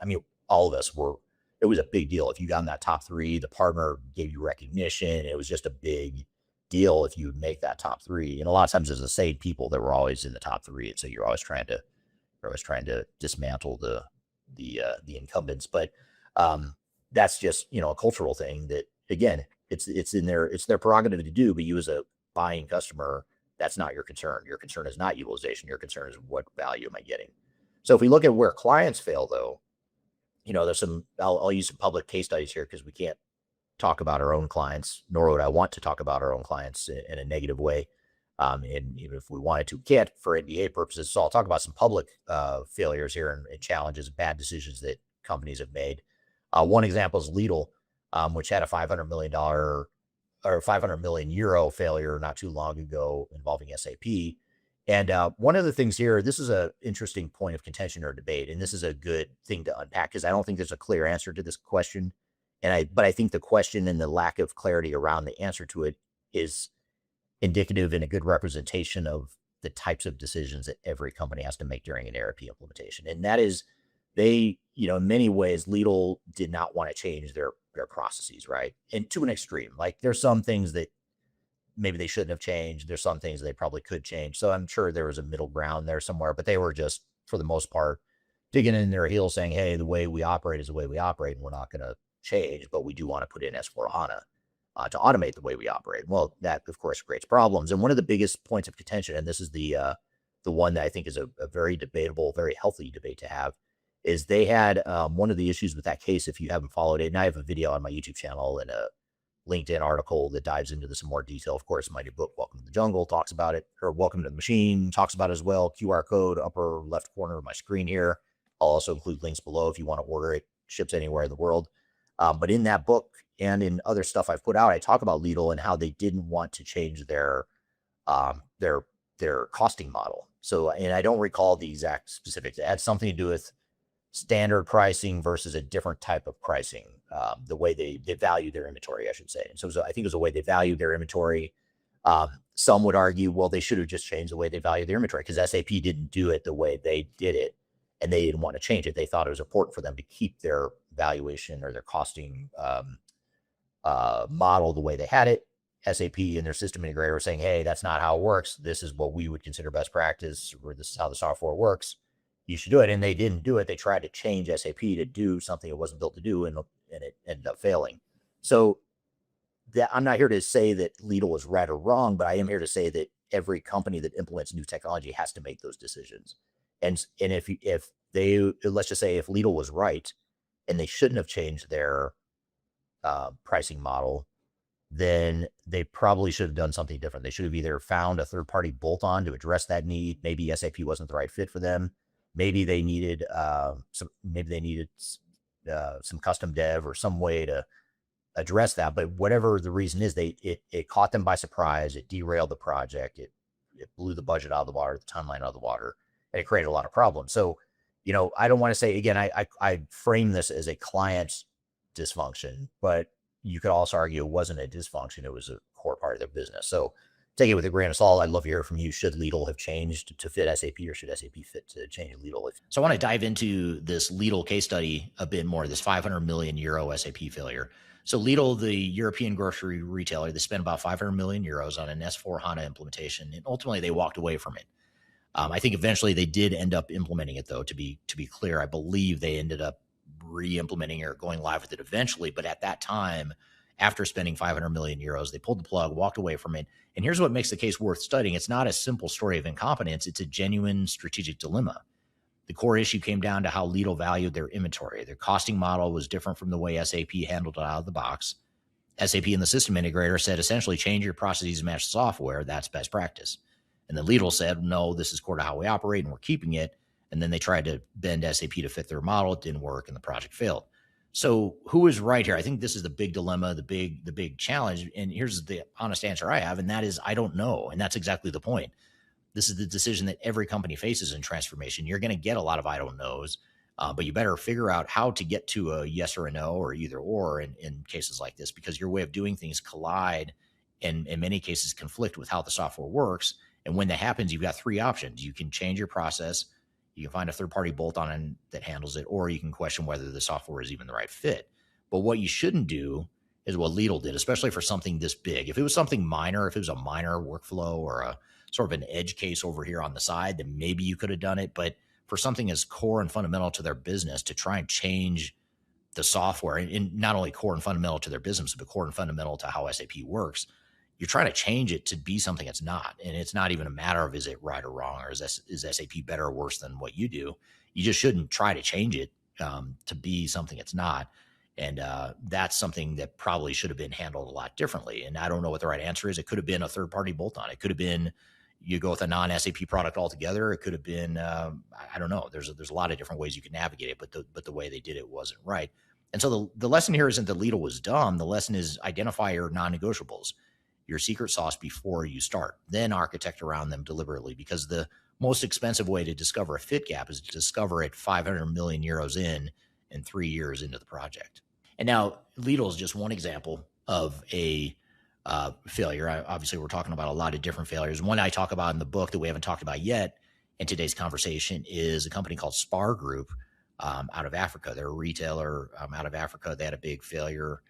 all of us were, it was a big deal. If you got in that top 3, the partner gave you recognition. It was just a big deal if you would make that top 3. And a lot of times there's the same people that were always in the top 3. And so you're always trying to dismantle the incumbents. But that's just, a cultural thing that, again, it's their prerogative to do, but you as a buying customer, that's not your concern. Your concern is not utilization. Your concern is what value am I getting? So if we look at where clients fail, though, there's some, I'll use some public case studies here because we can't talk about our own clients, nor would I want to talk about our own clients in a negative way. And even if we wanted to, we can't for NDA purposes. So I'll talk about some public failures here and challenges, bad decisions that companies have made. One example is Lidl, which had a $500 million or 500 million euro failure not too long ago involving SAP. And one of the things here, this is an interesting point of contention or debate, and this is a good thing to unpack because I don't think there's a clear answer to this question. But I think the question and the lack of clarity around the answer to it is indicative and a good representation of the types of decisions that every company has to make during an ERP implementation. And that is, in many ways, Lidl did not want to change their processes, right? And to an extreme, like there's some things that maybe they shouldn't have changed. There's some things they probably could change. So I'm sure there was a middle ground there somewhere, but they were just, for the most part, digging in their heels saying, hey, the way we operate is the way we operate, and we're not going to change, but we do want to put in S/4HANA to automate the way we operate. Well, that, of course, creates problems. And one of the biggest points of contention, and this is the one that I think is a very debatable, very healthy debate to have, is they had one of the issues with that case, if you haven't followed it, and I have a video on my YouTube channel and a LinkedIn article that dives into this in more detail. Of course, my new book, Welcome to the Jungle, talks about it, or Welcome to the Machine talks about it as well. QR code, upper left corner of my screen here. I'll also include links below if you want to order it. Ships anywhere in the world. But in that book and in other stuff I've put out, I talk about Lidl and how they didn't want to change their costing model. So, and I don't recall the exact specifics. It had something to do with standard pricing versus a different type of pricing, the way they value their inventory, I should say. And so I think it was the way they valued their inventory. Some would argue, well, they should have just changed the way they value their inventory because SAP didn't do it the way they did it, and they didn't want to change it. They thought it was important for them to keep their valuation or their costing model the way they had it. SAP and their system integrator were saying, hey, that's not how it works. This is what we would consider best practice, or this is how the software works. You should do it. And they didn't do it. They tried to change SAP to do something it wasn't built to do, and it ended up failing. So I'm not here to say that Lidl was right or wrong, but I am here to say that every company that implements new technology has to make those decisions. And if they, let's just say if Lidl was right and they shouldn't have changed their pricing model, then they probably should have done something different. They should have either found a third-party bolt-on to address that need. Maybe SAP wasn't the right fit for them. Maybe they needed some custom dev or some way to address that. But whatever the reason is, it caught them by surprise. It derailed the project. It blew the budget out of the water, the timeline out of the water, and it created a lot of problems. So, I don't want to say, again, I frame this as a client dysfunction, but you could also argue it wasn't a dysfunction. It was a core part of their business. So take it with a grain of salt. I'd love to hear from you. Should Lidl have changed to fit SAP, or should SAP fit to change Lidl? So I want to dive into this Lidl case study a bit more, this 500 million euro SAP failure. So Lidl, the European grocery retailer, they spent about 500 million euros on an S/4HANA implementation, and ultimately they walked away from it. I think eventually they did end up implementing it, though. To be clear, I believe they ended up re-implementing or going live with it eventually. But at that time, after spending 500 million euros, they pulled the plug, walked away from it. And here's what makes the case worth studying. It's not a simple story of incompetence. It's a genuine strategic dilemma. The core issue came down to how Lidl valued their inventory. Their costing model was different from the way SAP handled it out of the box. SAP and the system integrator said, essentially, change your processes to match the software. That's best practice. And then Lidl said, no, this is core to how we operate and we're keeping it. And then they tried to bend SAP to fit their model. It didn't work and the project failed. So who is right here? I think this is the big dilemma, the big challenge. And here's the honest answer I have, and that is I don't know. And that's exactly the point. This is the decision that every company faces in transformation. You're going to get a lot of I don't knows, but you better figure out how to get to a yes or a no or either or in cases like this, because your way of doing things collide and in many cases conflict with how the software works. And when that happens, you've got three options. You can change your process. You can find a third-party bolt-on that handles it, or you can question whether the software is even the right fit. But what you shouldn't do is what Lidl did, especially for something this big. If it was something minor, if it was a minor workflow or a sort of an edge case over here on the side, then maybe you could have done it. But for something as core and fundamental to their business, to try and change the software, and not only core and fundamental to their business, but core and fundamental to how SAP works, you're trying to change it to be something it's not. And it's not even a matter of is it right or wrong, or is SAP better or worse than what you do. You just shouldn't try to change it to be something it's not. And that's something that probably should have been handled a lot differently. And I don't know what the right answer is. It could have been a third-party bolt-on. It could have been you go with a non-SAP product altogether. It could have been, I don't know. There's a lot of different ways you could navigate it, but the way they did it wasn't right. And so the lesson here isn't that Lidl was dumb. The lesson is identify your non-negotiables, your secret sauce before you start, then architect around them deliberately, because the most expensive way to discover a fit gap is to discover it 500 million euros in and 3 years into the project. And now Lidl is just one example of a failure. Obviously, we're talking about a lot of different failures. One I talk about in the book that we haven't talked about yet in today's conversation is a company called Spar Group out of Africa. They're a retailer out of Africa. They had a big failure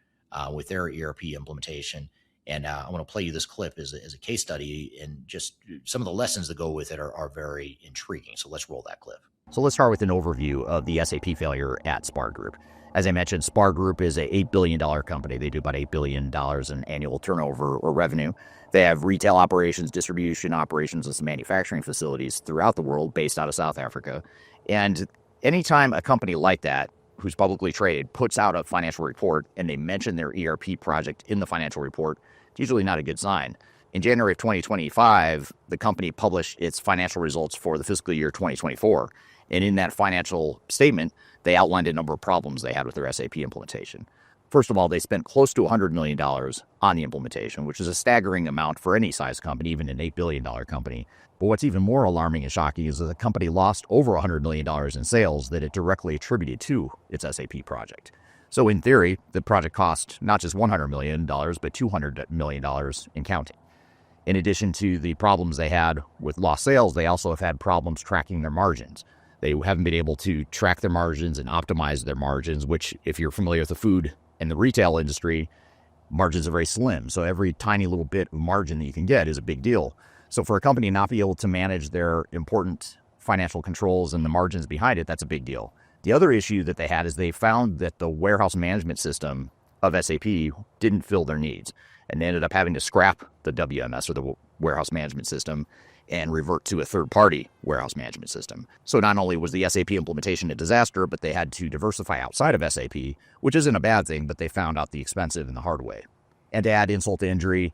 with their ERP implementation. And I want to play you this clip as a case study, and just some of the lessons that go with it are very intriguing. So let's roll that clip. So let's start with an overview of the SAP failure at Spar Group. As I mentioned, Spar Group is an $8 billion company. They do about $8 billion in annual turnover or revenue. They have retail operations, distribution operations, and some manufacturing facilities throughout the world based out of South Africa. And anytime a company like that, who's publicly traded, puts out a financial report and they mention their ERP project in the financial report, it's usually not a good sign. In January of 2025, the company published its financial results for the fiscal year 2024. And in that financial statement, they outlined a number of problems they had with their SAP implementation. First of all, they spent close to $100 million on the implementation, which is a staggering amount for any size company, even an $8 billion company. But what's even more alarming and shocking is that the company lost over $100 million in sales that it directly attributed to its SAP project. So in theory, the project cost not just $100 million, but $200 million in counting. In addition to the problems they had with lost sales, they also have had problems tracking their margins. They haven't been able to track their margins and optimize their margins, which, if you're familiar with the food and the retail industry, margins are very slim. So every tiny little bit of margin that you can get is a big deal. So for a company not be able to manage their important financial controls and the margins behind it, that's a big deal. The other issue that they had is they found that the warehouse management system of SAP didn't fill their needs, and they ended up having to scrap the WMS, or the warehouse management system, and revert to a third-party warehouse management system. So not only was the SAP implementation a disaster, but they had to diversify outside of SAP, which isn't a bad thing, but they found out the expensive and the hard way. And to add insult to injury,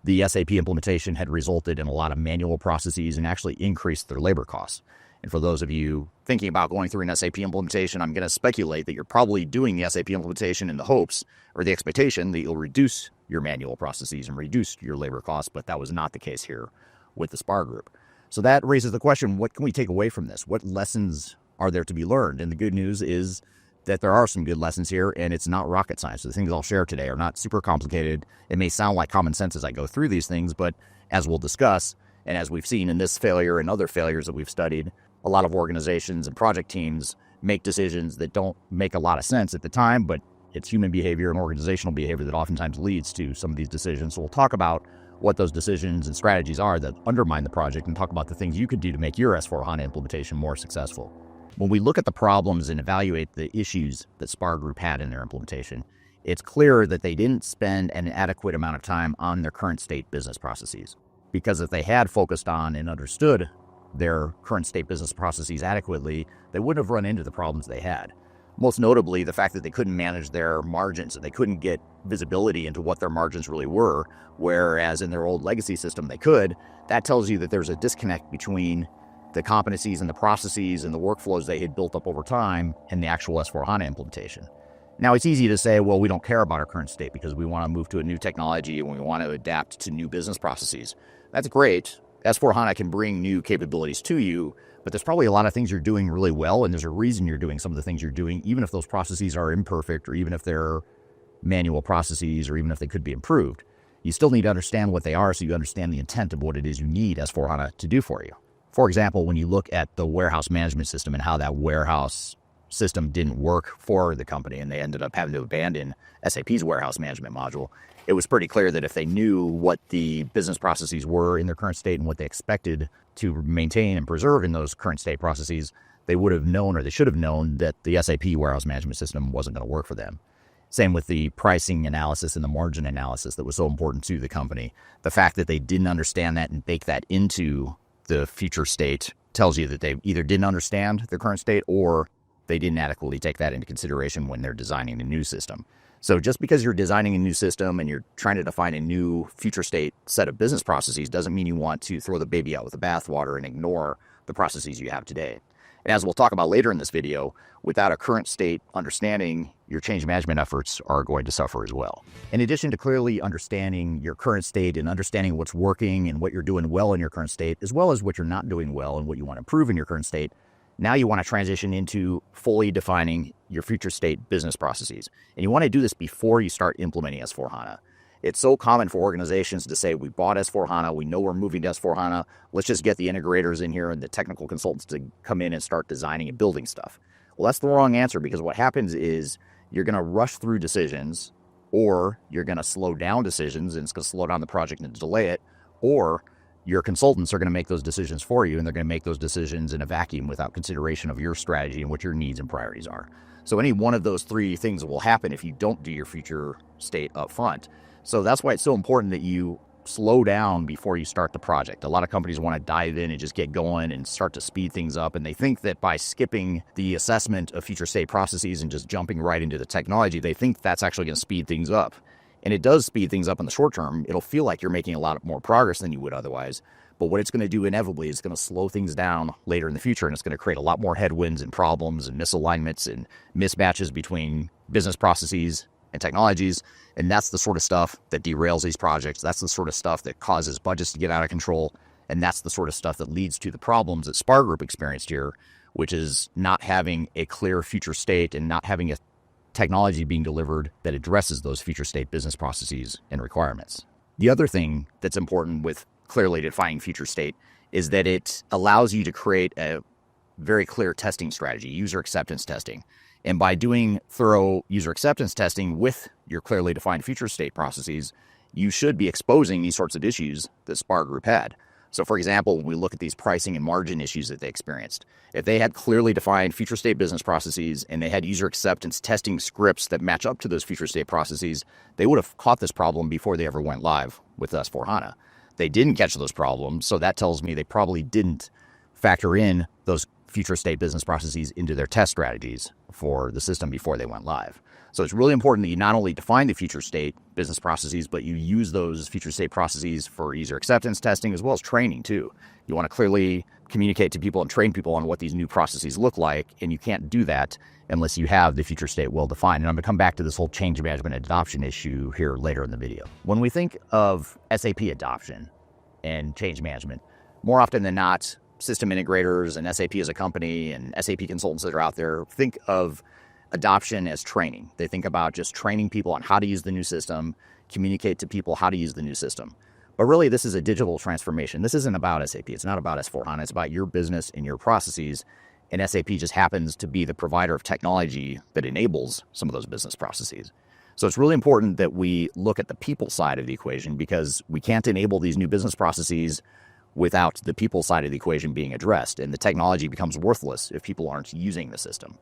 the SAP implementation had resulted in a lot of manual processes and actually increased their labor costs. And for those of you thinking about going through an SAP implementation, I'm going to speculate that you're probably doing the SAP implementation in the hopes or the expectation that you'll reduce your manual processes and reduce your labor costs, but that was not the case here with the Spar Group. So that raises the question, what can we take away from this? What lessons are there to be learned? And the good news is that there are some good lessons here, and it's not rocket science. The things I'll share today are not super complicated. It may sound like common sense as I go through these things, but as we'll discuss, and as we've seen in this failure and other failures that we've studied, a lot of organizations and project teams make decisions that don't make a lot of sense at the time, but it's human behavior and organizational behavior that oftentimes leads to some of these decisions. So we'll talk about what those decisions and strategies are that undermine the project, and talk about the things you could do to make your S/4HANA implementation more successful. When we look at the problems and evaluate the issues that Spar Group had in their implementation, it's clear that they didn't spend an adequate amount of time on their current state business processes. Because if they had focused on and understood their current state business processes adequately, they wouldn't have run into the problems they had. Most notably, the fact that they couldn't manage their margins and they couldn't get visibility into what their margins really were, whereas in their old legacy system they could. That tells you that there's a disconnect between the competencies and the processes and the workflows they had built up over time and the actual S4HANA implementation. Now, it's easy to say, well, we don't care about our current state because we want to move to a new technology and we want to adapt to new business processes. That's great. S4HANA can bring new capabilities to you, but there's probably a lot of things you're doing really well, and there's a reason you're doing some of the things you're doing, even if those processes are imperfect, or even if they're manual processes, or even if they could be improved. You still need to understand what they are so you understand the intent of what it is you need S4HANA to do for you. For example, when you look at the warehouse management system and how that warehouse system didn't work for the company and they ended up having to abandon SAP's warehouse management module, it was pretty clear that if they knew what the business processes were in their current state and what they expected to maintain and preserve in those current state processes, they would have known, or they should have known, that the SAP warehouse management system wasn't going to work for them. Same with the pricing analysis and the margin analysis that was so important to the company. The fact that they didn't understand that and bake that into the future state tells you that they either didn't understand the current state or they didn't adequately take that into consideration when they're designing the new system. So just because you're designing a new system and you're trying to define a new future state set of business processes doesn't mean you want to throw the baby out with the bathwater and ignore the processes you have today. And as we'll talk about later in this video, without a current state understanding, your change management efforts are going to suffer as well. In addition to clearly understanding your current state and understanding what's working and what you're doing well in your current state, as well as what you're not doing well and what you want to improve in your current state, now you want to transition into fully defining your future state business processes. And you want to do this before you start implementing S4HANA. It's so common for organizations to say, we bought S4HANA, we know we're moving to S4HANA, let's just get the integrators in here and the technical consultants to come in and start designing and building stuff. Well, that's the wrong answer, because what happens is you're going to rush through decisions, or you're going to slow down decisions and it's going to slow down the project and delay it, or your consultants are going to make those decisions for you, and they're going to make those decisions in a vacuum without consideration of your strategy and what your needs and priorities are. So any one of those three things will happen if you don't do your future state up front. So that's why it's so important that you slow down before you start the project. A lot of companies want to dive in and just get going and start to speed things up, and they think that by skipping the assessment of future state processes and just jumping right into the technology, they think that's actually going to speed things up. And it does speed things up in the short term. It'll feel like you're making a lot more progress than you would otherwise. But what it's going to do inevitably is going to slow things down later in the future, and it's going to create a lot more headwinds and problems and misalignments and mismatches between business processes and technologies. And that's the sort of stuff that derails these projects. That's the sort of stuff that causes budgets to get out of control. And that's the sort of stuff that leads to the problems that Spar Group experienced here, which is not having a clear future state and not having a technology being delivered that addresses those future state business processes and requirements. The other thing that's important with clearly defining future state is that it allows you to create a very clear testing strategy, user acceptance testing. And by doing thorough user acceptance testing with your clearly defined future state processes, you should be exposing these sorts of issues that Spar Group had. So for example, when we look at these pricing and margin issues that they experienced, if they had clearly defined future state business processes and they had user acceptance testing scripts that match up to those future state processes, they would have caught this problem before they ever went live with S4HANA. They didn't catch those problems, so that tells me they probably didn't factor in those future state business processes into their test strategies for the system before they went live. So it's really important that you not only define the future state business processes, but you use those future state processes for user acceptance testing as well as training too. You want to clearly communicate to people and train people on what these new processes look like, and you can't do that unless you have the future state well defined. And I'm going to come back to this whole change management adoption issue here later in the video. When we think of SAP adoption and change management, more often than not, system integrators and SAP as a company and SAP consultants that are out there think of adoption as training. They think about just training people on how to use the new system, communicate to people how to use the new system. But really, this is a digital transformation. This isn't about SAP. It's not about S4HANA. It's about your business and your processes. And SAP just happens to be the provider of technology that enables some of those business processes. So it's really important that we look at the people side of the equation, because we can't enable these new business processes without the people side of the equation being addressed. And the technology becomes worthless if people aren't using the system.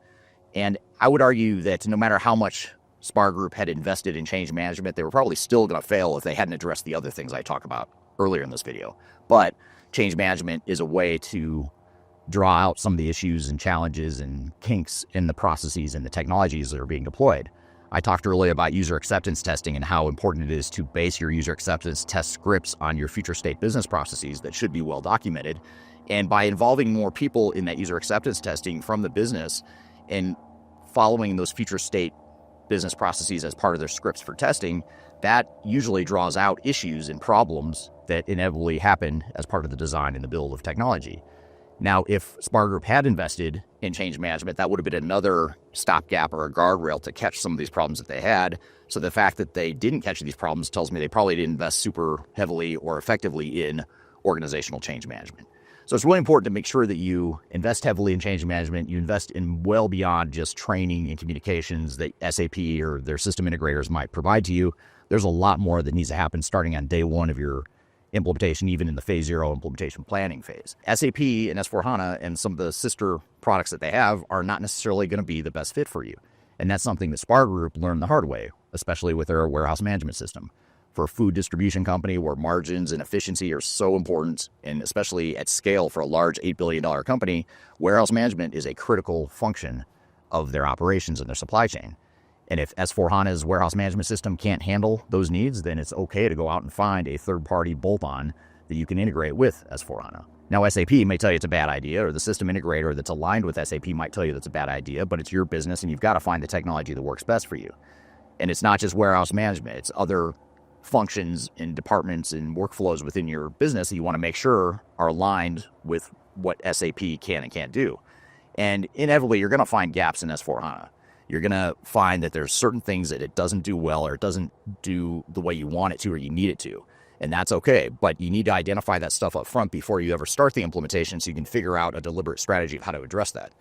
And I would argue that no matter how much Spar Group had invested in change management, they were probably still going to fail if they hadn't addressed the other things I talked about earlier in this video. But change management is a way to draw out some of the issues and challenges and kinks in the processes and the technologies that are being deployed. I talked earlier about user acceptance testing and how important it is to base your user acceptance test scripts on your future state business processes that should be well documented. And by involving more people in that user acceptance testing from the business and following those future state business processes as part of their scripts for testing, that usually draws out issues and problems that inevitably happen as part of the design and the build of technology. Now, if Spar Group had invested in change management, that would have been another stopgap or a guardrail to catch some of these problems that they had. So the fact that they didn't catch these problems tells me they probably didn't invest super heavily or effectively in organizational change management. So it's really important to make sure that you invest heavily in change management. You invest in well beyond just training and communications that SAP or their system integrators might provide to you. There's a lot more that needs to happen starting on day one of your implementation, even in the phase 0 implementation planning phase. SAP and S4HANA and some of the sister products that they have are not necessarily going to be the best fit for you. And that's something that Spar Group learned the hard way, especially with their warehouse management system. For a food distribution company where margins and efficiency are so important, and especially at scale for a large $8 billion company, warehouse management is a critical function of their operations and their supply chain. And if S4HANA's warehouse management system can't handle those needs, then it's okay to go out and find a third-party bolt-on that you can integrate with S4HANA. Now, SAP may tell you it's a bad idea, or the system integrator that's aligned with SAP might tell you that's a bad idea, but it's your business and you've got to find the technology that works best for you. And it's not just warehouse management, it's other functions and departments and workflows within your business that you want to make sure are aligned with what SAP can and can't do. And inevitably, you're going to find gaps in S4HANA. You're going to find that there's certain things that it doesn't do well or it doesn't do the way you want it to or you need it to. And that's okay. But you need to identify that stuff up front before you ever start the implementation so you can figure out a deliberate strategy of how to address that.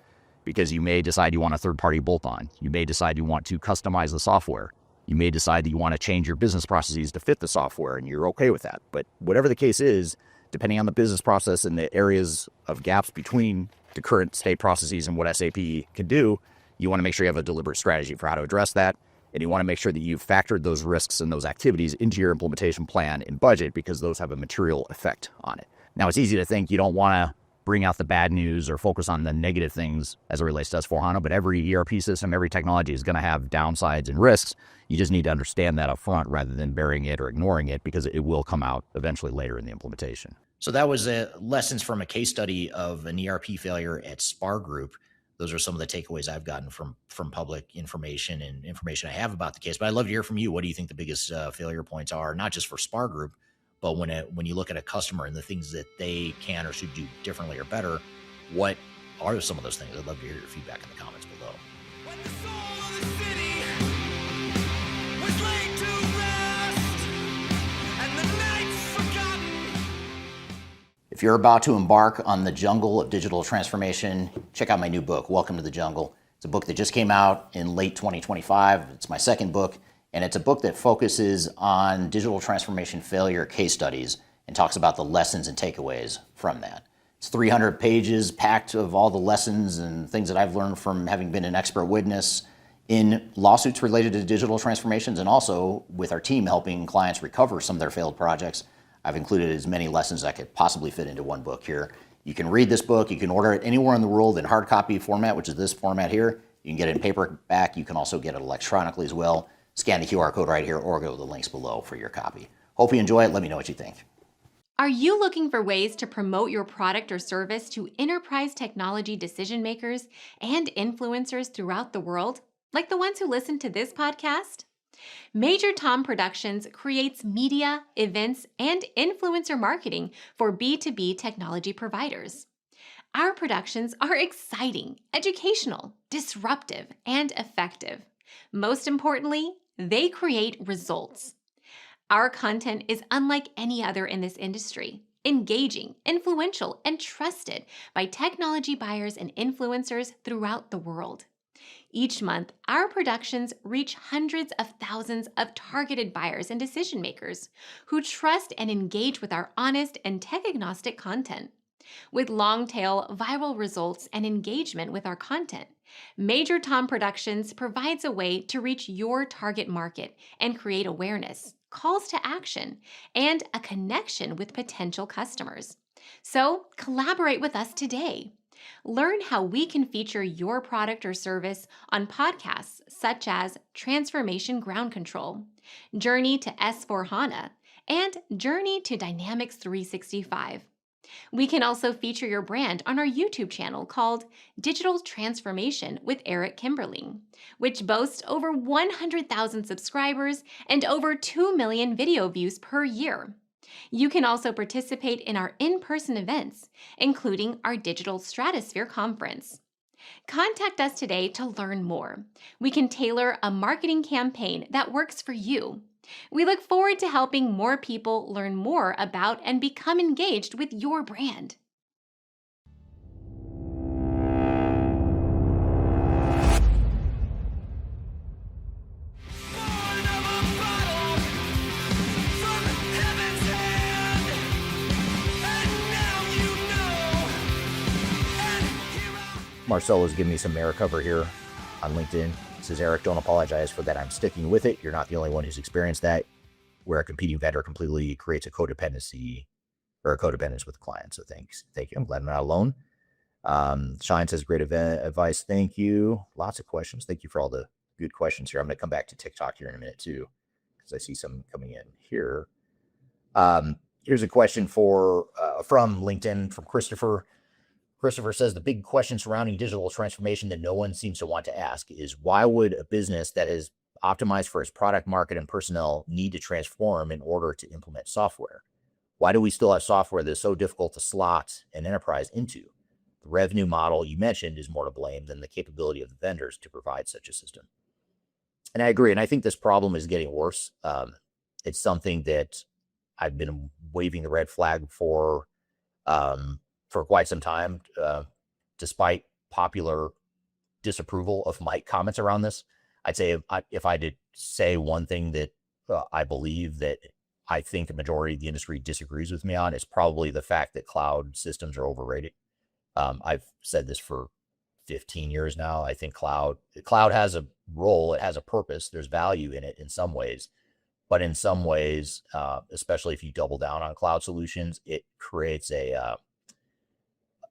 Because you may decide you want a third-party bolt-on. You may decide you want to customize the software. You may decide that you want to change your business processes to fit the software, and you're okay with that. But whatever the case is, depending on the business process and the areas of gaps between the current state processes and what SAP can do, you want to make sure you have a deliberate strategy for how to address that. And you want to make sure that you've factored those risks and those activities into your implementation plan and budget because those have a material effect on it. Now, it's easy to think you don't want to bring out the bad news or focus on the negative things as it relates to S4HANA, but every ERP system, every technology is going to have downsides and risks. You just need to understand that up front rather than burying it or ignoring it because it will come out eventually later in the implementation. So that was lessons from a case study of an ERP failure at Spar Group. Those are some of the takeaways I've gotten from public information and information I have about the case. But I'd love to hear from you. What do you think the biggest failure points are, not just for Spar Group, but when you look at a customer and the things that they can or should do differently or better, what are some of those things? I'd love to hear your feedback in the comments below. When the soul of the city was laid to rest, and the night's forgotten. If you're about to embark on the jungle of digital transformation, check out my new book, Welcome to the Jungle. It's a book that just came out in late 2025. It's my second book, and it's a book that focuses on digital transformation failure case studies and talks about the lessons and takeaways from that. It's 300 pages packed of all the lessons and things that I've learned from having been an expert witness in lawsuits related to digital transformations and also with our team helping clients recover some of their failed projects. I've included as many lessons as I could possibly fit into one book here. You can read this book. You can order it anywhere in the world in hard copy format, which is this format here. You can get it in paperback. You can also get it electronically as well. Scan the QR code right here or go to the links below for your copy. Hope you enjoy it. Let me know what you think. Are you looking for ways to promote your product or service to enterprise technology decision makers and influencers throughout the world, like the ones who listen to this podcast? Major Tom Productions creates media, events, and influencer marketing for B2B technology providers. Our productions are exciting, educational, disruptive, and effective. Most importantly, they create results. Our content is unlike any other in this industry, engaging, influential, and trusted by technology buyers and influencers throughout the world. Each month, our productions reach hundreds of thousands of targeted buyers and decision makers who trust and engage with our honest and tech-agnostic content. With long-tail viral results and engagement with our content, Major Tom Productions provides a way to reach your target market and create awareness, calls to action, and a connection with potential customers. So, collaborate with us today. Learn how we can feature your product or service on podcasts such as Transformation Ground Control, Journey to S/4HANA, and Journey to Dynamics 365. We can also feature your brand on our YouTube channel called Digital Transformation with Eric Kimberling, which boasts over 100,000 subscribers and over 2 million video views per year. You can also participate in our in-person events, including our Digital Stratosphere Conference. Contact us today to learn more. We can tailor a marketing campaign that works for you. We look forward to helping more people learn more about and become engaged with your brand. Born of a bottle from heaven's hand, and now you know. And here I Marcelo's giving me some air cover here on LinkedIn. It says, Eric, don't apologize for that. I'm sticking with it. You're not the only one who's experienced that, where a competing vendor completely creates a codependency or a codependence with the client. So thanks. Thank you. I'm glad I'm not alone. Shine says, great advice. Thank you. Lots of questions. Thank you for all the good questions here. I'm going to come back to TikTok here in a minute too, because I see some coming in here. Here's a question from LinkedIn from Christopher. Christopher says, the big question surrounding digital transformation that no one seems to want to ask is, why would a business that is optimized for its product, market, and personnel need to transform in order to implement software? Why do we still have software that's so difficult to slot an enterprise into? The revenue model you mentioned is more to blame than the capability of the vendors to provide such a system. And I agree. And I think this problem is getting worse. It's something that I've been waving the red flag for quite some time, despite popular disapproval of my comments around this. I'd say if I did say one thing that I believe that I think a majority of the industry disagrees with me on, is probably the fact that cloud systems are overrated. I've said this for 15 years now. I think cloud has a role. It has a purpose. There's value in it in some ways. But in some ways, especially if you double down on cloud solutions, it creates a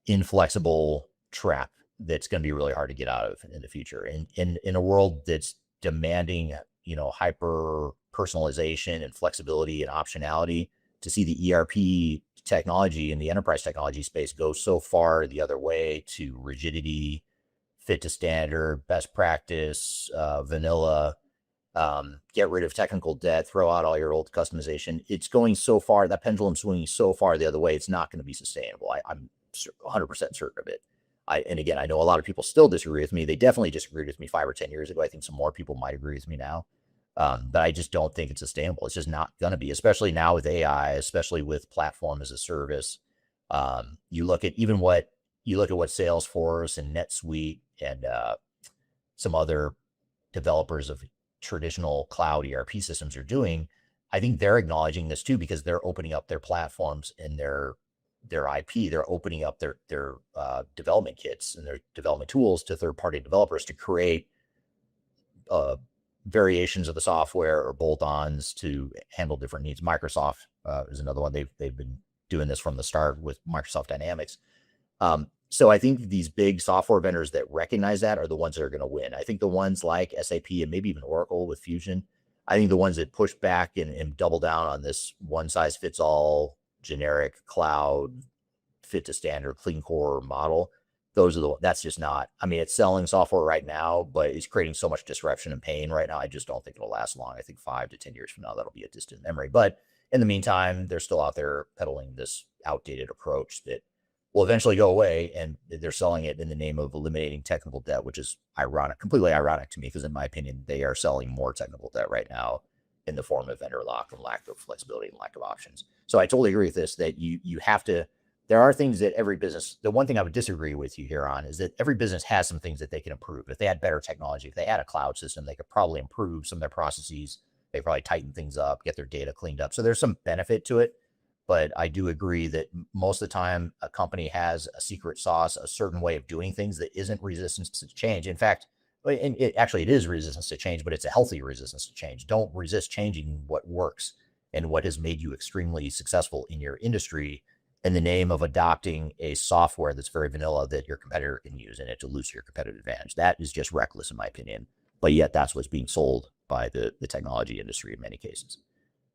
inflexible trap that's going to be really hard to get out of in the future. And in a world that's demanding, hyper personalization and flexibility and optionality, to see the ERP technology and the enterprise technology space go so far the other way to rigidity, fit to standard, best practice, vanilla, get rid of technical debt, throw out all your old customization. It's going so far, that pendulum swinging so far the other way, it's not going to be sustainable. I'm 100% certain of it. And again, I know a lot of people still disagree with me. They definitely disagreed with me 5 or 10 years ago. I think some more people might agree with me now. But I just don't think it's sustainable. It's just not going to be, especially now with AI, especially with platform as a service. You look at what Salesforce and NetSuite and some other developers of traditional cloud ERP systems are doing. I think they're acknowledging this too, because they're opening up their platforms and their IP. They're opening up their development kits and their development tools to third-party developers to create variations of the software or bolt-ons to handle different needs. Microsoft is another one. They've been doing this from the start with Microsoft Dynamics. So I think these big software vendors that recognize that are the ones that are going to win. I think the ones like SAP and maybe even Oracle with Fusion, I think the ones that push back and double down on this one-size-fits-all generic cloud fit to standard clean core model, that's just not, it's selling software right now, but it's creating so much disruption and pain right now. I just don't think it'll last long. I think 5 to 10 years from now, that'll be a distant memory. But in the meantime, they're still out there peddling this outdated approach that will eventually go away, and they're selling it in the name of eliminating technical debt, which is ironic, completely ironic to me, because in my opinion, they are selling more technical debt right now in the form of vendor lock and lack of flexibility and lack of options. So I totally agree with this, that you have to, there are things that every business, the one thing I would disagree with you here on is that every business has some things that they can improve. If they had better technology, if they had a cloud system, they could probably improve some of their processes. They could probably tighten things up, get their data cleaned up. So there's some benefit to it. But I do agree that most of the time a company has a secret sauce, a certain way of doing things that isn't resistance to change. In fact, it is resistance to change, but it's a healthy resistance to change. Don't resist changing what works and what has made you extremely successful in your industry. in the name of adopting a software that's very vanilla that your competitor can use in it to lose your competitive advantage. That is just reckless in my opinion, but yet that's what's being sold by the technology industry in many cases.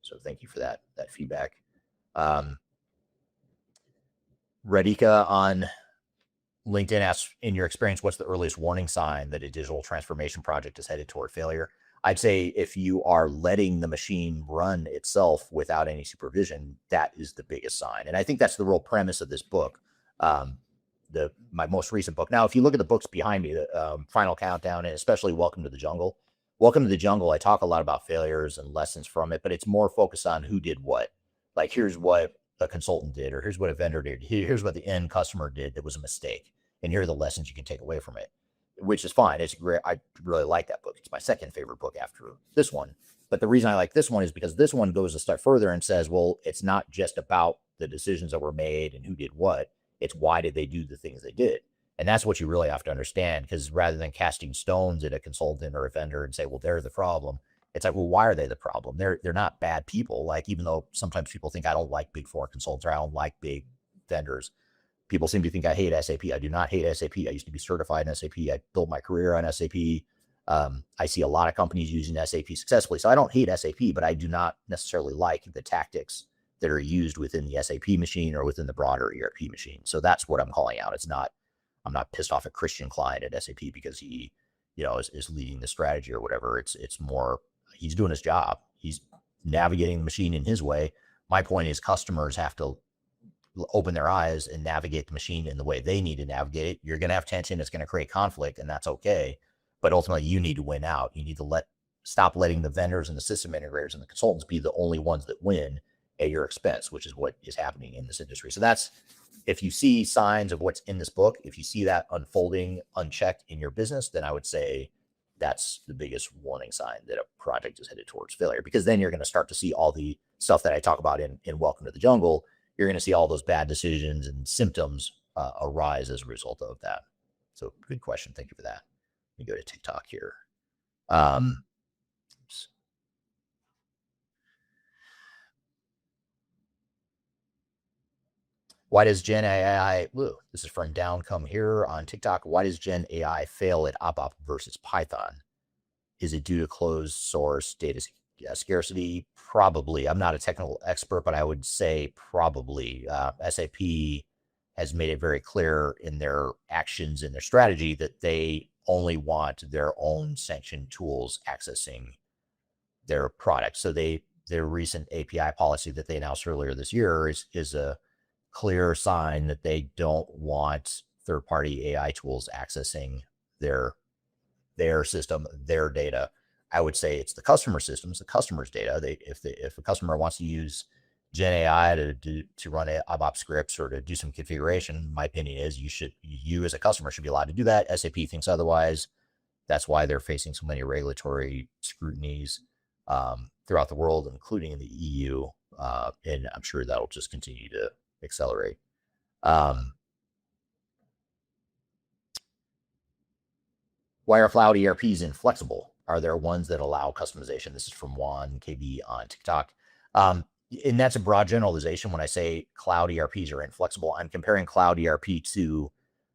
So thank you for that feedback. Radhika on LinkedIn asks, in your experience, what's the earliest warning sign that a digital transformation project is headed toward failure? I'd say if you are letting the machine run itself without any supervision, that is the biggest sign. And I think that's the real premise of this book, my most recent book. Now, if you look at the books behind me, the Final Countdown, and especially Welcome to the Jungle, I talk a lot about failures and lessons from it, but it's more focused on who did what. Like, here's what a consultant did, or here's what a vendor did. Here's what the end customer did that was a mistake. And here are the lessons you can take away from it, which is fine. It's great. I really like that book. It's my second favorite book after this one. But the reason I like this one is because this one goes a step further and says, well, it's not just about the decisions that were made and who did what. It's why did they do the things they did? And that's what you really have to understand, because rather than casting stones at a consultant or a vendor and say, well, they're the problem, it's like, well, why are they the problem? They're not bad people. Like, even though sometimes people think I don't like big four consultants or I don't like big vendors, people seem to think I hate SAP. I do not hate SAP. I used to be certified in SAP. I built my career on SAP. I see a lot of companies using SAP successfully. So I don't hate SAP, but I do not necessarily like the tactics that are used within the SAP machine or within the broader ERP machine. So that's what I'm calling out. I'm not pissed off at Christian Klein at SAP because he, is leading the strategy or whatever. It's more, he's doing his job. He's navigating the machine in his way. My point is customers have to open their eyes and navigate the machine in the way they need to navigate it. You're going to have tension. It's going to create conflict, and that's okay. But ultimately, you need to win out. You need to stop letting the vendors and the system integrators and the consultants be the only ones that win at your expense, which is what is happening in this industry. So that's, if you see signs of what's in this book, if you see that unfolding unchecked in your business, then I would say that's the biggest warning sign that a project is headed towards failure, because then you're going to start to see all the stuff that I talk about in Welcome to the Jungle. You're going to see all those bad decisions and symptoms arise as a result of that. So good question. Thank you for that. Let me go to TikTok here. Why does Gen AI, this is from Down Come Here on TikTok. Why does Gen AI fail at ABAP versus Python? Is it due to closed source data scarcity? Probably. I'm not a technical expert, but I would say probably. SAP has made it very clear in their actions and their strategy that they only want their own sanctioned tools accessing their products. So their recent API policy that they announced earlier this year is a clear sign that they don't want third-party AI tools accessing their system, their data. I would say it's the customer systems, the customer's data. If a customer wants to use Gen AI to run ABAP scripts or to do some configuration, my opinion is you as a customer should be allowed to do that. SAP thinks otherwise. That's why they're facing so many regulatory scrutinies throughout the world, including in the EU. And I'm sure that'll just continue to accelerate. Why are cloud ERPs inflexible? Are there ones that allow customization? This is from Juan KB on TikTok. And that's a broad generalization. When I say cloud ERPs are inflexible, I'm comparing cloud ERP to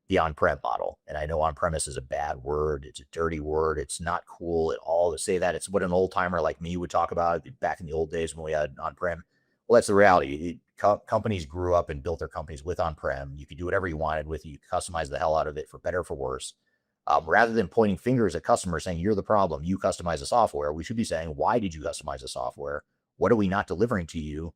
the on-prem model. And I know on-premise is a bad word. It's a dirty word. It's not cool at all to say that. It's what an old timer like me would talk about back in the old days when we had on-prem. Well, that's the reality. Companies grew up and built their companies with on-prem. You could do whatever you wanted with it. You could customize the hell out of it for better or for worse. Rather than pointing fingers at customers saying, you're the problem, you customize the software, we should be saying, why did you customize the software? What are we not delivering to you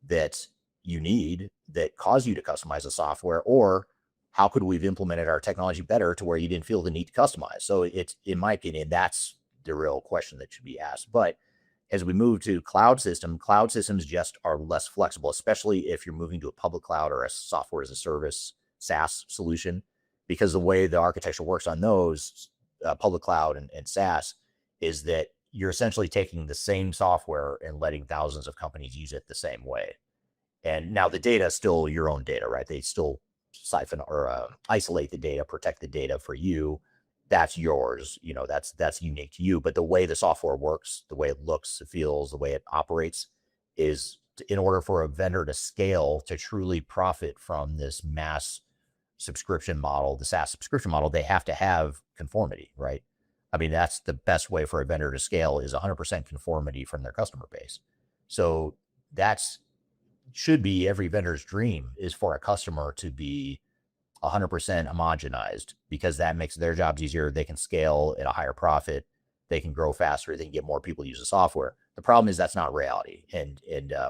that you need that caused you to customize the software? Or how could we have implemented our technology better to where you didn't feel the need to customize? So it's, in my opinion, that's the real question that should be asked. But as we move to cloud systems just are less flexible, especially if you're moving to a public cloud or a software as a service SaaS solution, because the way the architecture works on those public cloud and SaaS is that you're essentially taking the same software and letting thousands of companies use it the same way. And now the data is still your own data, right? They still siphon or isolate the data, protect the data for you. That's yours, that's unique to you. But the way the software works, the way it looks, it feels, the way it operates is in order for a vendor to scale, to truly profit from this mass subscription model, the SaaS subscription model, they have to have conformity, right? I mean, that's the best way for a vendor to scale is 100% conformity from their customer base. So that's should be every vendor's dream, is for a customer to be 100% homogenized, because that makes their jobs easier. They can scale at a higher profit. They can grow faster. They can get more people to use the software. The problem is that's not reality. And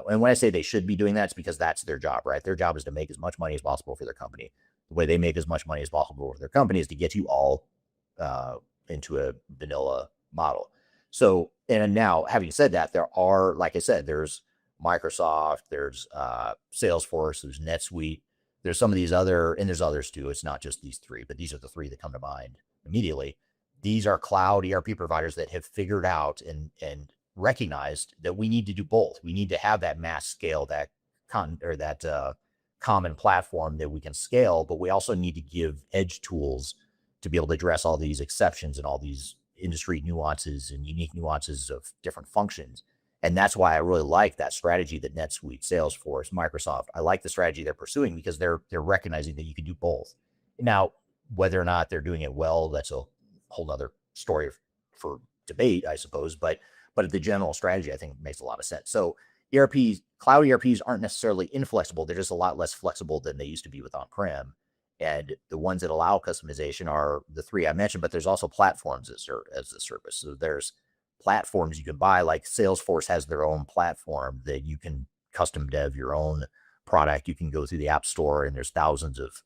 when I say they should be doing that, it's because that's their job, right? Their job is to make as much money as possible for their company. The way they make as much money as possible for their company is to get you all into a vanilla model. So, and now having said that, there are, like I said, there's Microsoft, there's Salesforce, there's NetSuite, there's some of these other, and there's others too. It's not just these three, but these are the three that come to mind immediately. These are cloud ERP providers that have figured out and recognized that we need to do both. We need to have that mass scale, that common platform that we can scale, but we also need to give edge tools to be able to address all these exceptions and all these industry nuances and unique nuances of different functions. And that's why I really like that strategy that NetSuite, Salesforce, Microsoft, I like the strategy they're pursuing, because they're recognizing that you can do both. Now, whether or not they're doing it well, that's a whole other story for debate, I suppose. But the general strategy, I think, makes a lot of sense. So cloud ERPs aren't necessarily inflexible. They're just a lot less flexible than they used to be with on-prem. And the ones that allow customization are the three I mentioned, but there's also platforms as a service. So there's platforms you can buy, like Salesforce has their own platform that you can custom dev your own product. You can go through the App Store, and there's thousands of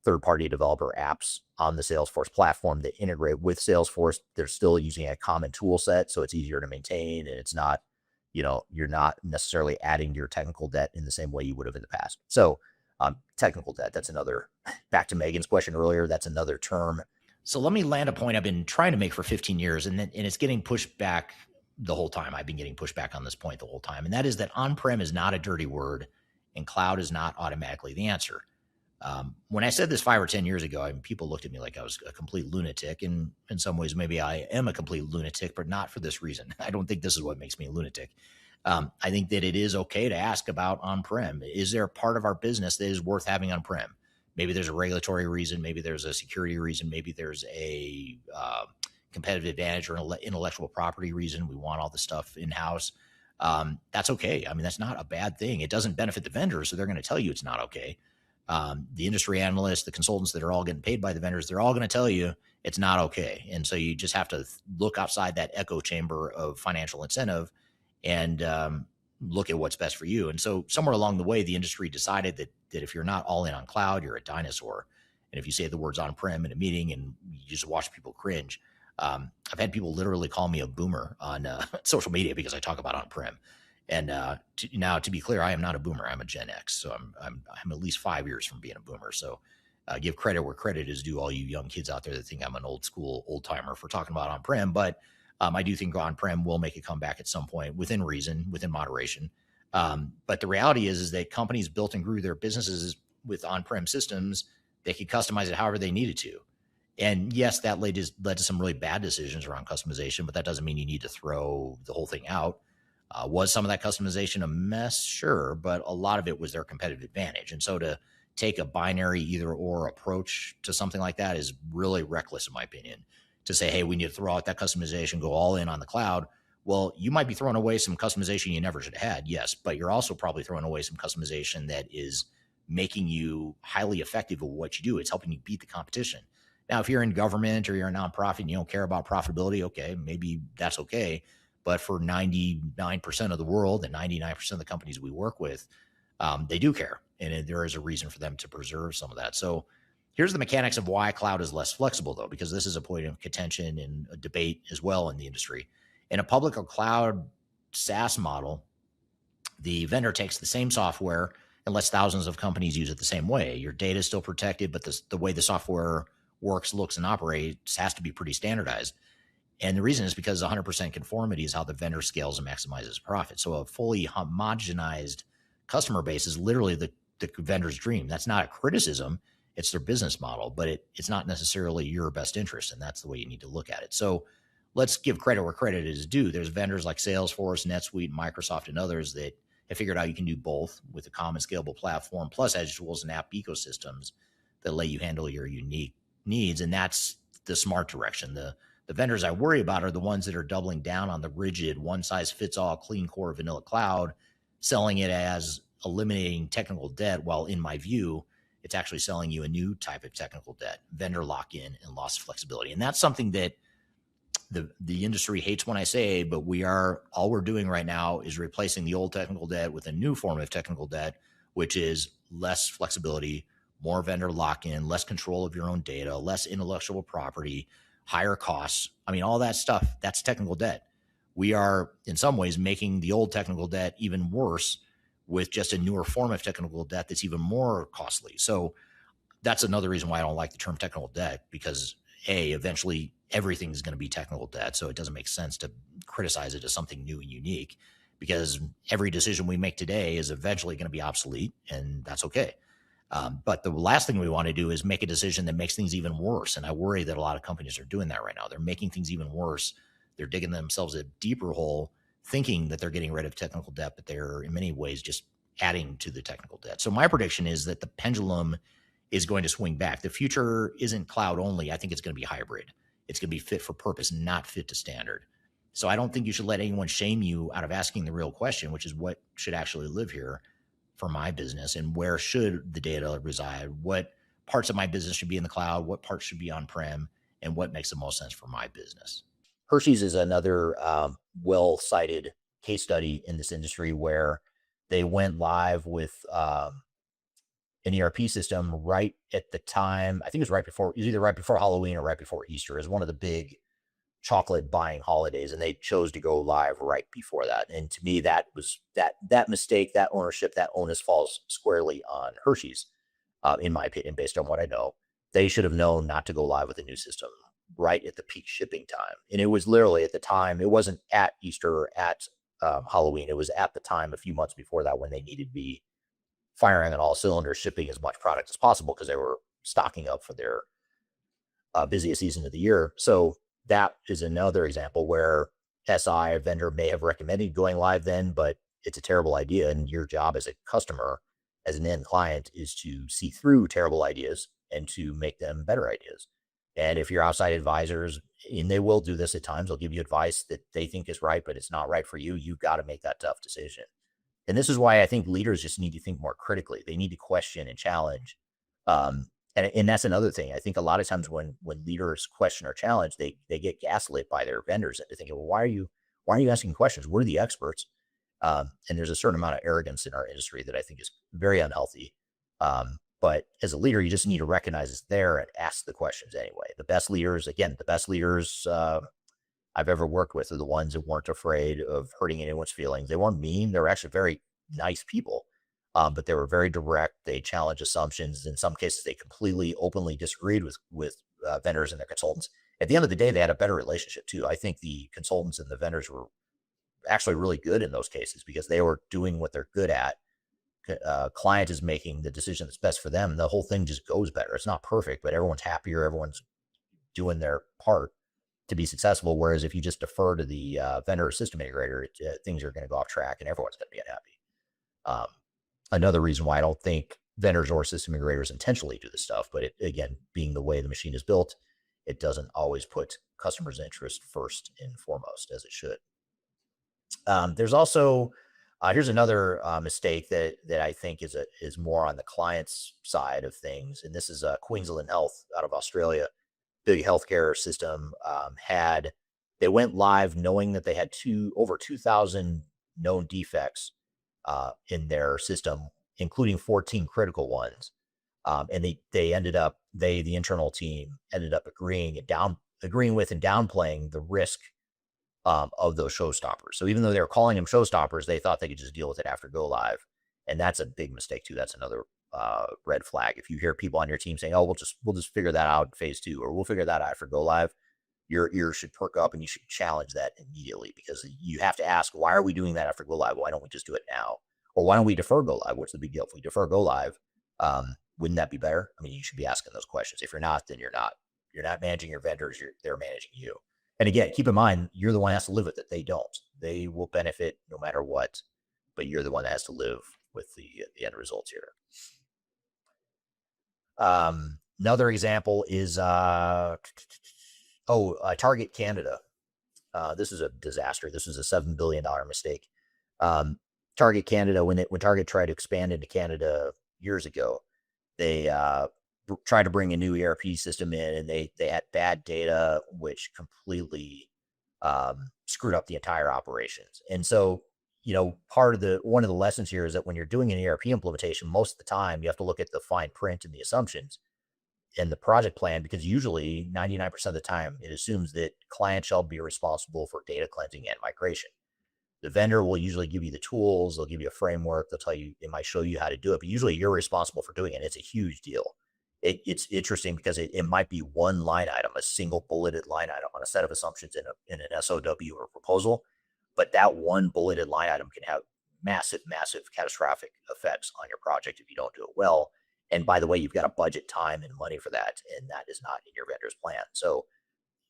third-party developer apps on the Salesforce platform that integrate with Salesforce. They're still using a common tool set, so it's easier to maintain, and it's not, you're not necessarily adding to your technical debt in the same way you would have in the past. So technical debt, that's another, back to Megan's question earlier, that's another term. So let me land a point I've been trying to make for 15 years, and it's getting pushed back the whole time. I've been getting pushed back on this point the whole time, and that is that on-prem is not a dirty word, and cloud is not automatically the answer. When I said this 5 or 10 years ago, people looked at me like I was a complete lunatic, and in some ways, maybe I am a complete lunatic, but not for this reason. I don't think this is what makes me a lunatic. I think that it is okay to ask about on-prem. Is there a part of our business that is worth having on-prem? Maybe there's a regulatory reason. Maybe there's a security reason. Maybe there's a competitive advantage or an intellectual property reason. We want all the stuff in-house. That's okay. I mean, that's not a bad thing. It doesn't benefit the vendors, so they're going to tell you it's not okay. The industry analysts, the consultants that are all getting paid by the vendors, they're all going to tell you it's not okay. And so you just have to look outside that echo chamber of financial incentive and look at what's best for you. And so somewhere along the way, the industry decided that if you're not all in on cloud, you're a dinosaur. And if you say the words on-prem in a meeting and you just watch people cringe, I've had people literally call me a boomer on social media because I talk about on-prem. And now, to be clear, I am not a boomer. I'm a Gen X, so I'm at least 5 years from being a boomer. So give credit where credit is due, all you young kids out there that think I'm an old school old timer for talking about on-prem. But I do think on-prem will make a comeback at some point, within reason, within moderation. But the reality is that companies built and grew their businesses with on-prem systems. They could customize it however they needed to. And yes, that led to some really bad decisions around customization, but that doesn't mean you need to throw the whole thing out. Was some of that customization a mess? Sure, but a lot of it was their competitive advantage. And so to take a binary either or approach to something like that is really reckless, in my opinion. To say, hey, we need to throw out that customization, go all in on the cloud. Well, you might be throwing away some customization you never should have had, yes, but you're also probably throwing away some customization that is making you highly effective at what you do. It's helping you beat the competition. Now, if you're in government or you're a nonprofit and you don't care about profitability, okay, maybe that's okay. But for 99% of the world and 99% of the companies we work with, they do care. And there is a reason for them to preserve some of that. So here's the mechanics of why cloud is less flexible, though, because this is a point of contention and a debate as well in the industry. In a public or cloud SaaS model, the vendor takes the same software and lets thousands of companies use it the same way. Your data is still protected, but the way the software works, looks, and operates has to be pretty standardized. And the reason is because 100% conformity is how the vendor scales and maximizes profit. So a fully homogenized customer base is literally the vendor's dream. That's not a criticism. It's their business model, but it's not necessarily your best interest. And that's the way you need to look at it. So let's give credit where credit is due. There's vendors like Salesforce, NetSuite, Microsoft, and others that have figured out you can do both with a common scalable platform, plus edge tools and app ecosystems that let you handle your unique needs. And that's the smart direction. The vendors I worry about are the ones that are doubling down on the rigid one size fits all clean core vanilla cloud, selling it as eliminating technical debt, while in my view, it's actually selling you a new type of technical debt, vendor lock-in and loss of flexibility. And that's something that the industry hates when I say, but all we're doing right now is replacing the old technical debt with a new form of technical debt, which is less flexibility, more vendor lock-in, less control of your own data, less intellectual property, higher costs. I mean, all that stuff, that's technical debt. We are in some ways making the old technical debt even worse with just a newer form of technical debt that's even more costly. So that's another reason why I don't like the term technical debt, because eventually everything is going to be technical debt. So it doesn't make sense to criticize it as something new and unique, because every decision we make today is eventually going to be obsolete, and that's okay. But the last thing we want to do is make a decision that makes things even worse. And I worry that a lot of companies are doing that right now. They're making things even worse. They're digging themselves a deeper hole, thinking that they're getting rid of technical debt, but they're in many ways just adding to the technical debt. So my prediction is that the pendulum is going to swing back. The future isn't cloud only. I think it's going to be hybrid. It's going to be fit for purpose, not fit to standard. So I don't think you should let anyone shame you out of asking the real question, which is what should actually live here for my business, and where should the data reside? What parts of my business should be in the cloud? What parts should be on-prem? And what makes the most sense for my business? Hershey's is another well-cited case study in this industry where they went live with an ERP system right at the time. I think it was either right before Halloween or right before Easter. It was one of the big chocolate buying holidays, and they chose to go live right before that. And to me, that was that mistake, that ownership, that onus falls squarely on Hershey's, in my opinion, based on what I know. They should have known not to go live with a new system right at the peak shipping time. And it was literally at the time, it wasn't at Easter or at Halloween. It was at the time a few months before that when they needed to be firing on all cylinders, shipping as much product as possible because they were stocking up for their busiest season of the year. So that is another example where SI, a vendor, may have recommended going live then, but it's a terrible idea. And your job as a customer, as an end client, is to see through terrible ideas and to make them better ideas. And if you're outside advisors, and they will do this at times, they'll give you advice that they think is right, but it's not right for you. You've got to make that tough decision. And this is why I think leaders just need to think more critically. They need to question and challenge. And that's another thing. I think a lot of times when leaders question or challenge, they get gaslit by their vendors into thinking, well, why are you asking questions? We're the experts. And there's a certain amount of arrogance in our industry that I think is very unhealthy. But as a leader, you just need to recognize it's there and ask the questions anyway. The best leaders I've ever worked with are the ones that weren't afraid of hurting anyone's feelings. They weren't mean. They were actually very nice people, but they were very direct. They challenged assumptions. In some cases, they completely openly disagreed with vendors and their consultants. At the end of the day, they had a better relationship too. I think the consultants and the vendors were actually really good in those cases because they were doing what they're good at. Client is making the decision that's best for them. The whole thing just goes better. It's not perfect, but everyone's happier. Everyone's doing their part to be successful. Whereas if you just defer to the vendor or system integrator, things are going to go off track and everyone's going to be unhappy. Another reason why I don't think vendors or system integrators intentionally do this stuff, but again, being the way the machine is built, it doesn't always put customers' interest first and foremost as it should. There's also, here's another mistake that I think is more on the client's side of things. And this is Queensland Health out of Australia. Big healthcare system they went live knowing that they had over 2,000 known defects in their system, including 14 critical ones. And the internal team ended up agreeing with and downplaying the risk of those showstoppers. So even though they were calling them showstoppers, they thought they could just deal with it after go live. And that's a big mistake too. That's another red flag. If you hear people on your team saying, "Oh, we'll just figure that out in phase 2, or we'll figure that out after go live," your ears should perk up and you should challenge that immediately, because you have to ask, why are we doing that after go live? Why don't we just do it now? Or why don't we defer go live? What's the big deal? If we defer go live, wouldn't that be better? I mean, you should be asking those questions. If you're not, then you're not managing your vendors. They're managing you. And again, keep in mind, you're the one who has to live with it. They don't. They will benefit no matter what. but you're the one that has to live with the end results here. Another example is Target Canada. This is a disaster. This was a $7 billion mistake. Target Canada, when Target tried to expand into Canada years ago, they tried to bring a new ERP system in, and they had bad data, which completely screwed up the entire operations. And so, one of the lessons here is that when you're doing an ERP implementation, most of the time you have to look at the fine print and the assumptions and the project plan, because usually 99% of the time it assumes that clients shall be responsible for data cleansing and migration. The vendor will usually give you the tools, they'll give you a framework, they'll tell you, it might show you how to do it, but usually you're responsible for doing it. It's a huge deal. It's interesting because it might be one line item, a single bulleted line item on a set of assumptions in an SOW or proposal, but that one bulleted line item can have massive catastrophic effects on your project if you don't do it well. And by the way, you've got to budget time and money for that, and that is not in your vendor's plan. So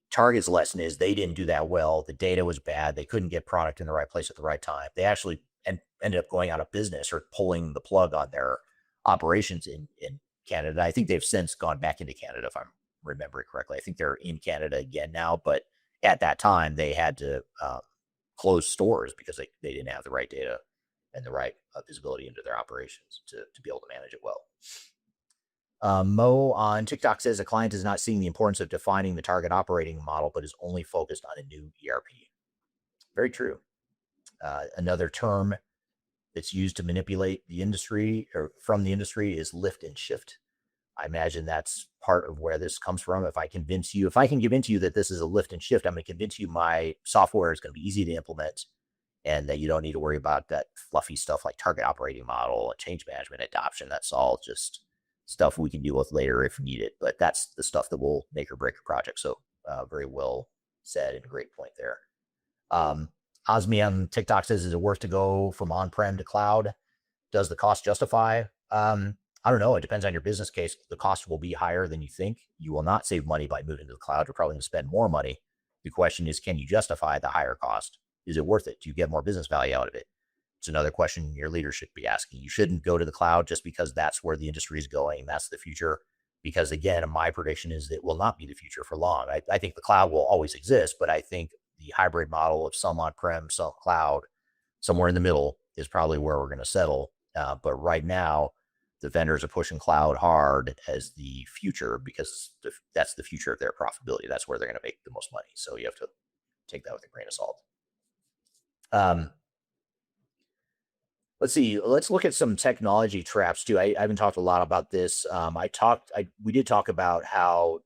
Target's lesson is they didn't do that well. The data was bad. They couldn't get product in the right place at the right time. They actually ended up going out of business or pulling the plug on their operations in Canada. I think they've since gone back into Canada, if I'm remembering correctly. I think they're in Canada again now, but at that time they had to close stores because they didn't have the right data and the right visibility into their operations to be able to manage it well. Mo on TikTok says a client is not seeing the importance of defining the target operating model, but is only focused on a new ERP. Very true. Another term that's used to manipulate the industry or from the industry is lift and shift. I imagine that's part of where this comes from. If I can convince you that this is a lift and shift, I'm going to convince you my software is going to be easy to implement and that you don't need to worry about that fluffy stuff like target operating model and change management adoption. That's all just stuff we can deal with later if needed, but that's the stuff that will make or break a project. So very well said and great point there. Osmi on TikTok says, is it worth to go from on-prem to cloud? Does the cost justify? I don't know. It depends on your business case. The cost will be higher than you think. You will not save money by moving to the cloud. You're probably going to spend more money. The question is, can you justify the higher cost? Is it worth it? Do you get more business value out of it? It's another question your leader should be asking. You shouldn't go to the cloud just because that's where the industry is going. That's the future. Because again, my prediction is that it will not be the future for long. I think the cloud will always exist, but I think the hybrid model of some on-prem, some cloud, somewhere in the middle is probably where we're going to settle. But right now, the vendors are pushing cloud hard as the future because that's the future of their profitability. That's where they're going to make the most money. So you have to take that with a grain of salt. Let's see. Let's look at some technology traps too. I haven't talked a lot about this. We did talk about how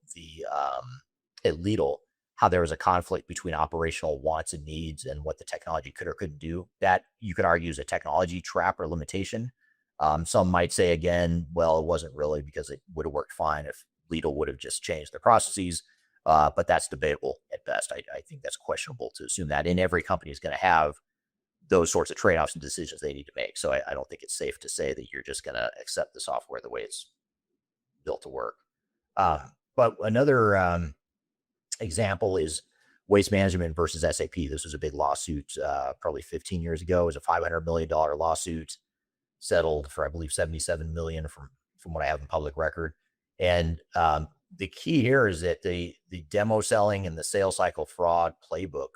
at Lidl, how there was a conflict between operational wants and needs and what the technology could or couldn't do. That you could argue is a technology trap or limitation. Some might say again, well, it wasn't really because it would have worked fine if Lidl would have just changed their processes. But that's debatable at best. I think that's questionable to assume that. And every company is going to have those sorts of trade-offs and decisions they need to make. So I don't think it's safe to say that you're just going to accept the software the way it's built to work. But another example is Waste Management versus SAP. This was a big lawsuit probably 15 years ago. It was a $500 million lawsuit, settled for, I believe, $77 million from what I have in public record. And the key here is that the demo selling and the sales cycle fraud playbook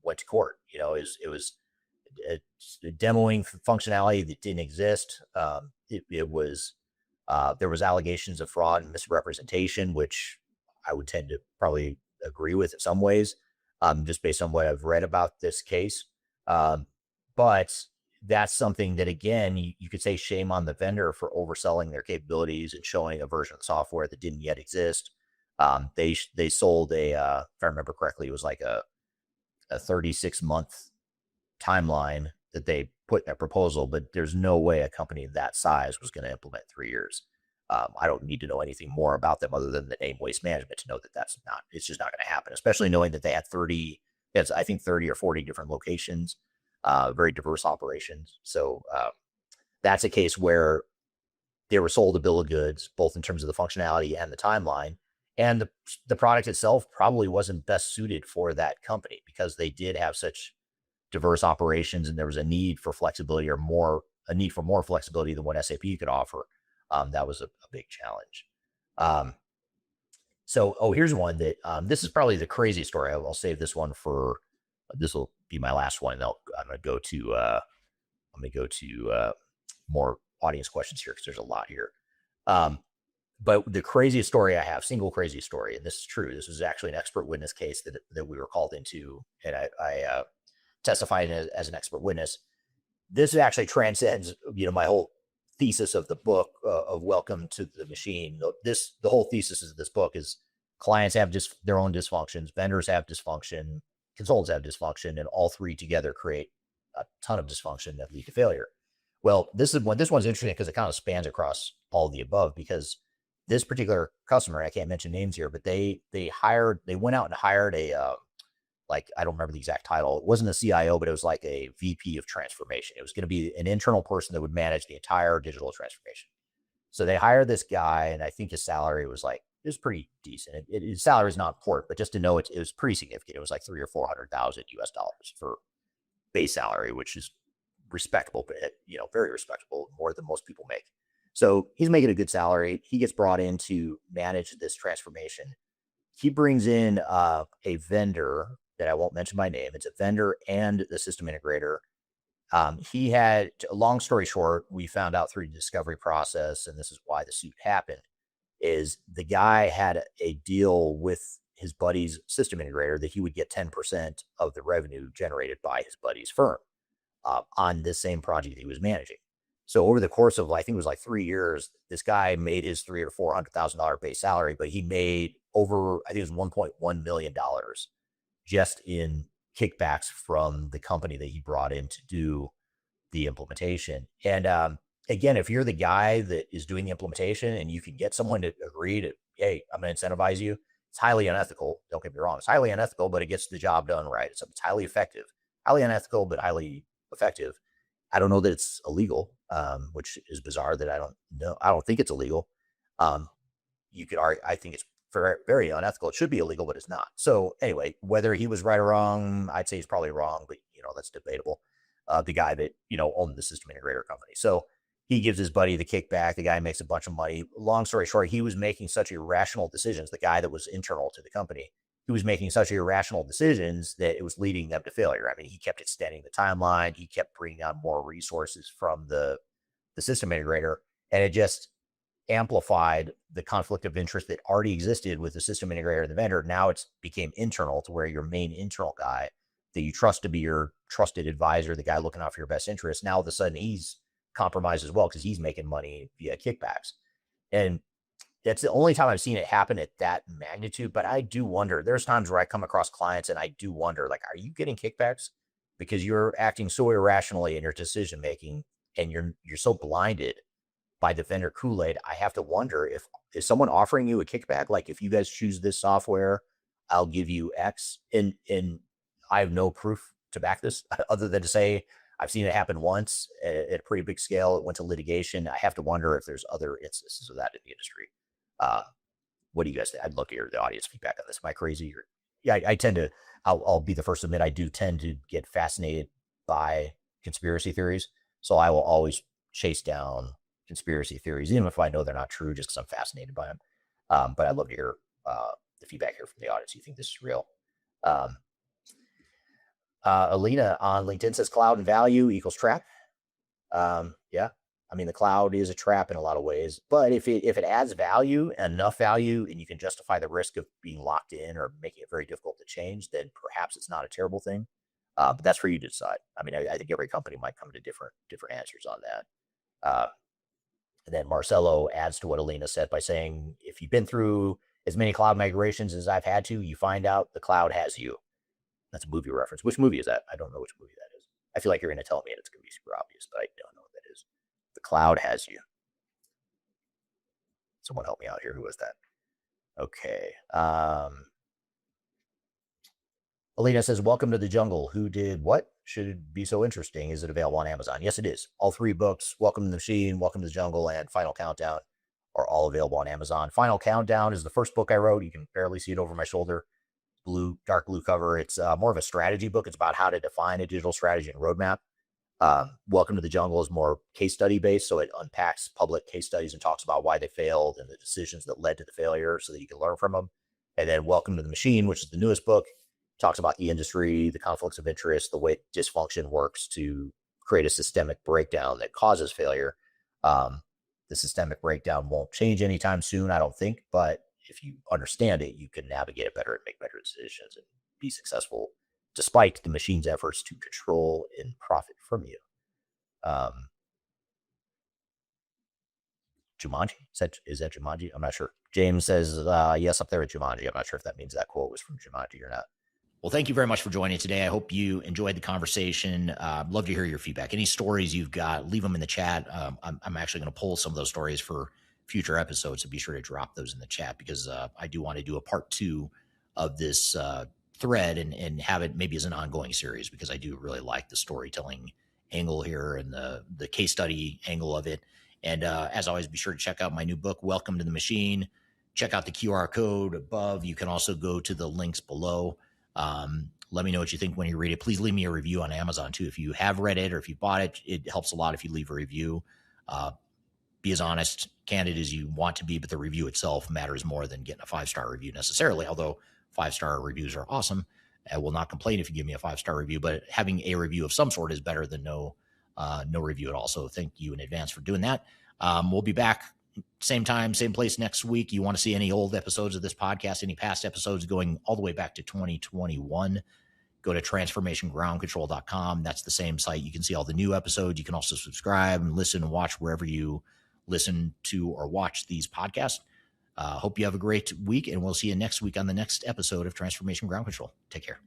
went to court. It was demoing functionality that didn't exist. There was allegations of fraud and misrepresentation, which I would tend to probably agree with in some ways, just based on what I've read about this case. But that's something that, again, you could say shame on the vendor for overselling their capabilities and showing a version of the software that didn't yet exist. They sold if I remember correctly, it was like a 36-month timeline that they put in their proposal, but there's no way a company that size was going to implement 3 years. I don't need to know anything more about them other than the name Waste Management to know that it's just not going to happen, especially knowing that they had 30 or 40 different locations, very diverse operations. So that's a case where they were sold a bill of goods, both in terms of the functionality and the timeline. And the product itself probably wasn't best suited for that company because they did have such diverse operations, and there was a need for flexibility, or a need for more flexibility than what SAP could offer. That was a big challenge. Here's one that this is probably the craziest story. I'll save this one for this will be my last one. I'm going to go to more audience questions here because there's a lot here. But the craziest story I have, single craziest story, and this is true. This was actually an expert witness case that we were called into, and I testified as an expert witness. This actually transcends, my whole thesis of the book of Welcome to the Machine. The whole thesis of this book is clients have their own dysfunctions, vendors have dysfunction, consultants have dysfunction, and all three together create a ton of dysfunction that lead to failure. Well, this one's interesting because it kind of spans across all of the above, because this particular customer, I can't mention names here, but they went out and hired I don't remember the exact title. It wasn't a CIO, but it was like a VP of transformation. It was going to be an internal person that would manage the entire digital transformation. So they hired this guy, and I think his salary was pretty decent. His salary is not important, but just to know it was pretty significant. It was like $300,000 or $400,000 US for base salary, which is respectable, but very respectable, more than most people make. So he's making a good salary. He gets brought in to manage this transformation. He brings in a vendor that I won't mention by name. It's a vendor and the system integrator. He had, long story short, we found out through the discovery process, and this is why the suit happened, is the guy had a deal with his buddy's system integrator that he would get 10% of the revenue generated by his buddy's firm on this same project he was managing. So over the course of, I think it was like 3 years, this guy made his $300,000 or $400,000 base salary, but he made over, I think it was $1.1 million just in kickbacks from the company that he brought in to do the implementation. And again, if you're the guy that is doing the implementation and you can get someone to agree to, hey, I'm going to incentivize you, it's highly unethical. Don't get me wrong. It's highly unethical, but it gets the job done right. It's highly effective. Highly unethical, but highly effective. I don't know that it's illegal, which is bizarre that I don't know. I don't think it's illegal. You could argue, I think it's very, very unethical. It should be illegal, but it's not. So anyway, whether he was right or wrong, I'd say he's probably wrong, but that's debatable. The guy that, owned the system integrator company. So he gives his buddy the kickback. The guy makes a bunch of money. Long story short, he was making such irrational decisions. The guy that was internal to the company, he was making such irrational decisions that it was leading them to failure. I mean, he kept extending the timeline. He kept bringing on more resources from the system integrator, and it just amplified the conflict of interest that already existed with the system integrator and the vendor. Now it's became internal, to where your main internal guy that you trust to be your trusted advisor, the guy looking out for your best interests, now all of a sudden he's compromised as well because he's making money via kickbacks. And that's the only time I've seen it happen at that magnitude. But I do wonder, there's times where I come across clients and I do wonder, are you getting kickbacks because you're acting so irrationally in your decision making, and you're so blinded by the vendor Kool-Aid? I have to wonder, is someone offering you a kickback? Like, if you guys choose this software, I'll give you X. And I have no proof to back this other than to say I've seen it happen once at a pretty big scale. It went to litigation. I have to wonder if there's other instances of that in the industry. What do you guys think? I'd love to hear the audience feedback on this. Am I crazy? Yeah, I tend to, I'll be the first to admit, I do tend to get fascinated by conspiracy theories. So I will always chase down conspiracy theories, even if I know they're not true, just because I'm fascinated by them. But I'd love to hear the feedback here from the audience. You think this is real? Alina on LinkedIn says cloud and value equals trap. Yeah. I mean, the cloud is a trap in a lot of ways, but if it adds value, enough value, and you can justify the risk of being locked in or making it very difficult to change, then perhaps it's not a terrible thing. But that's for you to decide. I mean, I think every company might come to different answers on that. And then Marcelo adds to what Alina said by saying, if you've been through as many cloud migrations as I've had to, you find out the cloud has you. That's a movie reference. Which movie is that? I don't know which movie that is. I feel like you're going to tell me and it's going to be super obvious, but I don't know what that is. The cloud has you. Someone help me out here. Who was that? Okay. Alina says, welcome to the jungle. Who did what? Should it be so interesting? Is it available on Amazon? Yes, it is. All three books, Welcome to the Machine, Welcome to the Jungle, and Final Countdown, are all available on Amazon. Final Countdown is the first book I wrote. You can barely see it over my shoulder. dark blue cover. It's more of a strategy book. It's about how to define a digital strategy and roadmap. Welcome to the Jungle is more case study based, so it unpacks public case studies and talks about why they failed and the decisions that led to the failure, so that you can learn from them. And then Welcome to the Machine, which is the newest book, talks about the industry, the conflicts of interest, the way dysfunction works to create a systemic breakdown that causes failure. The systemic breakdown won't change anytime soon, I don't think, but if you understand it, you can navigate it better and make better decisions and be successful despite the machine's efforts to control and profit from you. Jumanji? Is that Jumanji? I'm not sure. James says, yes, up there at Jumanji. I'm not sure if that means that quote was from Jumanji or not. Well, thank you very much for joining today. I hope you enjoyed the conversation. Love to hear your feedback. Any stories you've got, leave them in the chat. I'm actually going to pull some of those stories for future episodes, so be sure to drop those in the chat, because I do want to do a part 2 of this thread and have it maybe as an ongoing series, because I do really like the storytelling angle here and the case study angle of it. And as always, be sure to check out my new book, Welcome to the Machine. Check out the QR code above. You can also go to the links below. Let me know what you think when you read it. Please leave me a review on Amazon too. If you have read it or if you bought it, it helps a lot if you leave a review. Be as honest, candid as you want to be, but the review itself matters more than getting a 5-star review necessarily, although 5-star reviews are awesome. I will not complain if you give me a 5-star review, but having a review of some sort is better than no review at all. So thank you in advance for doing that. We'll be back same time, same place next week. You want to see any old episodes of this podcast, any past episodes going all the way back to 2021, go to transformationgroundcontrol.com. That's the same site. You can see all the new episodes. You can also subscribe and listen and watch wherever you listen to or watch these podcasts. Hope you have a great week, and we'll see you next week on the next episode of Transformation Ground Control. Take care.